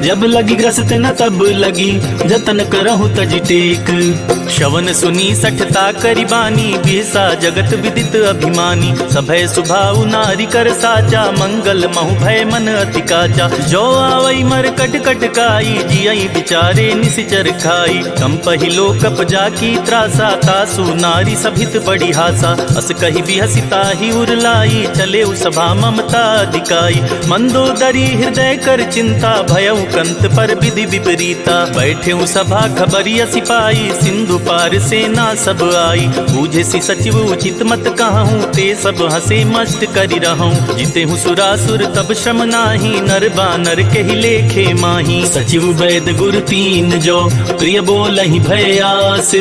जब लगी ग्रस्त न तब लगी, जतन करहु तज टेक। श्रवण सुनी सठता करिबानी, बिहसा जगत विदित अभिमानी। सभय सुभाव पाहु नारी कर साचा, मंगल महु भय मन अति काचा। जो आवई मर कट कट काई, जियई बिचारे निसिचर खाई। कम पहिलो कप जाकी त्रासा, तासु नारी सभित बड़ी हासा। अस कही बिहसिता ही उरलाई, चले सभा ममता दिकाई। मंदोदरी हृदय कर चिंता, भयउ कंत पर विधि विपरीता। बैठे सभा खबरिया सिपाही, सिंधु पार सेना सब आई। बूझे सी सचिव उचित मत कहूँ, ते सब हंसे मस्त करि रहूं। जीते हूँ सुरासुर तब श्रम नाही, नर बानर के ही लेखे माही। सचिव वैद गुर तीन जो, प्रिय बोलहि भयास।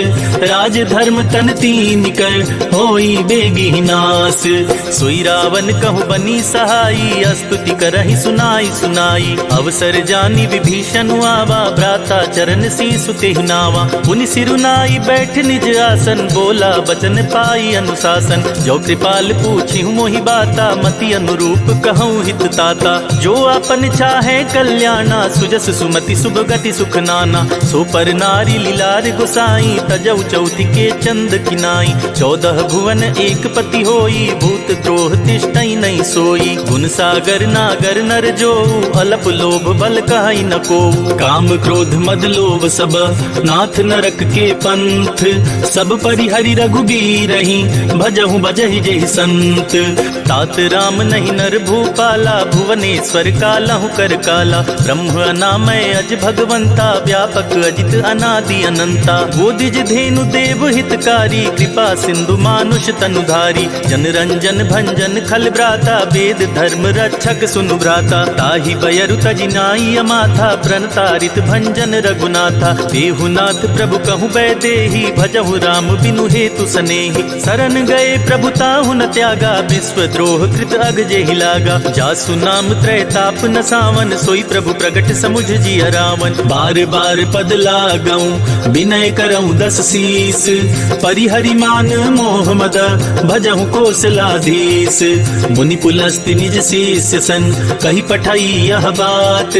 राज धर्म तन तीन कर, होई बेगी नास। सोई रावण कहु बनी सहाई, स्तुति करहि सुनाई सुनाई। अवसर जानी विभीषण आवा, भ्राता चरण शीसु तेहि नावा। पुनि सिरुनाई बैठ निज आसन, बोला बचन पाई अनुशासन। जो कृपाल पूछी मोहि बाता, मति अनुरूप कहूँ हित ताता। जो अपन चाहे कल्याणा, सुजस सुमति शुभ गति सुख नाना। सो पर नारी लीलार गोसाई, तजौ चौथि के चंद किनाई। 14 भुवन एक पति होई, भूत द्रोह तिष्ठई नहीं सोई। गुण सागर नागर नर जो, अलप लोभ बल कहई न को। काम क्रोध मद लोभ सब, नाथ नरक के पंथ। सब परिहरि रघुबीरहि, भजहु बजहि जेहि संत। तात राम नहीं नर भूपाला, भुवनेश्वर कालहु कर काला। ब्रह्म अनामय अज भगवंता, व्यापक अजित अनादि अनंता। गोदिज धेनु देव हितकारी, कृपा सिंधु मानुष तनुधारी। जन रंजन भंजन खल भ्राता, वेद धर्म रक्षक सुनु भ्राता। ताहि बयरु तजिनाई अमाथा, प्रणतारित भंजन रघुनाथा। देहुनाथ प्रभु कहु बैदेही, भजहु राम बिनु हेतु सनेही। शरण गए प्रभु ताहु न त्यागा, विश्वद्रोह कृत अग जेहि लागा। जासु नाम त्रैताप न सावन, सोई प्रभु प्रगट समुझ जिय रावण। बार बार पद लागऊं, विनय करऊं 10 शीस। परिहरि मान मोह मद, भजहु कौशलाधीश। मुनि पुलस्त्य निज शिष्य सन, कही पठाई यह बात।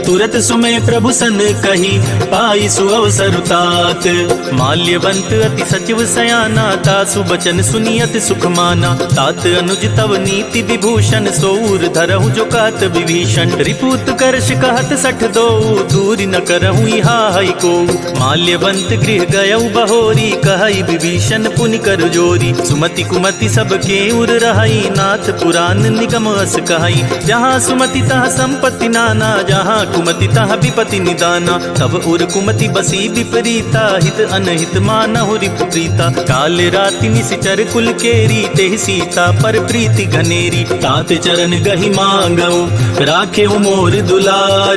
तुरत सुमय प्रभु सन कही, पाई सुअवसर तात। माल्यवंत अति सचिव सयाना, तासु बचन सुनियत सुख माना। तात अनुज तव नीति विभूषण, सोऊर धरहु जो कात विभीषण। रिपुत करश कहत 62, दूरी न करहु इहा हई को। माल्यवंत गृह गयउ बहोरी, कहई विभीषण पुनि कर जोरी। सुमति कुमति सबके उर रहई, नाथ पुराण निगम अस कहई। जहाँ सुमति तहाँ संपत्ति नाना, जहाँ कुमति तहाँ विपति निदाना। तब उर कुमति बसी विपरीता, हित अनहित मानहु रिपु प्रीता। काल राति निशिचर कुल केरी, तेहि सीता पर प्रीति घनेरी। तात चरण गहि मांगऊ, राखे मोर दुलार।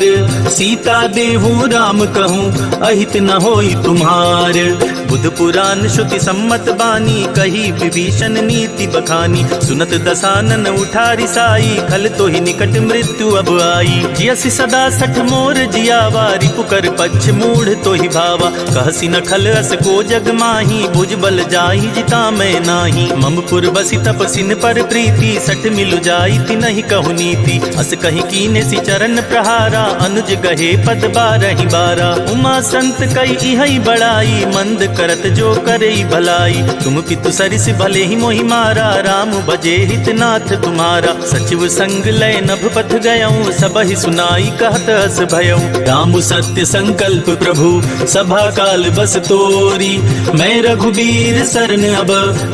सीता देहु राम कहूँ, अहित न होई तुम्हार। बुध पुराण श्रुति सम्मत बानी, कही विभीषण नीति बखानी। सुनत दसानन उठारी साई, खल तो ही निकट मृत्यु अब आई। जियसि सदा 60 मोर जियावा, रिपुकर पक्ष मूढ़ तो ही भावा। कहसी न खल अस को जग माही, भुज बल जाहि जिता मैं नाही। ममपुर बसी तपसिन पर प्रीति, 60 मिलु जाई ति नहीं कहु नीति। अस कहीं कीने सि चरण प्रहारा, अनुज गहे पद 12 12। उमा संत कई इहई बड़ाई, मंद करत जो करई भलाई। तुम पितु सरिस भले ही मोहि मारा, राम बजे हितनाथ तुम्हारा। सचिव संग लय नभ पथ गयऊं, सबहि सुनाई कहत अस भयऊं। राम सत्य संकल्प प्रभु, सभा काल बस तोरी। मैं रघुबीर शरण अब,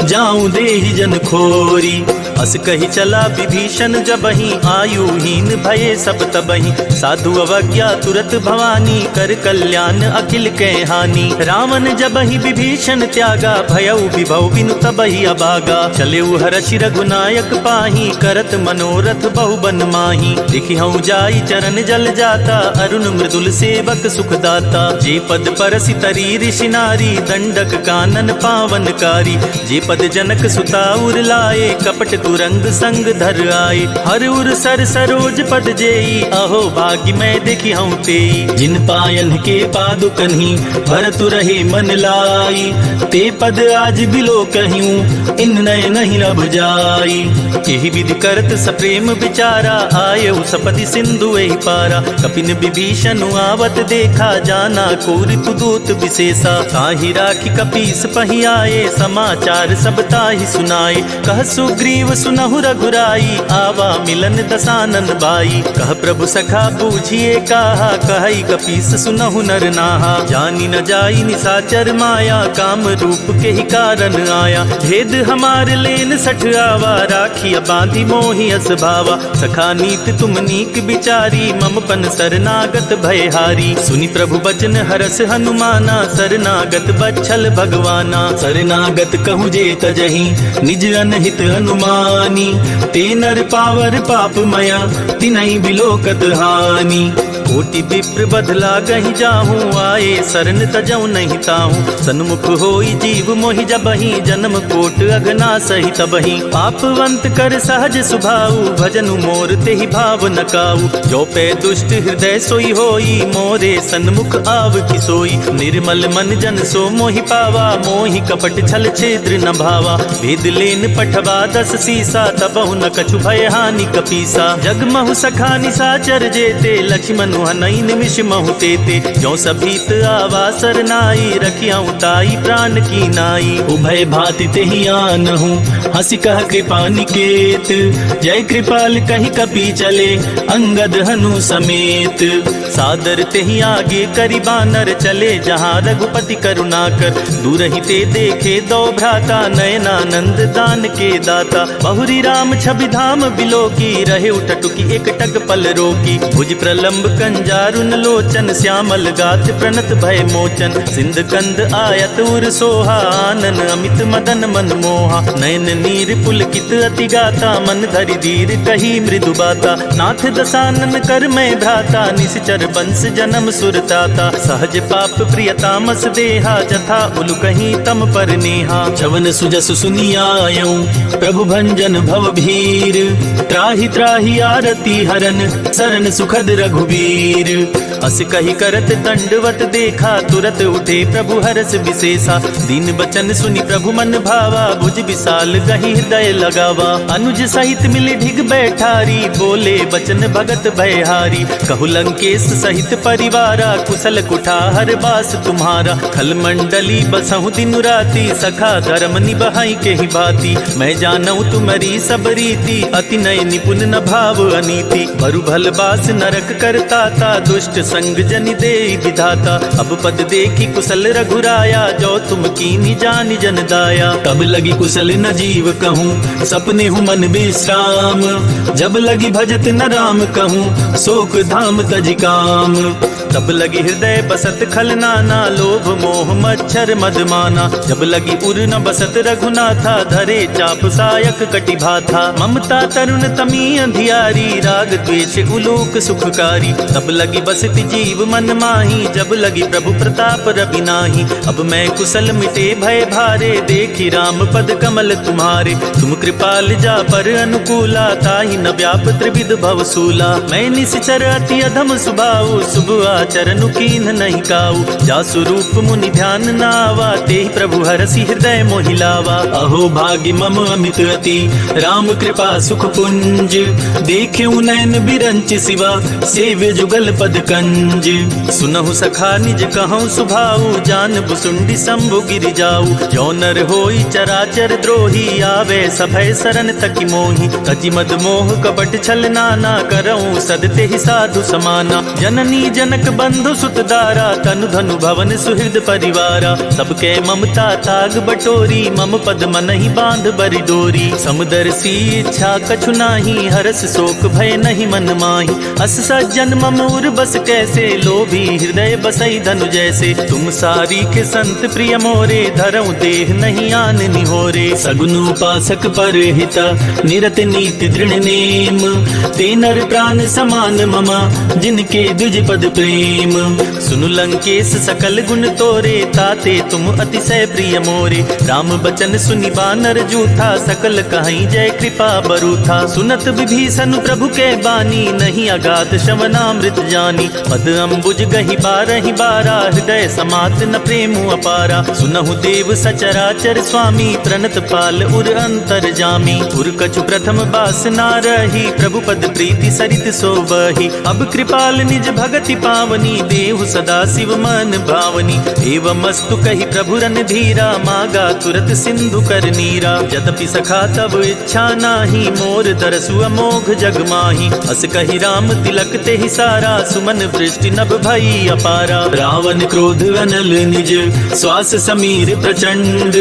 जाऊं देहि जन खोरी। अस कही चला विभीषण जबहि, आयुहीन भये सब तबहि। साधु अवज्ञा तुरत भवानी, कर कल्याण अखिल के हानि। रावण जबहि विभीषण त्यागा, भयउ विभव बिनु तबहि अभागा। चले हर्षि रघुनायक पाही, करत मनोरथ बहुबन माही। देखि हूँ जाई चरण जल जाता, अरुण मृदुल सेवक सुखदाता। जे पद परसि तरी ऋषि नारी, दंडक कानन पावनकारी। जे पद जनक सुता उर लाए, कपट तुरंग संग धर आए। हर उर सर सरोज पद जेई, अहो भाग्य मैं देखी हूँ तेई। जिन पायन के पादुकन्ही, भरत रहे मन लाई। ते पद आज बिलो कहियूं, इन नय नहीं लब जाई। यही विधि करत सप्रेम विचारा, आयउ सपदि सिंधु एहि पारा। कपिन विभीषण आवत देखा, जाना को ऋतु दूत विशेषा। ताहि राखी कपीस पहि आए, समाचार सब ताहि सुनाए। कह सुग्रीव सुनहु रघुराई, आवा मिलन दसानन बाई। कह प्रभु सखा बूझिए काहा, कहई कपीस सुनहु नर नाहा। जानी न जाई निसाचर माया, काम रूप के ही कारण आया। भेद हमार लेन सठ आवा, राखिया बांधी मोहि अस भावा। सखा नीत तुम नीक बिचारी, मम पन शरनागत भयहारी। सुनि प्रभु बचन हरस हनुमाना, शरनागत बच्छल भगवाना। शरनागत कहूँ जे तजहि, निज अनहित हनुमानी। ते नर पावर पाप मया, तिनहि बिलोकत हानि। कोटि विप्र बदला गहि जाहूँ, आए शरण तजऊ नहीं ताहूँ। सन्मुख होई जीव मोहि जबहि, जन्म कोट अगना सही तबहि। पापवंत कर सहज सुभाऊ, भजनु मोर तेहि भाव न काऊ। जो पे दुष्ट हृदय सोई होई, मोरे सन्मुख आव कि सोई। निर्मल मन जन सो मोहि पावा, मोहि कपट छल छेद्र न भावा। भेद लेन पठवा 10 सीसा, तबहु न कछु भय हानि कपीसा। जगमहु सखा निसाचर जेते, लक्ष्मण हनई निमिष महु तेते। जो सभीत आवा सरनाई, रखियाऊं ताई प्राण की नाई। उभय भाति तेहि आनहु, हंसी कह कृपा निकेत। जय कृपाल कहि कपि चले, अंगद हनु समेत। सादर तेहि आगे करि बानर, चले जहाँ रघुपति करुणाकर। दूर ही ते देखे दो भ्राता, नयनानंद दान के दाता। बहुरी राम छवि धाम बिलोकी, रहे उठटुकी एक टक पल रोकी। भुज प्रलंब कंजारुन लोचन, श्यामल गात प्रणत भय मोचन। सिंध कंद आयत उर सोहा, आनन अमित मदन मन मोहा। नयन नीर पुलकित अति गाता, मन धरि धीर कही मृदु बाता। नाथ दसानन कर मैं भ्राता, निश्चर बंस जन्म सुरताता। सहज पाप प्रियतामस देहा, जथा उलु कहीं तम पर नेहा। चवन सुजस सुनियायऊं, प्रभु भंजन भव भीर। त्राहि त्राहि आरती हरन, सरन सुखद रघुबीर। अस कही करत दंडवत देखा, तुरत उठे प्रभु हरस विशेषा। दीन बचन सुनि प्रभु मन भावा, भुज विशाल गहि हृदय लगावा। अनुज सहित मिले ढिग बैठारी, बोले बचन भगत भयहारी। कहु लंकेश सहित परिवारा, कुशल कुठार बास तुम्हारा। खल मंडली बसहु दिन राति, सखा धर्म निबहाई के ही भांति। मैं जानऊ तुम्हारी सब रीति, अति नय निपुण न भाव अनीति। भरु भल बास नरक करताता, दुष्ट संग जनि दे विधाता। अब पद देखी कुशल रघुराया, जो तुम कीनी जानि जन दाया। तब लगी कुशल न जीव कहूँ, सपने हूँ मन विश्राम। जब लगी भजत न राम कहूँ, शोक धाम तज काम। तब लगी हृदय बसत खल नाना, लोभ मोह मच्छर मदमाना। जब लगी उर न बसत रघुनाथा, धरे चाप सायक कटि भाथा। ममता तरुण तमी अंधियारी, राग द्वेष उलोक सुखकारी। तब लगी बसति जीव मन माही, जब लगी प्रभु प्रताप रवि नाही। अब मैं कुशल मिटे भय भारे, देखी राम पद कमल तुम्हारे। तुम कृपाल जा पर अनुकूला, ताहि न व्याप त्रिविध भवसूला। मैं निश्चर अति अधम सुभाऊ, शुभ आचरण कीन नहीं काऊ। जासु रूप मुनि ध्यान नावा, तेहि प्रभु हरसि हृदय मोहि लावा। अहो भाग्य मम अमित अति, राम कृपा सुख पुंज। देखेउ नयन बिरंच सिवा, सेव्य जुगल पद कंज। सुनहु सखा निज कहूँ सुभाऊ, जान बुसुंडी शंभु गिरि जाऊ। जो नर होई चराचर द्रोही, आवे सभय शरण तकि मोहि। तजि मद मोह कपट छल नाना, करऊँ सदते ही साधु समाना। जननी जनक बंधु सुत दारा, तनु धनु भवन सुहृद परिवारा। सबके ममता ताग बटोरी, मम पद मनहि बांध बरि डोरी। समदर्शी इच्छा कछु नाही, हरस शोक भय नहीं मन माही। अस सज्जन मम उर बस कैसे, लोभी हृदय बसई धनु जैसे। तुम सारी के संत प्रिय मोरे, धरऊं देह नहीं आन निहोरे। सगुन उपासक पर हिता, निरत नीति दृढ़ नेम। ते नर प्राण समान ममा, जिनके द्विज पद प्रेम। सुनु लंकेश सकल गुण तोरे, ताते तुम अतिशय प्रिय मोरे। राम बचन सुनि बानर जूठा, सकल कहीं जय कृपा बरूथा। सुनत विभीषण प्रभु के बानी, नहीं अगाध श्रवणामृत जानी। पद अम्बुज गहि बारहि बारा, हृदय समात न प्रेमु अपारा। सुनहु देव सचराचर स्वामी, प्रणत पाल उर अंतर जामी। उर कछु प्रथम बास ना रही, प्रभु पद प्रीति सरित सोबहि। अब कृपाल निज भगति पावनी, देहु सदा शिव मन भावनी। एवं मस्तु कही प्रभु रन धीरा, मागा तुरत सिंधु कर नीरा। यद्यपि सखा तब इच्छा नाही, मोर दरसु अमोघ जग माही। अस कही राम तिलक ते ही सारा, सुमन वृष्टि नभ भई अपारा। रावण क्रोध अनल निज, श्वास समीर प्रचंड।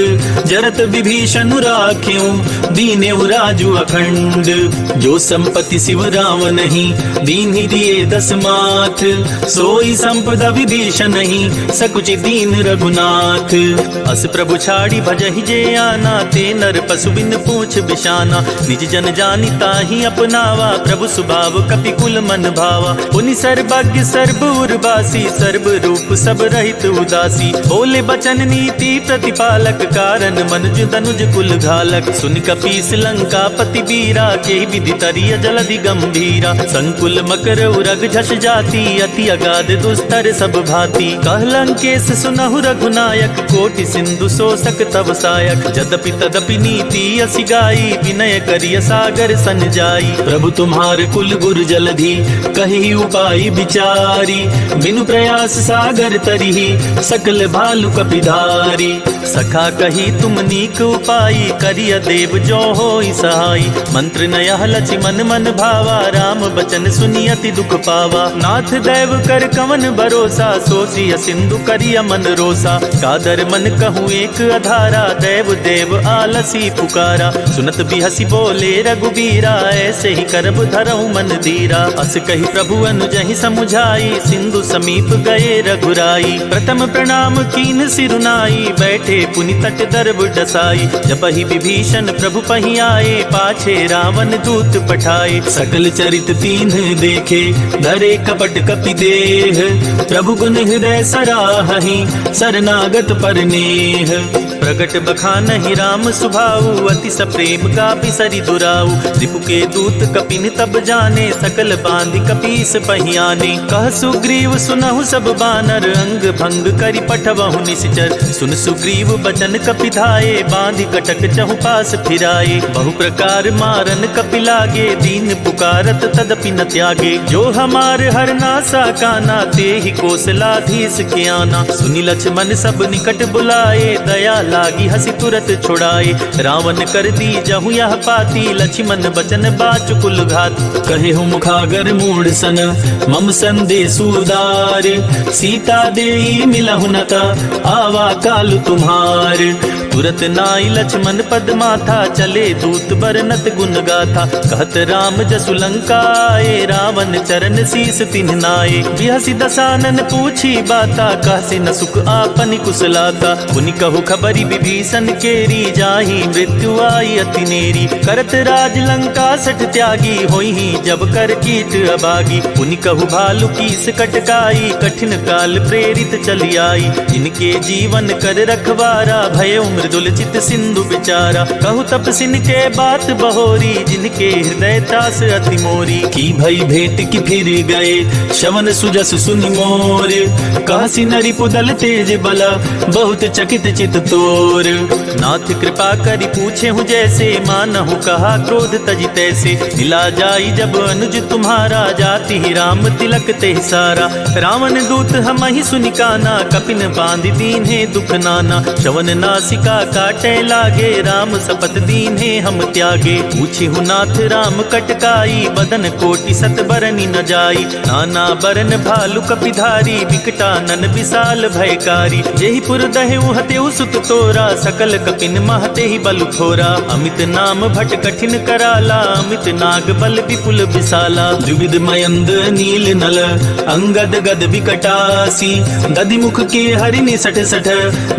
जरत विभीषण राख्यों, दीनेउ राजु अखंड। जो संपत्ति शिव रावण ही, दीन ही दिए दस माथ। सोई संपदा विभीषण ही, सकुचि दीन रघुनाथ। अस प्रभु छाड़ी भजहि जे आना, ते नर पशु बिन पूछ बिशाना। निज जन जानि ताहि अपनावा, प्रभु सुभाव कपि कुल मन भावा। पुनि सर्वज्ञ सर्व उर्वासी, सर्व रूप सब रहित उदासी। बोले बचन नीति प्रतिपालक, कारण मनुज तनुज कुल घालक। सुनि कपीस लंका पति बीरा, के विधि तरिय जलधि गंभीरा। संकुल मकर उरग झस जाति, अति अगाध दुस्तर सब भांति। कहलंकेश सुनहु रघुनायक, कोटि सिंधु शोषक तव सायक। यद्यपि तदपि नीति असि गाई, विनय करिय सागर सन जाई। प्रभु तुम्हार कुल गुर जलधि, कही उपाय विचारी। बिनु प्रयास सागर तरिहि, सकल भालु कपिधारी। सखा कही तुम नीक उपाय, करिय देव जो होई सहाई। मंत्र नयह लछि मन मन भावा, राम बचन सुनि अति दुख पावा। नाथ दैव कर कवन भरोसा, सोचिय सिंधु करिय मन रोसा। कादर मन कहूँ एक अधारा, दैव देव आलसी पुकारा। सुनत बिहसी बोले रघुबीरा, ऐसे ही करब धरऊँ मन धीरा। अस कही प्रभु अनुजहि समुझाई, सिंधु समीप गए रघुराई। प्रथम प्रणाम कीन सिरुनाई, बैठे पुनि तट दर्भ डसाई। जपहि विभीषण प्रभु पहि आए, पाछे रावण दूत पठाए। सकल चरित तीन्ह देखे, धरे कपट कपि देह। प्रभु गुण हृदय सराहहि, शरणागत पर नेह। प्रगट बखानहि राम सुभाऊ, अति सप्रेम गापि सरि दुराऊ। रिपु के दूत कपिन तब जाने, सकल बांधि कपीस पहियाने। कह सुग्रीव सुनहु सब बानर, अंग भंग करि पठवहु निश्चर। सुन सुग्रीव बचन कपि धाये, बांधि कटक चहु पास फिराए। बहु प्रकार मारन कपि लागे, दीन पुकारत तदपि न त्यागे। जो हमार हर नासा काना, ते ही कौशलाधीश के आना। सुनि लक्ष्मण सब निकट बुलाए, दया लागी हसी तुरत छुड़ाए। रावण कर दी जहु यह पाती, लक्ष्मण बचन बाचुकुल घात। कहे हूँ मुखागर मूढ़ सन, मम संदेश उदार। सीता देई मिलहु नता, आवा काल तुम्हार। तुरत नाई लक्ष्मण पद माथा, चले दूत बरनत गुण गाथा। कहत राम जसु लंका आए, रावण चरण शीस तिन्ह नाए। बिहसी दसानन पूछी बाता, कहसी न सुख आपनि कुशलाता। पुनि कहु खबरी विभीषण केरी, जाहि मृत्यु आई अति नेरी। करत राज लंका सठ त्यागी, होई जब कर कीट अभागी। पुनि कहु भालु कीस कटकाई, कठिन काल प्रेरित चली आई। इनके जीवन कर रखवारा, भय मृदुल चित सिंधु विचारा। कहु तपसिन के बात बहोरी, जिनके हृदय तास अति मोरी। की भई भेंट की फिर गए, शवन सुजस सुनि मोर। कहसी नरि पुदल तेज बला, बहुत चकित चित तोर। नाथ कृपा करि पूछे हूँ जैसे, मानहु कहा क्रोध तजि तैसे। मिला जाई जब अनुज तुम्हारा, जाति ही राम तिलक ते सारा। रावण दूत हमहि सुनि काना, कपिन बांधि दीन्हे दुख नाना। शवन नासिका काटे लागे, राम सपत दीन्हे हम त्यागे। पूछी हूँ नाथ राम कटकाई, बदन कोटि सत बरनि न जाई। नाना बरन भालु कपिधारी, विकटानन विशाल भयकारी। जेहि पुर दहेउ हतेउ सुत तोरा, सकल कपिन महते ही बल थोरा। अमित नाम भट कठिन कराला, अमित नाग बल विपुल विशाला। द्विविध मयंद नील नल, अंगद गद विकटासी। दधि मुख के हरिनि सठ सठ,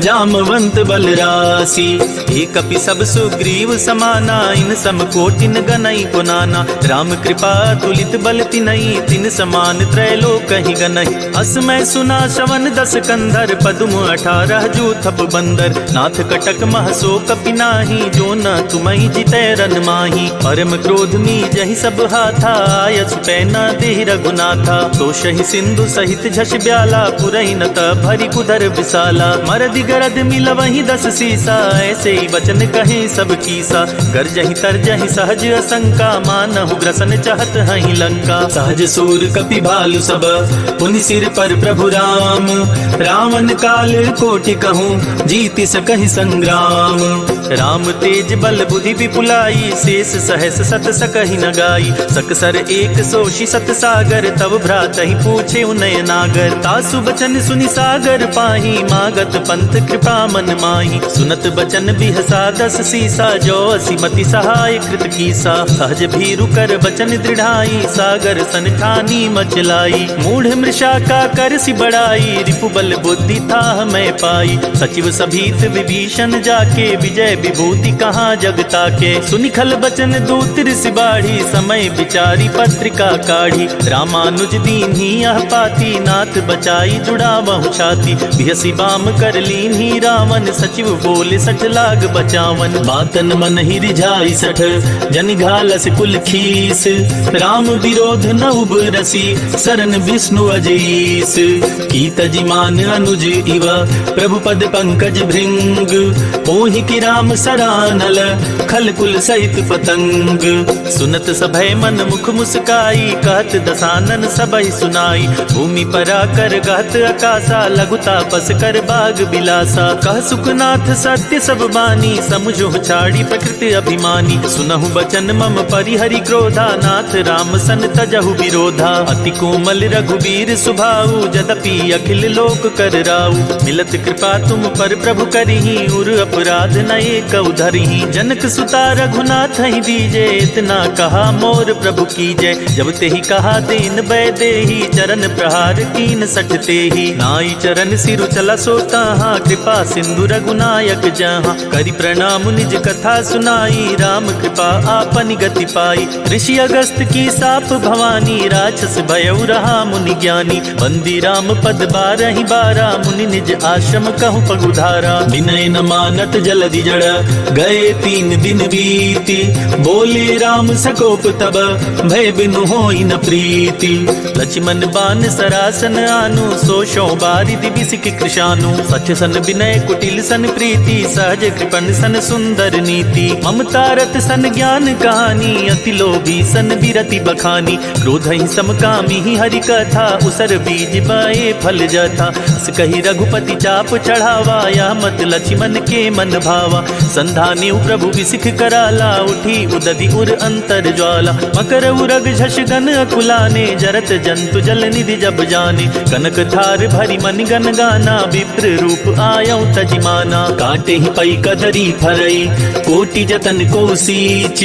जामवंत बलरासी। एक कपि सब सुग्रीव समाना, इन सम कोटिन गनई पुनाना। राम कृपा तुलित बल तिनई, तिन समान त्रैलोक ही गनई। असमय सुना श्रवण दस कंधर, पदुम 18 जूथप बंदर। नाथ कटक महसो कपि नाही, जो न तुमहि जितै रन माही। परम क्रोध में जहि सब हाथा, आयस पैना देहि रघुनाथा। तो शहि सिंधु सहित झस ब्याला, पुरहि न त भरि कुधर विशाला। मरदि गरद मिलवहि दस सीसा, ऐसे ही वचन कहे सब कीसा। गरजहि तरजहि सहज असंका, मानहु ग्रसन चाहत हहि लंका। सहज सूर कपि भालु सब, पुनि सिर पर प्रभु राम। रावण काल कोटि कहूँ जीति सकहि संग्राम। राम तेज बल बुद्धि विपुलाई शेष सहस सत सकहि न गाई। सकसर एक सोषि सत सागर तब भ्रातहि पूछे उनय नागर। तासु बचन सुनि सागर पाही मागत पंथ कृपा मन माही। सुनत बचन बिहसा दस सीसा जो असिमति सहाय कृत कीसा। सहज भीरु कर बचन दृढ़ाई सागर सन ठानी मचलाई। मूढ़ मृषा का कर सि बड़ाई रिपु बल बुद्धि था मैं पाई। सचिव सभीत विभीषण जाके विजय विभूति कहाँ जगता के। सुनि खल बचन दूत ऋषि बाढ़ी समय विचारी पत्रिका काढ़ी। रामानुज दीन्ही यह पाती नाथ बचाई जुड़ा बहु छाती। बिहसी बाम कर लीन्ही रावण सचिव बोले सठ लाग बचावन। बातन मन ही रिझाई सठ जन घालस कुल खीस। राम विरोध न उबरसी शरण विष्णु अजीस। की तजिमान अनुज इव प्रभु पद पंकज भृंग। ओहि की राम सरानल खल कुल सहित पतंग। सुनत सभय मन मुख मुस्काई कहत दसानन सबहि सुनाई। भूमि परा कर गहत आकाशा लघुता पस कर बाग बिलासा। कह सुखनाथ सत्य सब बानी समुझो छाड़ी प्रकृति अभिमानी। सुनहु बचन मम परिहरि क्रोधा नाथ राम सन तजहु विरोधा। अति कोमल रघुबीर सुभाऊ जदपि अखिल लोक कर राऊ। मिलत कृपा तुम पर प्रभु करिहि उर अपराध नये कउ धरिहि। जनक सुता रघुनाथ ही दीजे इतना कहा मोर प्रभु की जय। जब ते ही कहा दीन बै देहि चरण प्रहार कीन सटते ही। नाई चरण सिरु चला सोता कृपा सिंधु रघुनायक जहाँ। करि प्रणाम निज कथा सुनाई राम कृपा आपन गति पाई। ऋषि अगस्त की साप भवानी राक्षस भयउ रहा मुनि ज्ञानी। बंदी राम पद बारहि बारा मुनि निज आश्रम कहु पगुधारा। विनय न मानत जलधि जड़ गए 3 दिन बीती। बोले राम सकोप तब भय बिनु होई न प्रीति। लक्ष्मण बान सरासन आनु सोशो बारिधि बिसिक कृशानु। सच सन विनय कुटिल सन प्रीति सहज कृपण सन सुंदर नीति। ममता रत सन ज्ञान कहानी अति लोभी सन विरति बखानी। क्रोध ही समकामी ही हरि कथा उसर बीज बाए फल जथा। कही रघुपति चाप चढ़ावा या मत लक्ष्मण के मन भावा। संधाने प्रभु विसिख कराला उठी उदधि उर अंतर ज्वाला। मकर उरग झष गन अकुलाने जरत जंतु जल निधि जब जाने। कनक थार भरी मन गन गाना विप्र रूप आयौ तजिमाना। काटे ही पई कदरी फरई कोटि जतन को सीच।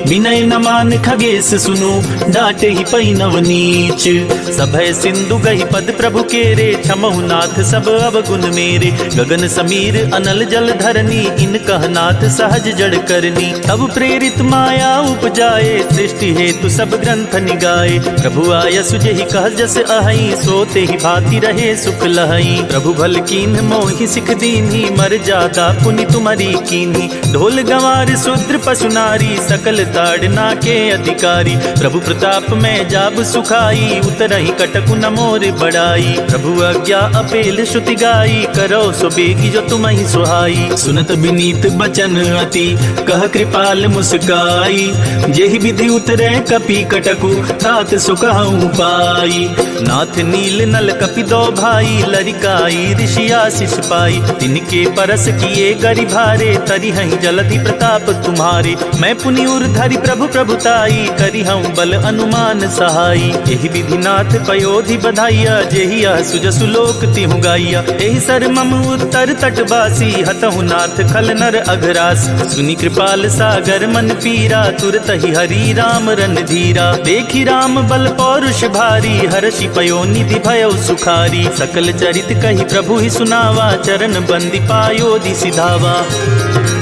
विनय न मान खगेश सुनो डाटे ही पई नवनीच। सभय सिंधु गही पद प्रभु केरे क्षमहु नाथ सब अवगुण मेरे। गगन समीर अनल जल धरनी इन कहनाथ सहज जड़ करनी। तब प्रेरित माया उपजाए सृष्टि हेतु सब ग्रंथ निगाए। प्रभु आय सुजहि कह जस अहई सोते ही भांति रहे सुख लहई। प्रभु भल कीन मोहि सिख दीन्ही मर जादा पुनि तुम्हारी कीन्ही। ढोल गंवार शूद्र पशु नारी सकल ताड़ना के अधिकारी। प्रभु प्रताप में जाब सुखाई उतरहि कटकु न मोर बड़ाई। प्रभु आज्ञा अपेल श्रुति गाई करो सो बेगी जो तुम ही सुहाई। सुनत विनीत बचन अति कह कृपाल मुस्काई। जेहि विधि उतरे कपि कटकु तात सुखहु पाई। नाथ नील नल कपि दो भाई लरिकाई ऋषि आशीष पाई। तिनके परस किए गरि भारे तरिहहि जलधि प्रताप तुम्हारे। मैं पुनि उर धरि प्रभु प्रभुताई करिहउँ बल अनुमान सहाई। एहि विधि नाथ पयोधि बधाइया जेहि सुजसु लोक तिहु गाइया। एहि सर मम उत्तर तटवासी हतहु नाथ खल नर अघरास। सुनि कृपाल सागर मन पीरा तुरत ही हरि राम रन धीरा। देखि राम बल पौरुष भारी हर्षि पयो निधि भयो सुखारी। सकल चरित कहि प्रभु ही सुनावा चरण बंदी पायोधि सिधावा।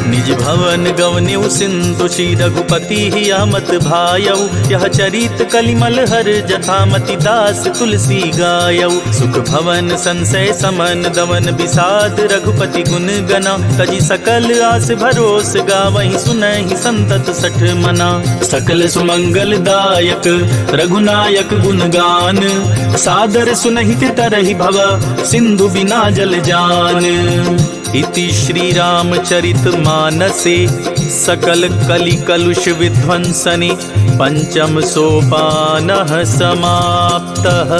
निज भवन गवन्यु सिंधु श्री रघुपति ही अहमत भायऊ। यह चरित कलिमल हर जथामति दास तुलसी गायऊ। सुख भवन संशय समन दमन विषाद रघुपति गुण गना। तजी सकल आस भरोस गावहि सुनहि संतत सठ मना। सकल सुमंगल दायक रघुनायक गुणगान। सादर सुनहि तरहि भव सिंधु बिना जल जान। इति श्री रामचरित मानसे सकल कलि कलुष विध्वंसने पंचम सोपानः समाप्तः।